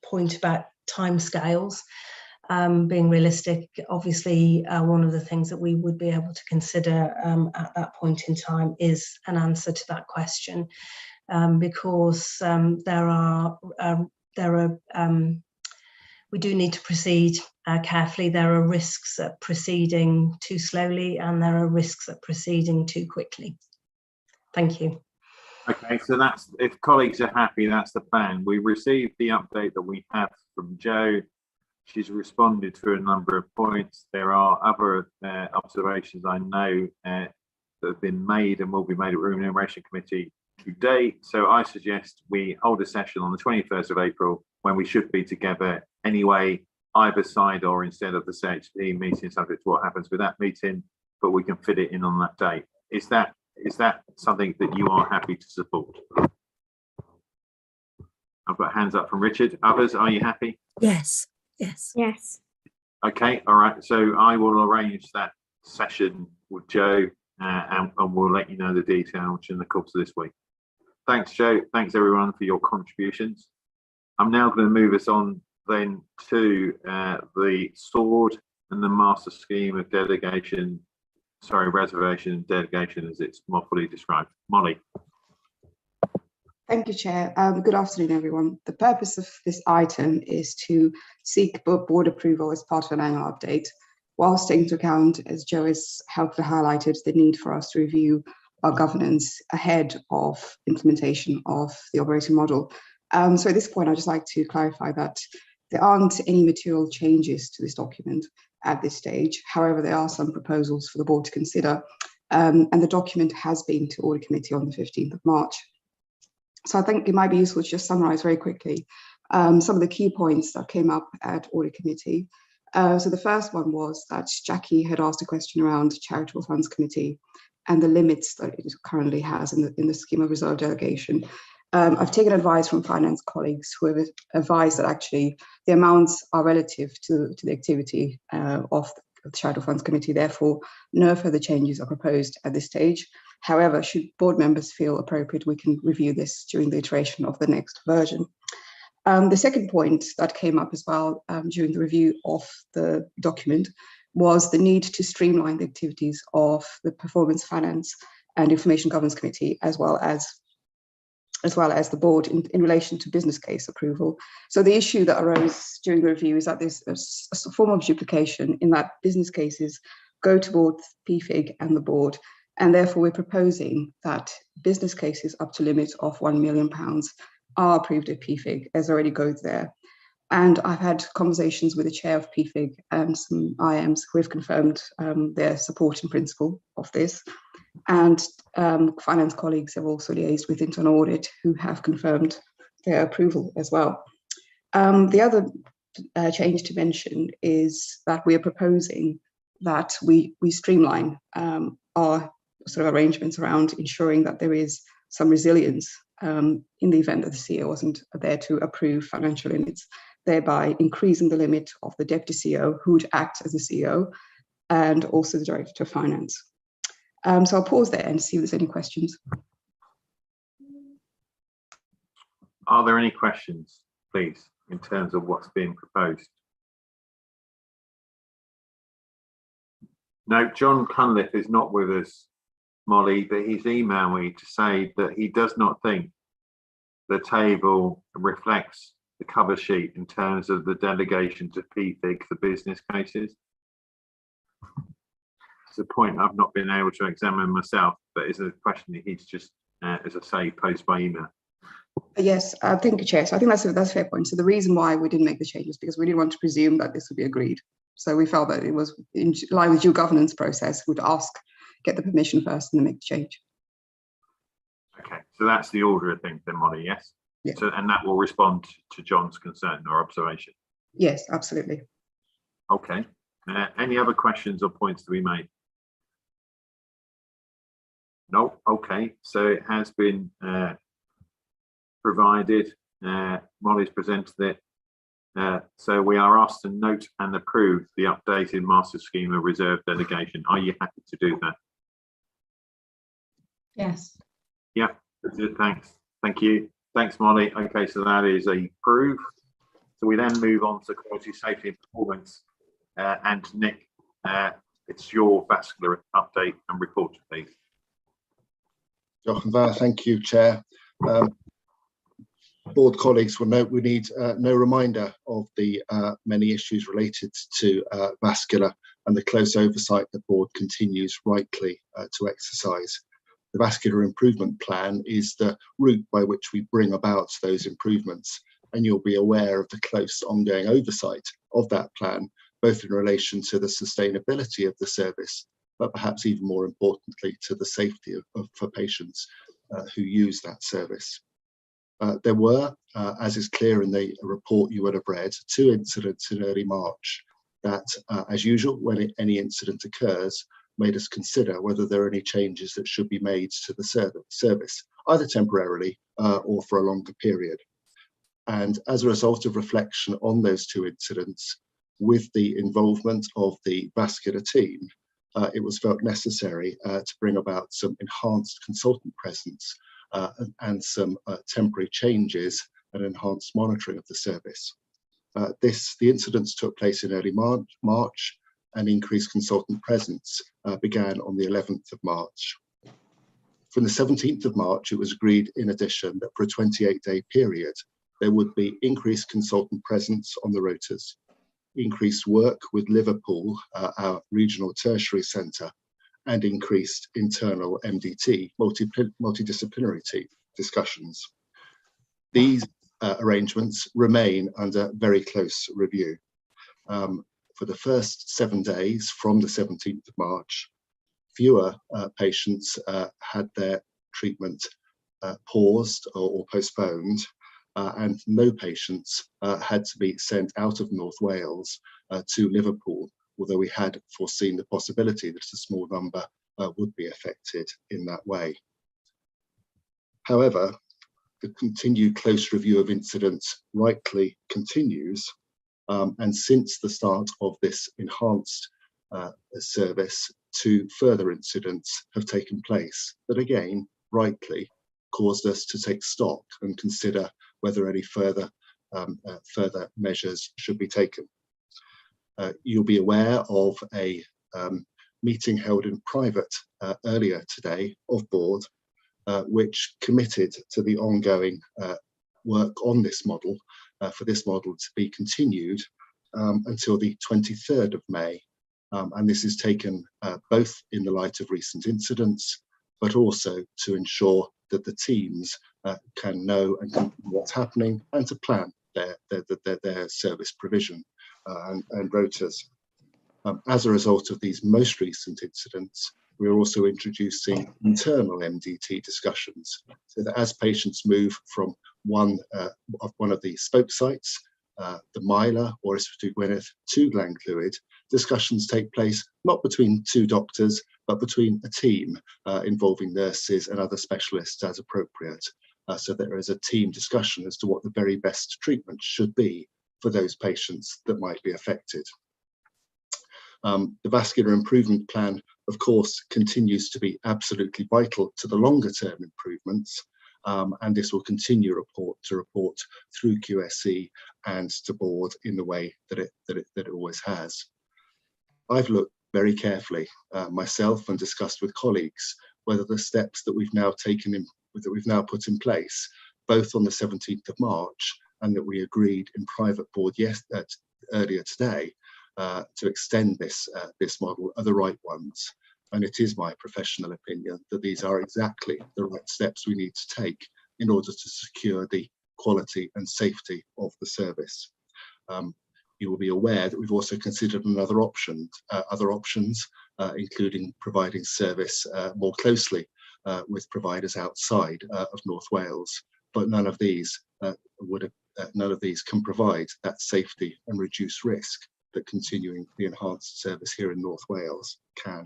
point about timescales, being realistic, obviously one of the things that we would be able to consider at that point in time is an answer to that question, because we do need to proceed carefully. There are risks at proceeding too slowly, and there are risks at proceeding too quickly. Thank you. Okay, so that's, if colleagues are happy, that's the plan. We received the update that we have from Jo. She's responded to a number of points. There are other observations I know that have been made and will be made at Remuneration Committee today. So I suggest we hold a session on the 21st of April when we should be together anyway, either side or instead of the CHP meeting, subject to what happens with that meeting, but we can fit it in on that date. Is that something that you are happy to support? I've got hands up from Richard. Others, are you happy? Yes. Yes. Yes. Okay, all right. So I will arrange that session with Jo, and we'll let you know the details in the course of this week. Thanks, Jo. Thanks, everyone, for your contributions. I'm now going to move us on then to the sword and the master scheme of delegation, reservation and delegation, as it's more fully described. Molly. Thank you, Chair. Good afternoon, everyone. The purpose of this item is to seek board approval as part of an annual update, whilst taking into account, as Jo has helpfully highlighted, the need for us to review our governance ahead of implementation of the operating model. So at this point, I'd just like to clarify that there aren't any material changes to this document at this stage. However, there are some proposals for the board to consider, and the document has been to Audit Committee on the 15th of March. So I think it might be useful to just summarise very quickly some of the key points that came up at Audit Committee. So the first one was that Jackie had asked a question around Charitable Funds Committee and the limits that it currently has in the scheme of reserve delegation. I've taken advice from finance colleagues who have advised that actually the amounts are relative to the activity of the Charitable Funds Committee. Therefore, no further changes are proposed at this stage. However, should board members feel appropriate, we can review this during the iteration of the next version. The second point that came up as well during the review of the document was the need to streamline the activities of the Performance, Finance and Information Governance Committee, as well as the board in relation to business case approval. So the issue that arose during the review is that there's a form of duplication in that business cases go to both PFIG and the board. And therefore, we're proposing that business cases up to limit of £1 million are approved at PFIG, as already goes there. And I've had conversations with the chair of PFIG and some IMs who have confirmed their support in principle of this. And finance colleagues have also liaised with internal audit who have confirmed their approval as well. The other change to mention is that we are proposing that we streamline our sort of arrangements around ensuring that there is some resilience in the event that the CEO wasn't there to approve financial limits, thereby increasing the limit of the Deputy CEO who would act as the CEO and also the Director of Finance. So I'll pause there and see if there's any questions. Are there any questions, please, in terms of what's being proposed? No, John Cunliffe is not with us, Molly, but he's emailed me to say that he does not think the table reflects the cover sheet in terms of the delegation to PFIG for business cases. It's a point I've not been able to examine myself, but it's a question that he's just, as I say, posed by email. Yes, thank you, Chair. So I think that's a fair point. So the reason why we didn't make the changes because we didn't want to presume that this would be agreed. So we felt that it was in line with due governance process, would get the permission first and then make the change. Okay, so that's the order of things then, Molly, yes? Yeah. So, and that will respond to John's concern or observation? Yes, absolutely. Okay. Any other questions or points to be made? No. Okay. So it has been provided. Molly's presented it. So we are asked to note and approve the updated master schema reserve delegation. Are you happy to do that? Yes. Yeah. Thanks. Thank you. Thanks, Molly. Okay, so that is approved. So we then move on to quality, safety and performance. And Nick, it's your vascular update and report, please. Thank you, Chair. Board colleagues will note we need no reminder of the many issues related to vascular and the close oversight the board continues rightly to exercise. The Vascular Improvement Plan is the route by which we bring about those improvements, and you'll be aware of the close ongoing oversight of that plan, both in relation to the sustainability of the service, but perhaps even more importantly to the safety for patients who use that service. There were, as is clear in the report you would have read, 2 incidents in early March that, as usual, when any incident occurs, made us consider whether there are any changes that should be made to the service, either temporarily or for a longer period. And as a result of reflection on those 2 incidents, with the involvement of the vascular team, it was felt necessary to bring about some enhanced consultant presence and some temporary changes and enhanced monitoring of the service. The incidents took place in early March, and increased consultant presence began on the 11th of March. From the 17th of March, it was agreed in addition that for a 28-day period, there would be increased consultant presence on the rotas, increased work with Liverpool, our regional tertiary centre, and increased internal MDT, multidisciplinary team discussions. These arrangements remain under very close review. For the first 7 days from the 17th of March, fewer patients had their treatment paused or postponed, and no patients had to be sent out of North Wales to Liverpool, although we had foreseen the possibility that a small number would be affected in that way. However, the continued close review of incidents rightly continues, and since the start of this enhanced service, 2 further incidents have taken place that again, rightly, caused us to take stock and consider whether any further measures should be taken. You'll be aware of a meeting held in private earlier today of board, which committed to the ongoing work on this model, for this model to be continued until the 23rd of May. And this is taken both in the light of recent incidents, but also to ensure that the teams can know and what's happening and to plan their service provision and rotas. As a result of these most recent incidents, we're also introducing internal MDT discussions, so that as patients move from one of the spoke sites, the Myla or Ysbyty Gwynedd to Glenclwyd, discussions take place not between 2 doctors, but between a team involving nurses and other specialists as appropriate. So there is a team discussion as to what the very best treatment should be for those patients that might be affected. The Vascular Improvement Plan, of course, continues to be absolutely vital to the longer term improvements, and this will continue to report through QSE and to board in the way that it always has. I've looked very carefully myself and discussed with colleagues whether the steps that we've now taken in, that we've now put in place, both on the 17th of March and that we agreed in private board earlier today to extend this model, are the right ones. And it is my professional opinion that these are exactly the right steps we need to take in order to secure the quality and safety of the service. You will be aware that we've also considered other options, including providing service more closely with providers outside of North Wales, but none of these can provide that safety and reduce risk that continuing the enhanced service here in North Wales can.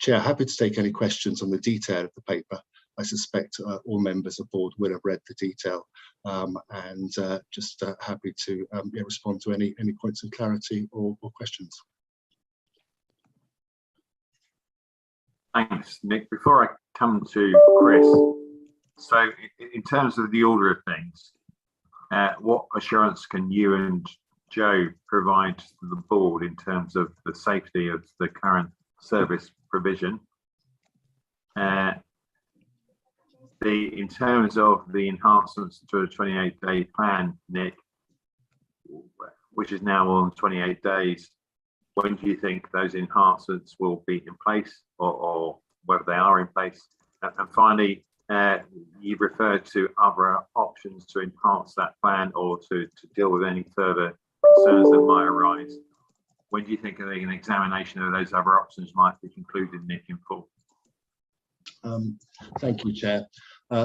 Chair, happy to take any questions on the detail of the paper. I suspect all members of board will have read the detail, and just happy to respond to any points of clarity or questions. Thanks, Nick. Before I come to Chris, so in terms of the order of things, what assurance can you and Joe provide to the board in terms of the safety of the current service provision? In terms of the enhancements to a 28-day plan, Nick, which is now on 28 days, when do you think those enhancements will be in place, or whether they are in place? And finally, you've referred to other options to enhance that plan or to deal with any further concerns that might arise. When do you think an examination of those other options might be concluded, Nick, in full? Thank you, Chair.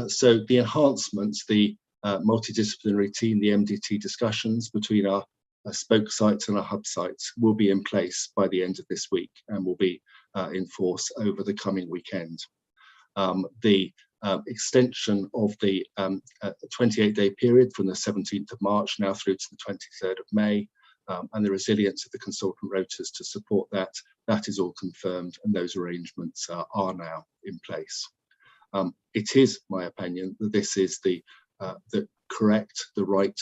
So the enhancements, the multidisciplinary team, the MDT discussions between our spoke sites and our hub sites will be in place by the end of this week and will be in force over the coming weekend. The extension of the 28-day period from the 17th of March now through to the 23rd of May, and the resilience of the consultant rotas to support that is all confirmed, and those arrangements are now in place. It is my opinion that this is the correct, the right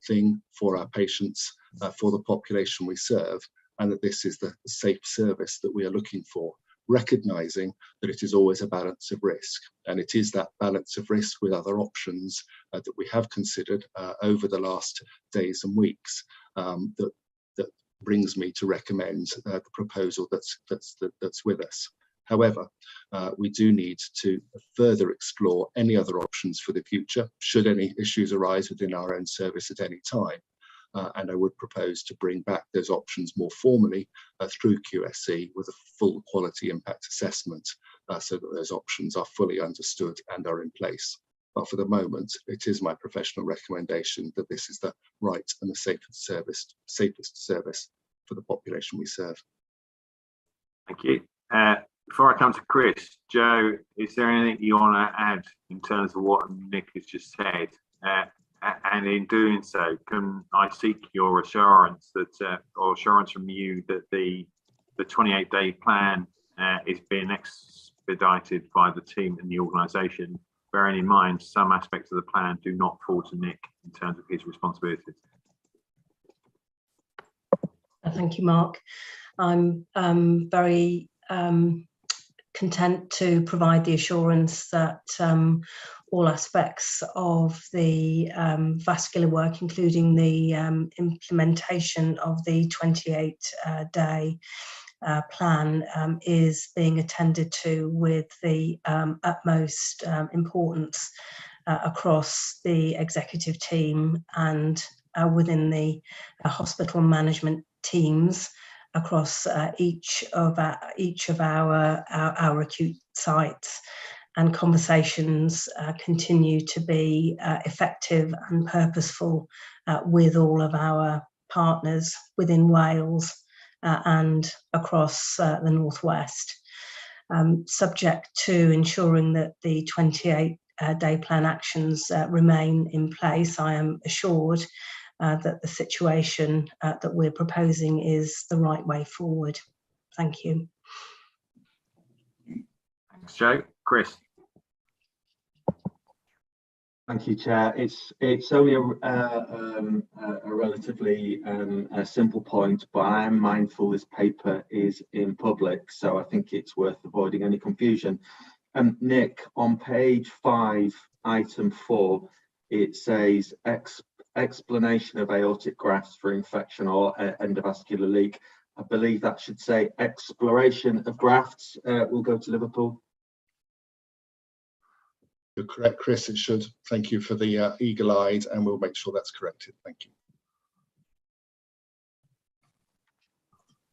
thing for our patients, for the population we serve, and that this is the safe service that we are looking for, recognising that it is always a balance of risk. And it is that balance of risk with other options that we have considered over the last days and weeks that brings me to recommend the proposal that's with us. However, we do need to further explore any other options for the future, should any issues arise within our own service at any time. And I would propose to bring back those options more formally through QSC with a full quality impact assessment so that those options are fully understood and are in place. But for the moment, it is my professional recommendation that this is the right and the safest service for the population we serve. Thank you. Before I come to Chris, Joe, is there anything you want to add in terms of what Nick has just said? And in doing so, can I seek your assurance that, or assurance from you that the 28-day plan is being expedited by the team and the organisation, bearing in mind some aspects of the plan do not fall to Nick in terms of his responsibilities? Thank you, Mark. I'm very content to provide the assurance that all aspects of the vascular work, including the implementation of the 28-day plan, is being attended to with the utmost importance across the executive team and within the hospital management teams across each of our acute sites, and conversations continue to be effective and purposeful with all of our partners within Wales and across the Northwest, subject to ensuring that the 28-day plan actions remain in place. I am assured that the situation that we're proposing is the right way forward. Thank you. Thanks, Joe. Chris. Thank you, Chair. It's only a relatively simple point, but I am mindful this paper is in public, so I think it's worth avoiding any confusion. Nick, on page 5, item 4, it says explanation of aortic grafts for infection or endovascular leak. I believe that should say exploration of grafts. We'll go to Liverpool. You're correct, Chris. It should. Thank you for the eagle-eyed, and we'll make sure that's corrected. Thank you.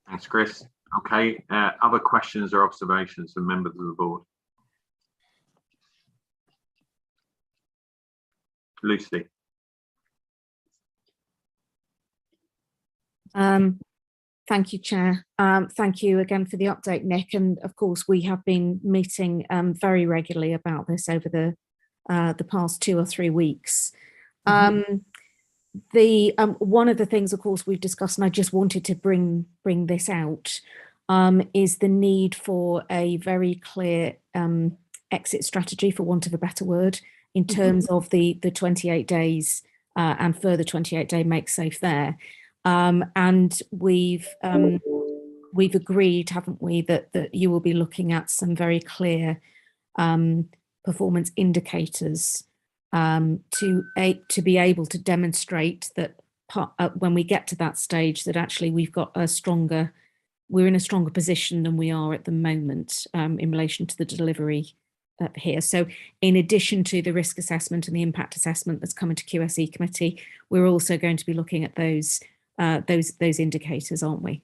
Thanks, Chris. Okay. Other questions or observations from members of the board? Lucy. Thank you, Chair. Thank you again for the update, Nick. And of course, we have been meeting very regularly about this over the past 2 or 3 weeks. One of the things, of course, we've discussed, and I just wanted to bring this out, is the need for a very clear exit strategy, for want of a better word, in terms of the 28 days and further 28-day make safe there. And we've agreed, haven't we, that you will be looking at some very clear performance indicators to be able to demonstrate that when we get to that stage, that actually we're in a stronger position than we are at the moment in relation to the delivery here. So in addition to the risk assessment and the impact assessment that's coming to QSE committee, we're also going to be looking at those indicators, aren't we?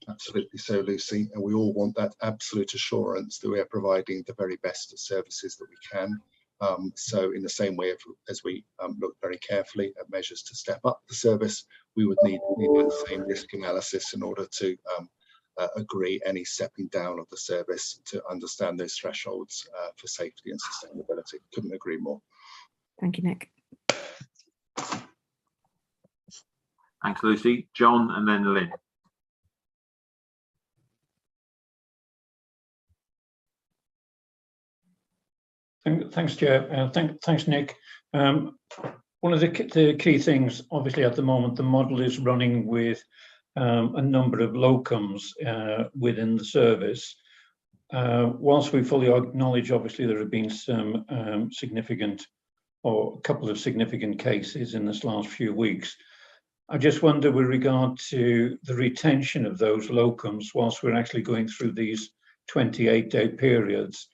Absolutely so, Lucy. And we all want that absolute assurance that we are providing the very best services that we can. So in the same way as we look very carefully at measures to step up the service, we would need the same risk analysis in order to agree any stepping down of the service, to understand those thresholds for safety and sustainability. Couldn't agree more. Thank you, Nick. Thanks, Lucy. John, and then Lynn. Thanks, Chair. Thanks, Nick. One of the key things, obviously, at the moment, the model is running with a number of locums within the service. Whilst we fully acknowledge, obviously, there have been some significant, or a couple of significant cases in this last few weeks, I just wonder, with regard to the retention of those locums whilst we're actually going through these 28-day periods,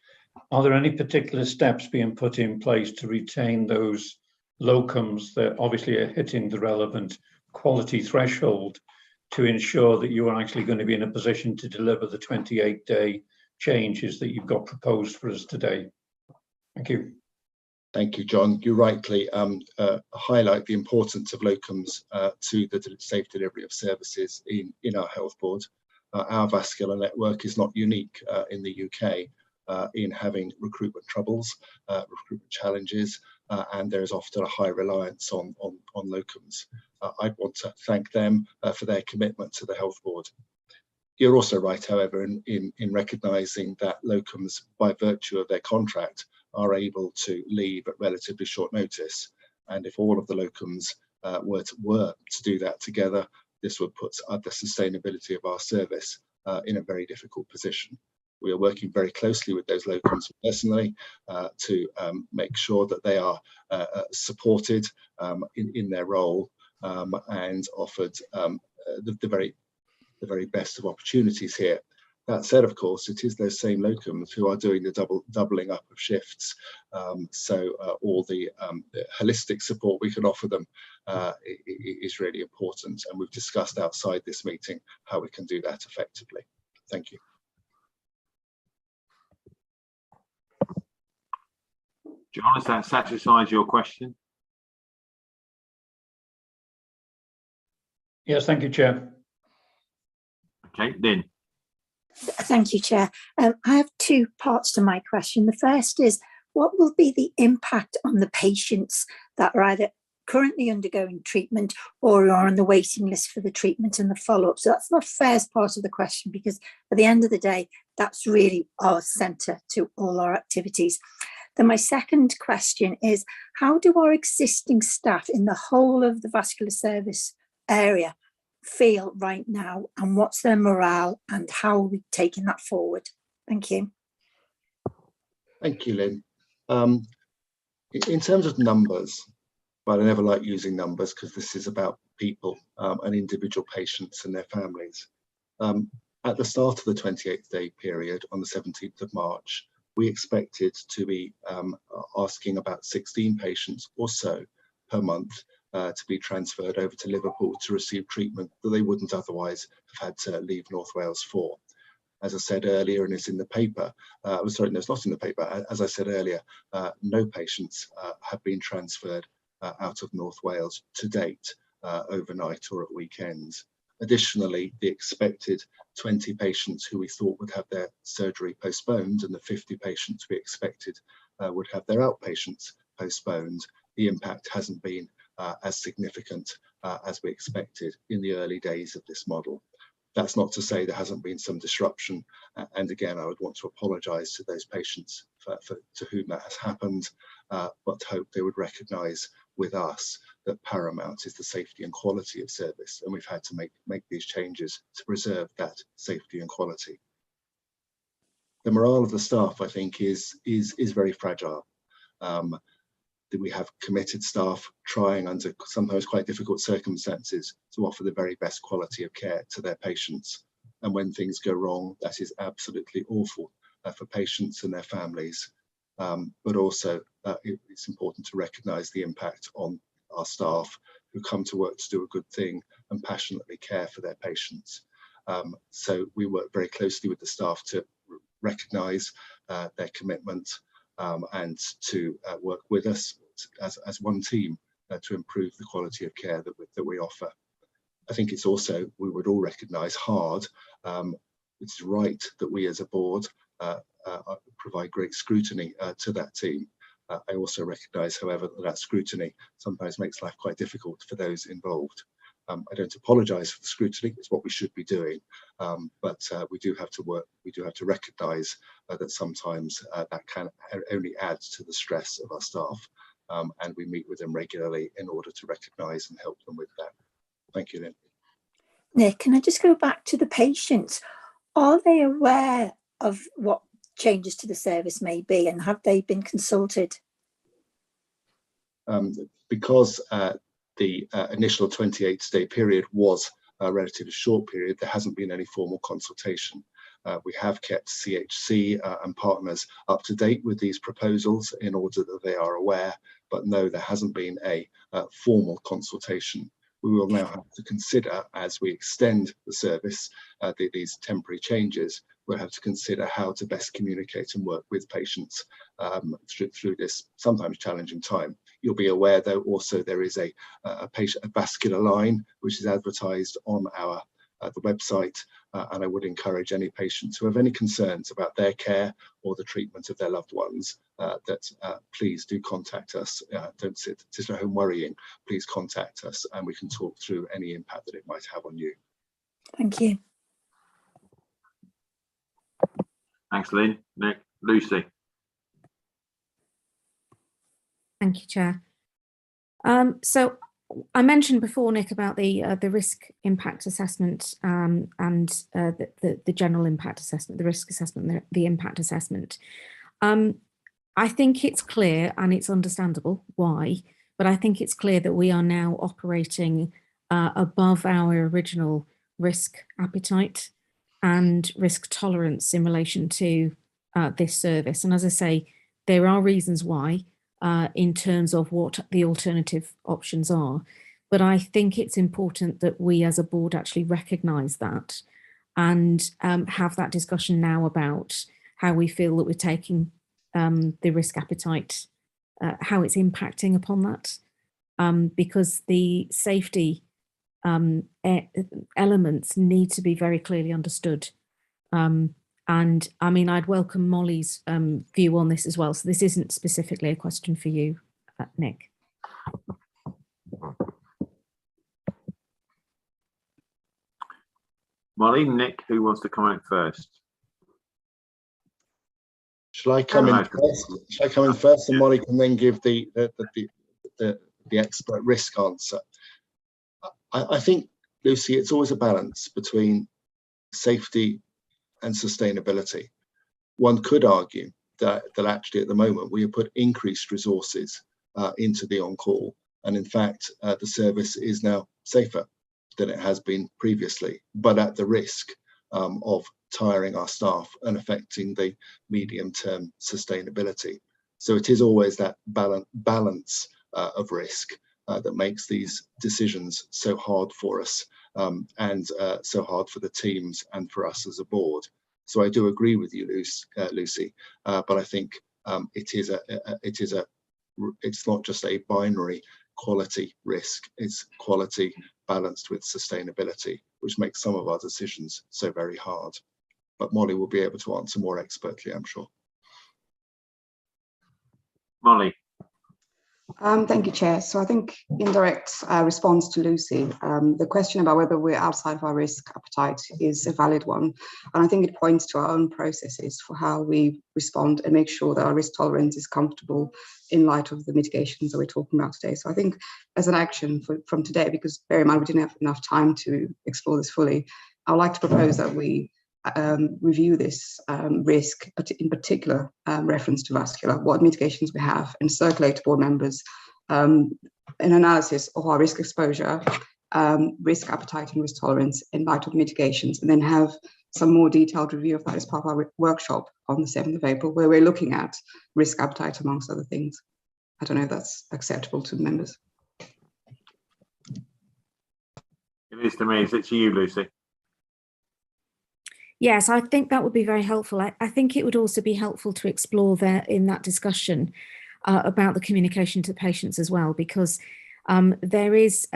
are there any particular steps being put in place to retain those locums that obviously are hitting the relevant quality threshold to ensure that you are actually going to be in a position to deliver the 28-day changes that you've got proposed for us today? Thank you. Thank you, John. You rightly highlight the importance of locums to the safe delivery of services in our health board. Our vascular network is not unique in the UK in having recruitment troubles, recruitment challenges, and there is often a high reliance on locums. I'd want to thank them for their commitment to the health board. You're also right, however, in recognising that locums, by virtue of their contract, are able to leave at relatively short notice. And if all of the locums were to do that together, this would put the sustainability of our service in a very difficult position. We are working very closely with those locums personally to make sure that they are supported in their role and offered the very best of opportunities here. That said, of course, it is those same locums who are doing the doubling up of shifts. So all the holistic support we can offer them is really important. And we've discussed outside this meeting how we can do that effectively. Thank you. John, does that satisfy your question? Yes, thank you, Chair. Okay, Lynn. Thank you, Chair. I have 2 parts to my question. The first is, what will be the impact on the patients that are either currently undergoing treatment or are on the waiting list for the treatment and the follow-up? So that's the first part of the question, because at the end of the day, that's really our centre to all our activities. Then my second question is, how do our existing staff in the whole of the vascular service area feel right now, and what's their morale, and how are we taking that forward? Thank you. Thank you, Lynn. In terms of numbers, but I never like using numbers because this is about people and individual patients and their families. At the start of the 28-day period on the 17th of March, we expected to be asking about 16 patients or so per month to be transferred over to Liverpool to receive treatment that they wouldn't otherwise have had to leave North Wales for. As I said earlier, and it's in the paper, sorry, no, it's not in the paper. As I said earlier, no patients have been transferred out of North Wales to date overnight or at weekends. Additionally, the expected 20 patients who we thought would have their surgery postponed and the 50 patients we expected would have their outpatients postponed, the impact hasn't been as significant as we expected in the early days of this model. That's not to say there hasn't been some disruption. And again, I would want to apologise to those patients to whom that has happened, but hope they would recognise with us that paramount is the safety and quality of service. And we've had to make these changes to preserve that safety and quality. The morale of the staff, I think, is very fragile. That we have committed staff trying under sometimes quite difficult circumstances to offer the very best quality of care to their patients. And when things go wrong, that is absolutely awful for patients and their families. But also it's important to recognise the impact on our staff who come to work to do a good thing and passionately care for their patients. So we work very closely with the staff to recognise their commitment and to work with us as one team to improve the quality of care that we offer. I think it's also, we would all recognise, hard. It's right that we as a board provide great scrutiny to that team. I also recognise, however, that scrutiny sometimes makes life quite difficult for those involved. I don't apologise for the scrutiny, it's what we should be doing, but we do have to work, we do have to recognise that sometimes that can only add to the stress of our staff, and we meet with them regularly in order to recognise and help them with that. Thank you, Lynn. Nick, can I just go back to the patients? Are they aware of what changes to the service may be, and have they been consulted? Because the initial 28-day period was a relatively short period, there hasn't been any formal consultation. We have kept CHC and partners up to date with these proposals in order that they are aware, but no, there hasn't been a formal consultation. We will now have to consider, as we extend the service, these temporary changes, we'll have to consider how to best communicate and work with patients through this sometimes challenging time. You'll be aware, though, also there is a vascular line which is advertised on our the website, and I would encourage any patients who have any concerns about their care or the treatment of their loved ones that please do contact us. Don't sit at home worrying. Please contact us, and we can talk through any impact that it might have on you. Thank you. Thanks, Lynn. Nick, Lucy. Thank you, Chair. So I mentioned before, Nick, about the risk impact assessment and the general impact assessment, the risk assessment, the impact assessment. I think it's clear and it's understandable why, but I think it's clear that we are now operating above our original risk appetite and risk tolerance in relation to this service. And as I say, there are reasons why in terms of what the alternative options are. But I think it's important that we as a board actually recognise that and have that discussion now about how we feel that we're taking the risk appetite, how it's impacting upon that, because the safety elements need to be very clearly understood. And I mean, I'd welcome Molly's view on this as well. So this isn't specifically a question for you, Nick. Molly, Nick, who wants to comment first? Shall I come in first? Shall I come in first, and Molly can then give the expert risk answer? I think, Lucy, it's always a balance between safety and sustainability. One could argue that actually at the moment we have put increased resources into the on-call, and in fact the service is now safer than it has been previously, but at the risk of tiring our staff and affecting the medium-term sustainability. So it is always that balance of risk that makes these decisions so hard for us and so hard for the teams and for us as a board. So I do agree with you, Lucy, but I think it's not just a binary quality risk, it's quality balanced with sustainability, which makes some of our decisions so very hard. But Molly will be able to answer more expertly, I'm sure. Molly. Thank you, Chair. So I think in direct response to Lucy, the question about whether we're outside of our risk appetite is a valid one. And I think it points to our own processes for how we respond and make sure that our risk tolerance is comfortable in light of the mitigations that we're talking about today. So I think as an action from today, because bear in mind we didn't have enough time to explore this fully, I would like to propose that we review this risk, in particular reference to vascular, what mitigations we have, and circulate to board members an analysis of our risk exposure, risk appetite and risk tolerance in light of mitigations, and then have some more detailed review of that as part of our workshop on the 7th of April, where we're looking at risk appetite amongst other things. I don't know if that's acceptable to members. It is to me. Is it to you, Lucy? Yes, I think that would be very helpful. I think it would also be helpful to explore there in that discussion about the communication to patients as well, because there is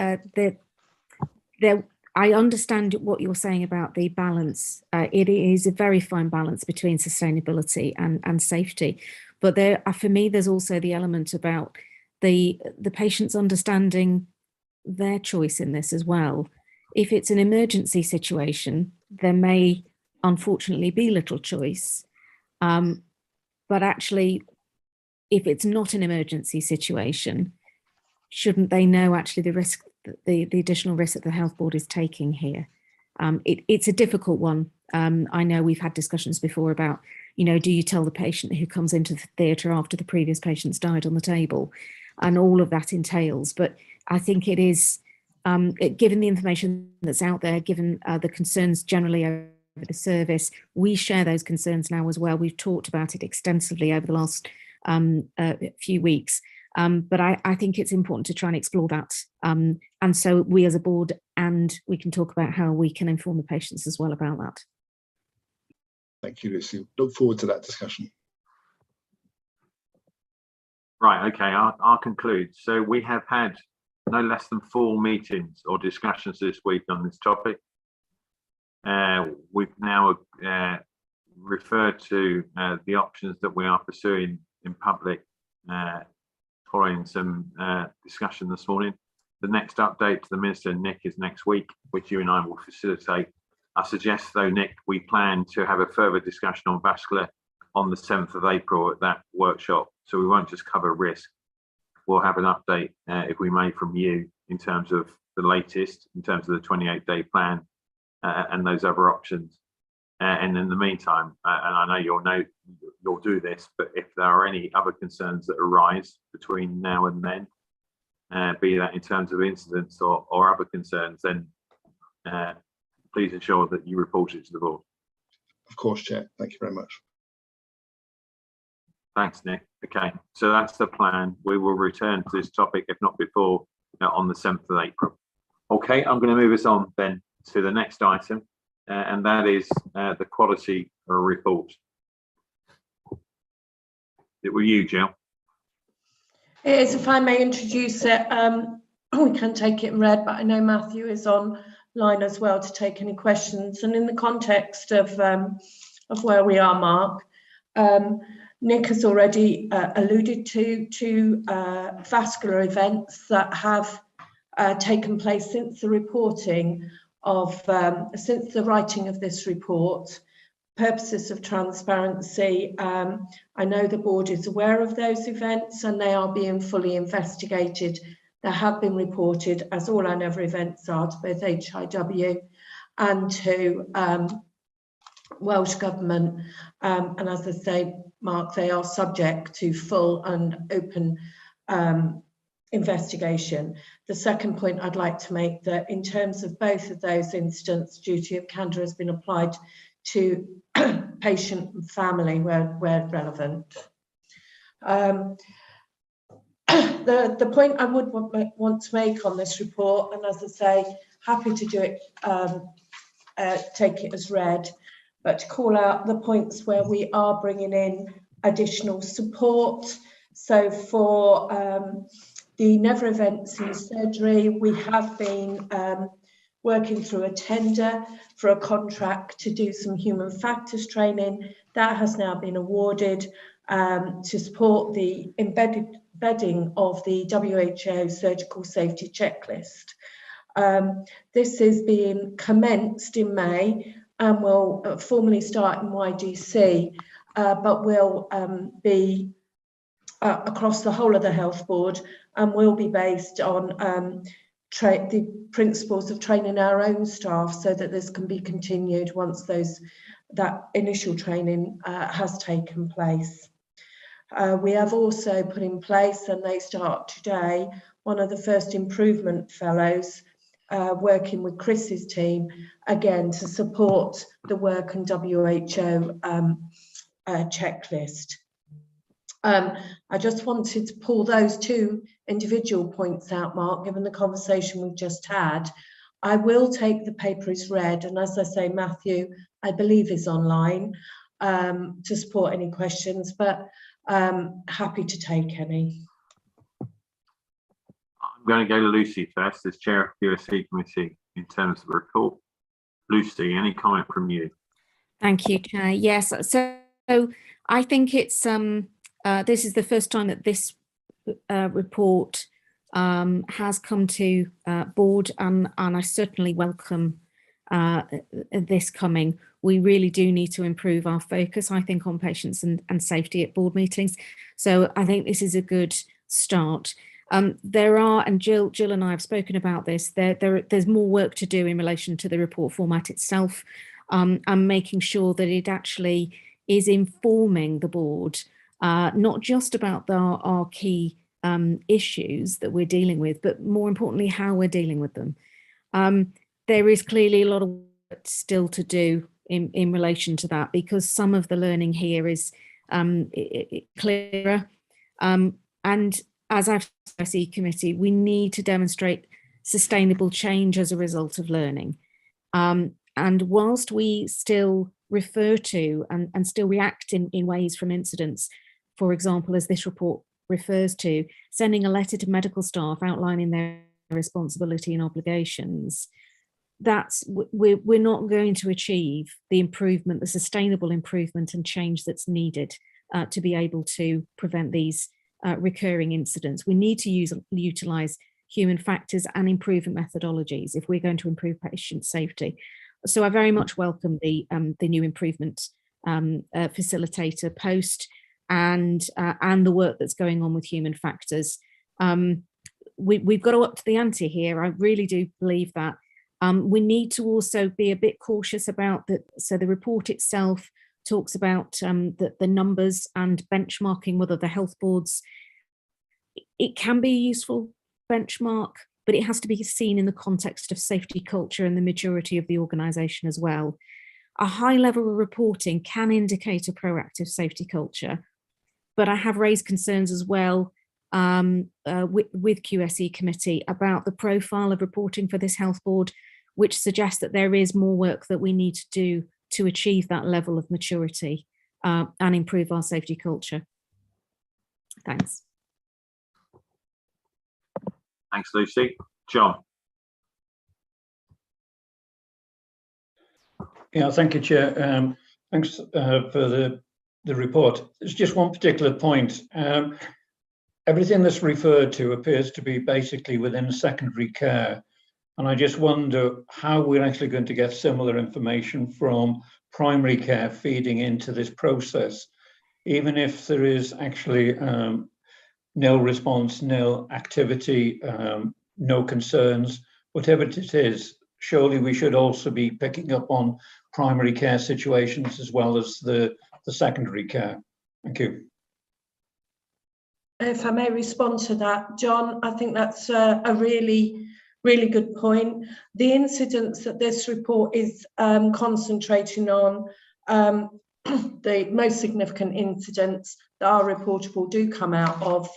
I understand what you're saying about the balance. It is a very fine balance between sustainability and safety, but for me there's also the element about the patients understanding their choice in this as well. If it's an emergency situation, there may unfortunately be little choice, but actually if it's not an emergency situation, shouldn't they know actually the risk, the additional risk that the health board is taking here? It's a difficult one. I know we've had discussions before about, do you tell the patient who comes into the theatre after the previous patient's died on the table, and all of that entails. But I think it is, given the information that's out there, given the concerns generally over the service, we share those concerns now as well. We've talked about it extensively over the last few weeks, but I think it's important to try and explore that, and so we as a board, and we can talk about how we can inform the patients as well about that. Thank you, Lucy. Look forward to that discussion. Right, okay, I'll conclude. So we have had no less than 4 meetings or discussions this week on this topic. We've now referred to the options that we are pursuing in public following some discussion this morning. The next update to the Minister, Nick, is next week, which you and I will facilitate. I suggest, though, Nick, we plan to have a further discussion on vascular on the 7th of April at that workshop. So we won't just cover risk. We'll have an update, if we may, from you in terms of the latest, in terms of the 28-day plan and those other options. And in the meantime, and I know you'll do this, but if there are any other concerns that arise between now and then, be that in terms of incidents or other concerns, then please ensure that you report it to the board. Of course, Chair. Thank you very much. Thanks, Nick. Okay, so that's the plan. We will return to this topic, if not before, on the 7th of April. Okay, I'm going to move us on then to the next item, and that is the quality report. It were you, Jill. It is, if I may introduce it. We can take it in red, but I know Matthew is online as well to take any questions. And in the context of where we are, Mark, Nick has already alluded to vascular events that have taken place since the reporting of, since the writing of this report. purposes of transparency, I know the board is aware of those events and they are being fully investigated. They have been reported, as all our Never events are, to both HIW and to Welsh Government. And as I say, Mark, they are subject to full and open investigation. The second point I'd like to make, that in terms of both of those incidents, duty of candour has been applied to patient and family where relevant. The point I would want to make on this report, and as I say, happy to do it, take it as read, but to call out the points where we are bringing in additional support. So for the Never events in surgery, we have been working through a tender for a contract to do some human factors training. That has now been awarded to support the embedding of the WHO surgical safety checklist. This is being commenced in May and will formally start in YDC, but will be across the whole of the health board and will be based on the principles of training our own staff, so that this can be continued once that initial training has taken place. We have also put in place, and they start today, one of the first improvement fellows working with Chris's team, again to support the work and WHO checklist. I just wanted to pull those two individual points out, Mark, given the conversation we've just had. I will take the paper as read, and as I say, Matthew, I believe is online to support any questions, but happy to take any. I'm going to go to Lucy first as Chair of QSE Committee in terms of the report. Lucy, any comment from you? Thank you, Chair. Yes, so I think it's this is the first time that this report has come to board, and I certainly welcome this coming. We really do need to improve our focus, I think, on patients and safety at board meetings. So I think this is a good start. There are, and Jill and I have spoken about this, there's more work to do in relation to the report format itself, and making sure that it actually is informing the board, not just about our key issues that we're dealing with, but more importantly, how we're dealing with them. There is clearly a lot of work still to do in relation to that, because some of the learning here is clearer. And as I've said, QSE committee, we need to demonstrate sustainable change as a result of learning. And whilst we still refer to and still react in ways from incidents, for example, as this report refers to, sending a letter to medical staff outlining their responsibility and obligations, we're not going to achieve the improvement, the sustainable improvement and change that's needed to be able to prevent these recurring incidents. We need to utilise human factors and improvement methodologies if we're going to improve patient safety. So I very much welcome the new improvement facilitator post and the work that's going on with human factors. We've got to up to the ante here. I really do believe that. We need to also be a bit cautious about that. So the report itself talks about the numbers and benchmarking, whether the health boards, it can be a useful benchmark, but it has to be seen in the context of safety culture and the maturity of the organisation as well. A high level of reporting can indicate a proactive safety culture, but I have raised concerns as well with QSE committee about the profile of reporting for this health board, which suggests that there is more work that we need to do to achieve that level of maturity and improve our safety culture. Thanks. Thanks, Lucy. John. Yeah, thank you, Chair. Thanks for the report. There's just one particular point. Everything that's referred to appears to be basically within secondary care. And I just wonder how we're actually going to get similar information from primary care feeding into this process, even if there is actually nil response, nil activity, no concerns, whatever it is. Surely we should also be picking up on primary care situations as well as the secondary care. Thank you. If I may respond to that, John, I think that's a really good point. The incidents that this report is concentrating on, the most significant incidents that are reportable do come out of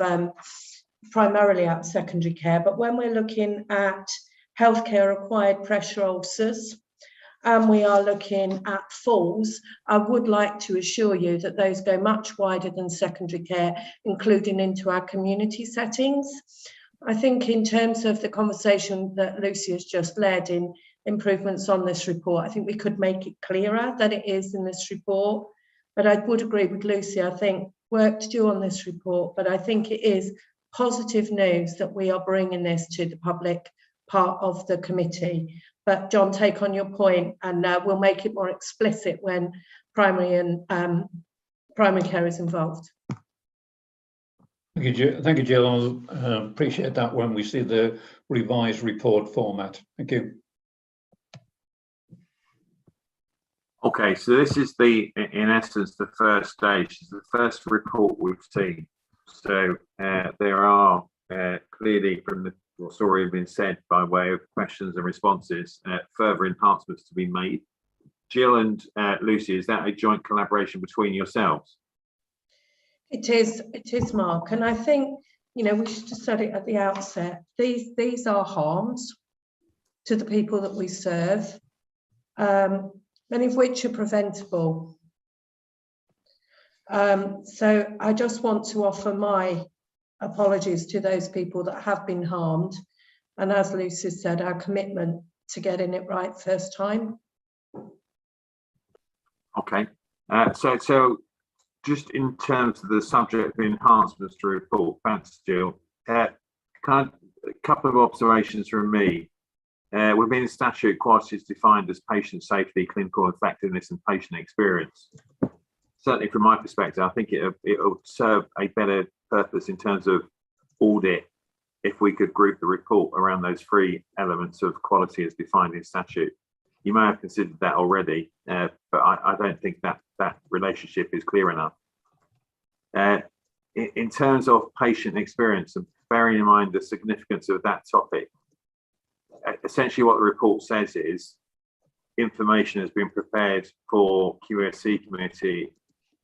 primarily out of secondary care. But when we're looking at healthcare acquired pressure ulcers, and we are looking at falls, I would like to assure you that those go much wider than secondary care, including into our community settings. I think in terms of the conversation that Lucy has just led in improvements on this report, I think we could make it clearer that it is in this report. But I would agree with Lucy, I think work to do on this report, but I think it is positive news that we are bringing this to the public part of the committee. But John, take on your point, and we'll make it more explicit when primary and primary care is involved. Thank you, Jill. I'll appreciate that when we see the revised report format. Thank you. Okay, so this is in essence, the first stage, the first report we've seen. So there are clearly, from what's already been said by way of questions and responses, further enhancements to be made. Jill and Lucy, is that a joint collaboration between yourselves? It is, Mark, and I think, you know, we should have said it at the outset. These are harms to the people that we serve, many of which are preventable. So I just want to offer my apologies to those people that have been harmed, and as Lucy said, our commitment to getting it right first time. Okay, so just in terms of the subject of enhancements to report, thanks, Jill. A couple of observations from me. Within the statute, quality is defined as patient safety, clinical effectiveness, and patient experience. Certainly, from my perspective, I think it will serve a better purpose in terms of audit if we could group the report around those three elements of quality as defined in statute. You may have considered that already, but I don't think that relationship is clear enough. In terms of patient experience, and bearing in mind the significance of that topic, essentially what the report says is information has been prepared for QSC committee,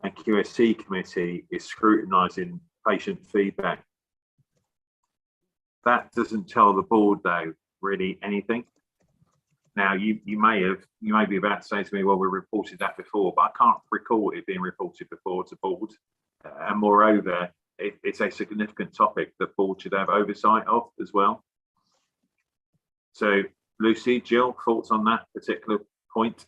and QSC committee is scrutinising patient feedback. That doesn't tell the board, though, really anything. Now, you may be about to say to me, well, we reported that before, but I can't recall it being reported before to board. And moreover, it's a significant topic that board should have oversight of as well. So, Lucy, Jill, thoughts on that particular point?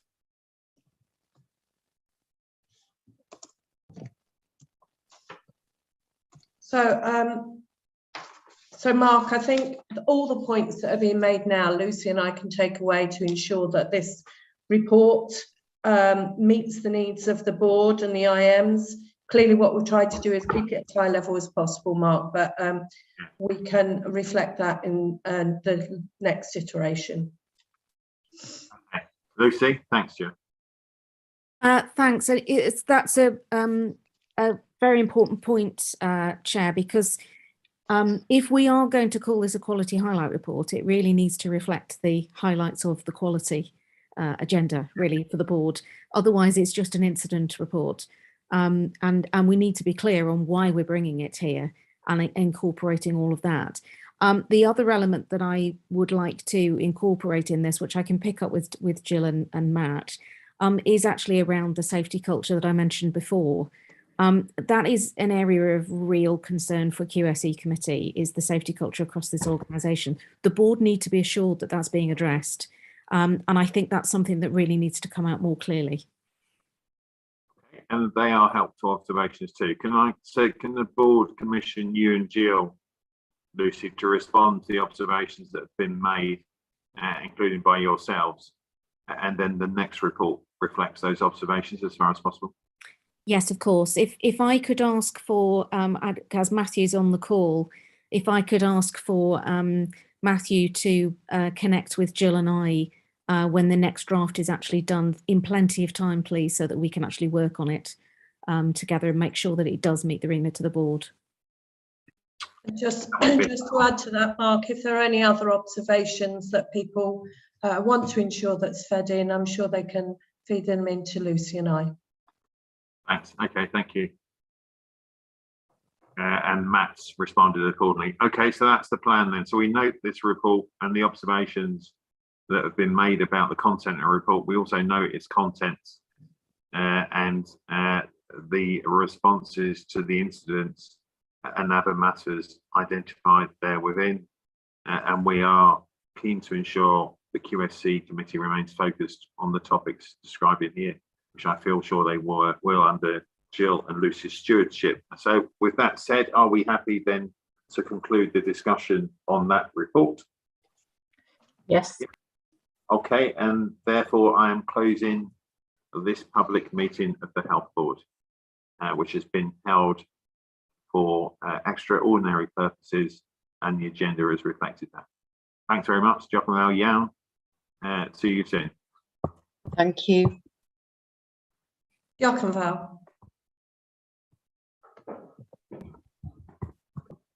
So Mark, I think all the points that are being made now, Lucy and I can take away to ensure that this report meets the needs of the board and the IMs. Clearly what we've tried to do is keep it as high level as possible, Mark, but we can reflect that in the next iteration. Okay. Lucy, thanks, Jill. Thanks. That's a very important point, Chair, because if we are going to call this a quality highlight report, it really needs to reflect the highlights of the quality agenda, really, for the board. Otherwise, it's just an incident report. And we need to be clear on why we're bringing it here and incorporating all of that. The other element that I would like to incorporate in this, which I can pick up with Jill and Matt, is actually around the safety culture that I mentioned before. That is an area of real concern for QSE committee, is the safety culture across this organisation. The board need to be assured that that's being addressed. And I think that's something that really needs to come out more clearly. And they are helpful observations too. Can the board commission you and Jill, Lucy, to respond to the observations that have been made including by yourselves, and then the next report reflects those observations as far as possible? Yes, of course. If I could ask for, as Matthew's on the call, if I could ask for Matthew to connect with Jill and I when the next draft is actually done in plenty of time, please, so that we can actually work on it together and make sure that it does meet the remit of the board. Just to add to that, Mark, if there are any other observations that people want to ensure that's fed in, I'm sure they can feed them into Lucy and I. Thanks. Okay, thank you. And Matt's responded accordingly. Okay, so that's the plan then. So we note this report and the observations that have been made about the content of the report. We also note its contents and the responses to the incidents and other matters identified there within. And we are keen to ensure the QSC committee remains focused on the topics described in here, which I feel sure they will under Jill and Lucy's stewardship. So with that said, are we happy then to conclude the discussion on that report? Yes. Okay, and therefore I am closing this public meeting of the Health Board, which has been held for extraordinary purposes, and the agenda has reflected that. Thanks very much, Giacomo Yao. See you soon. Thank you. Diolch yn fawr.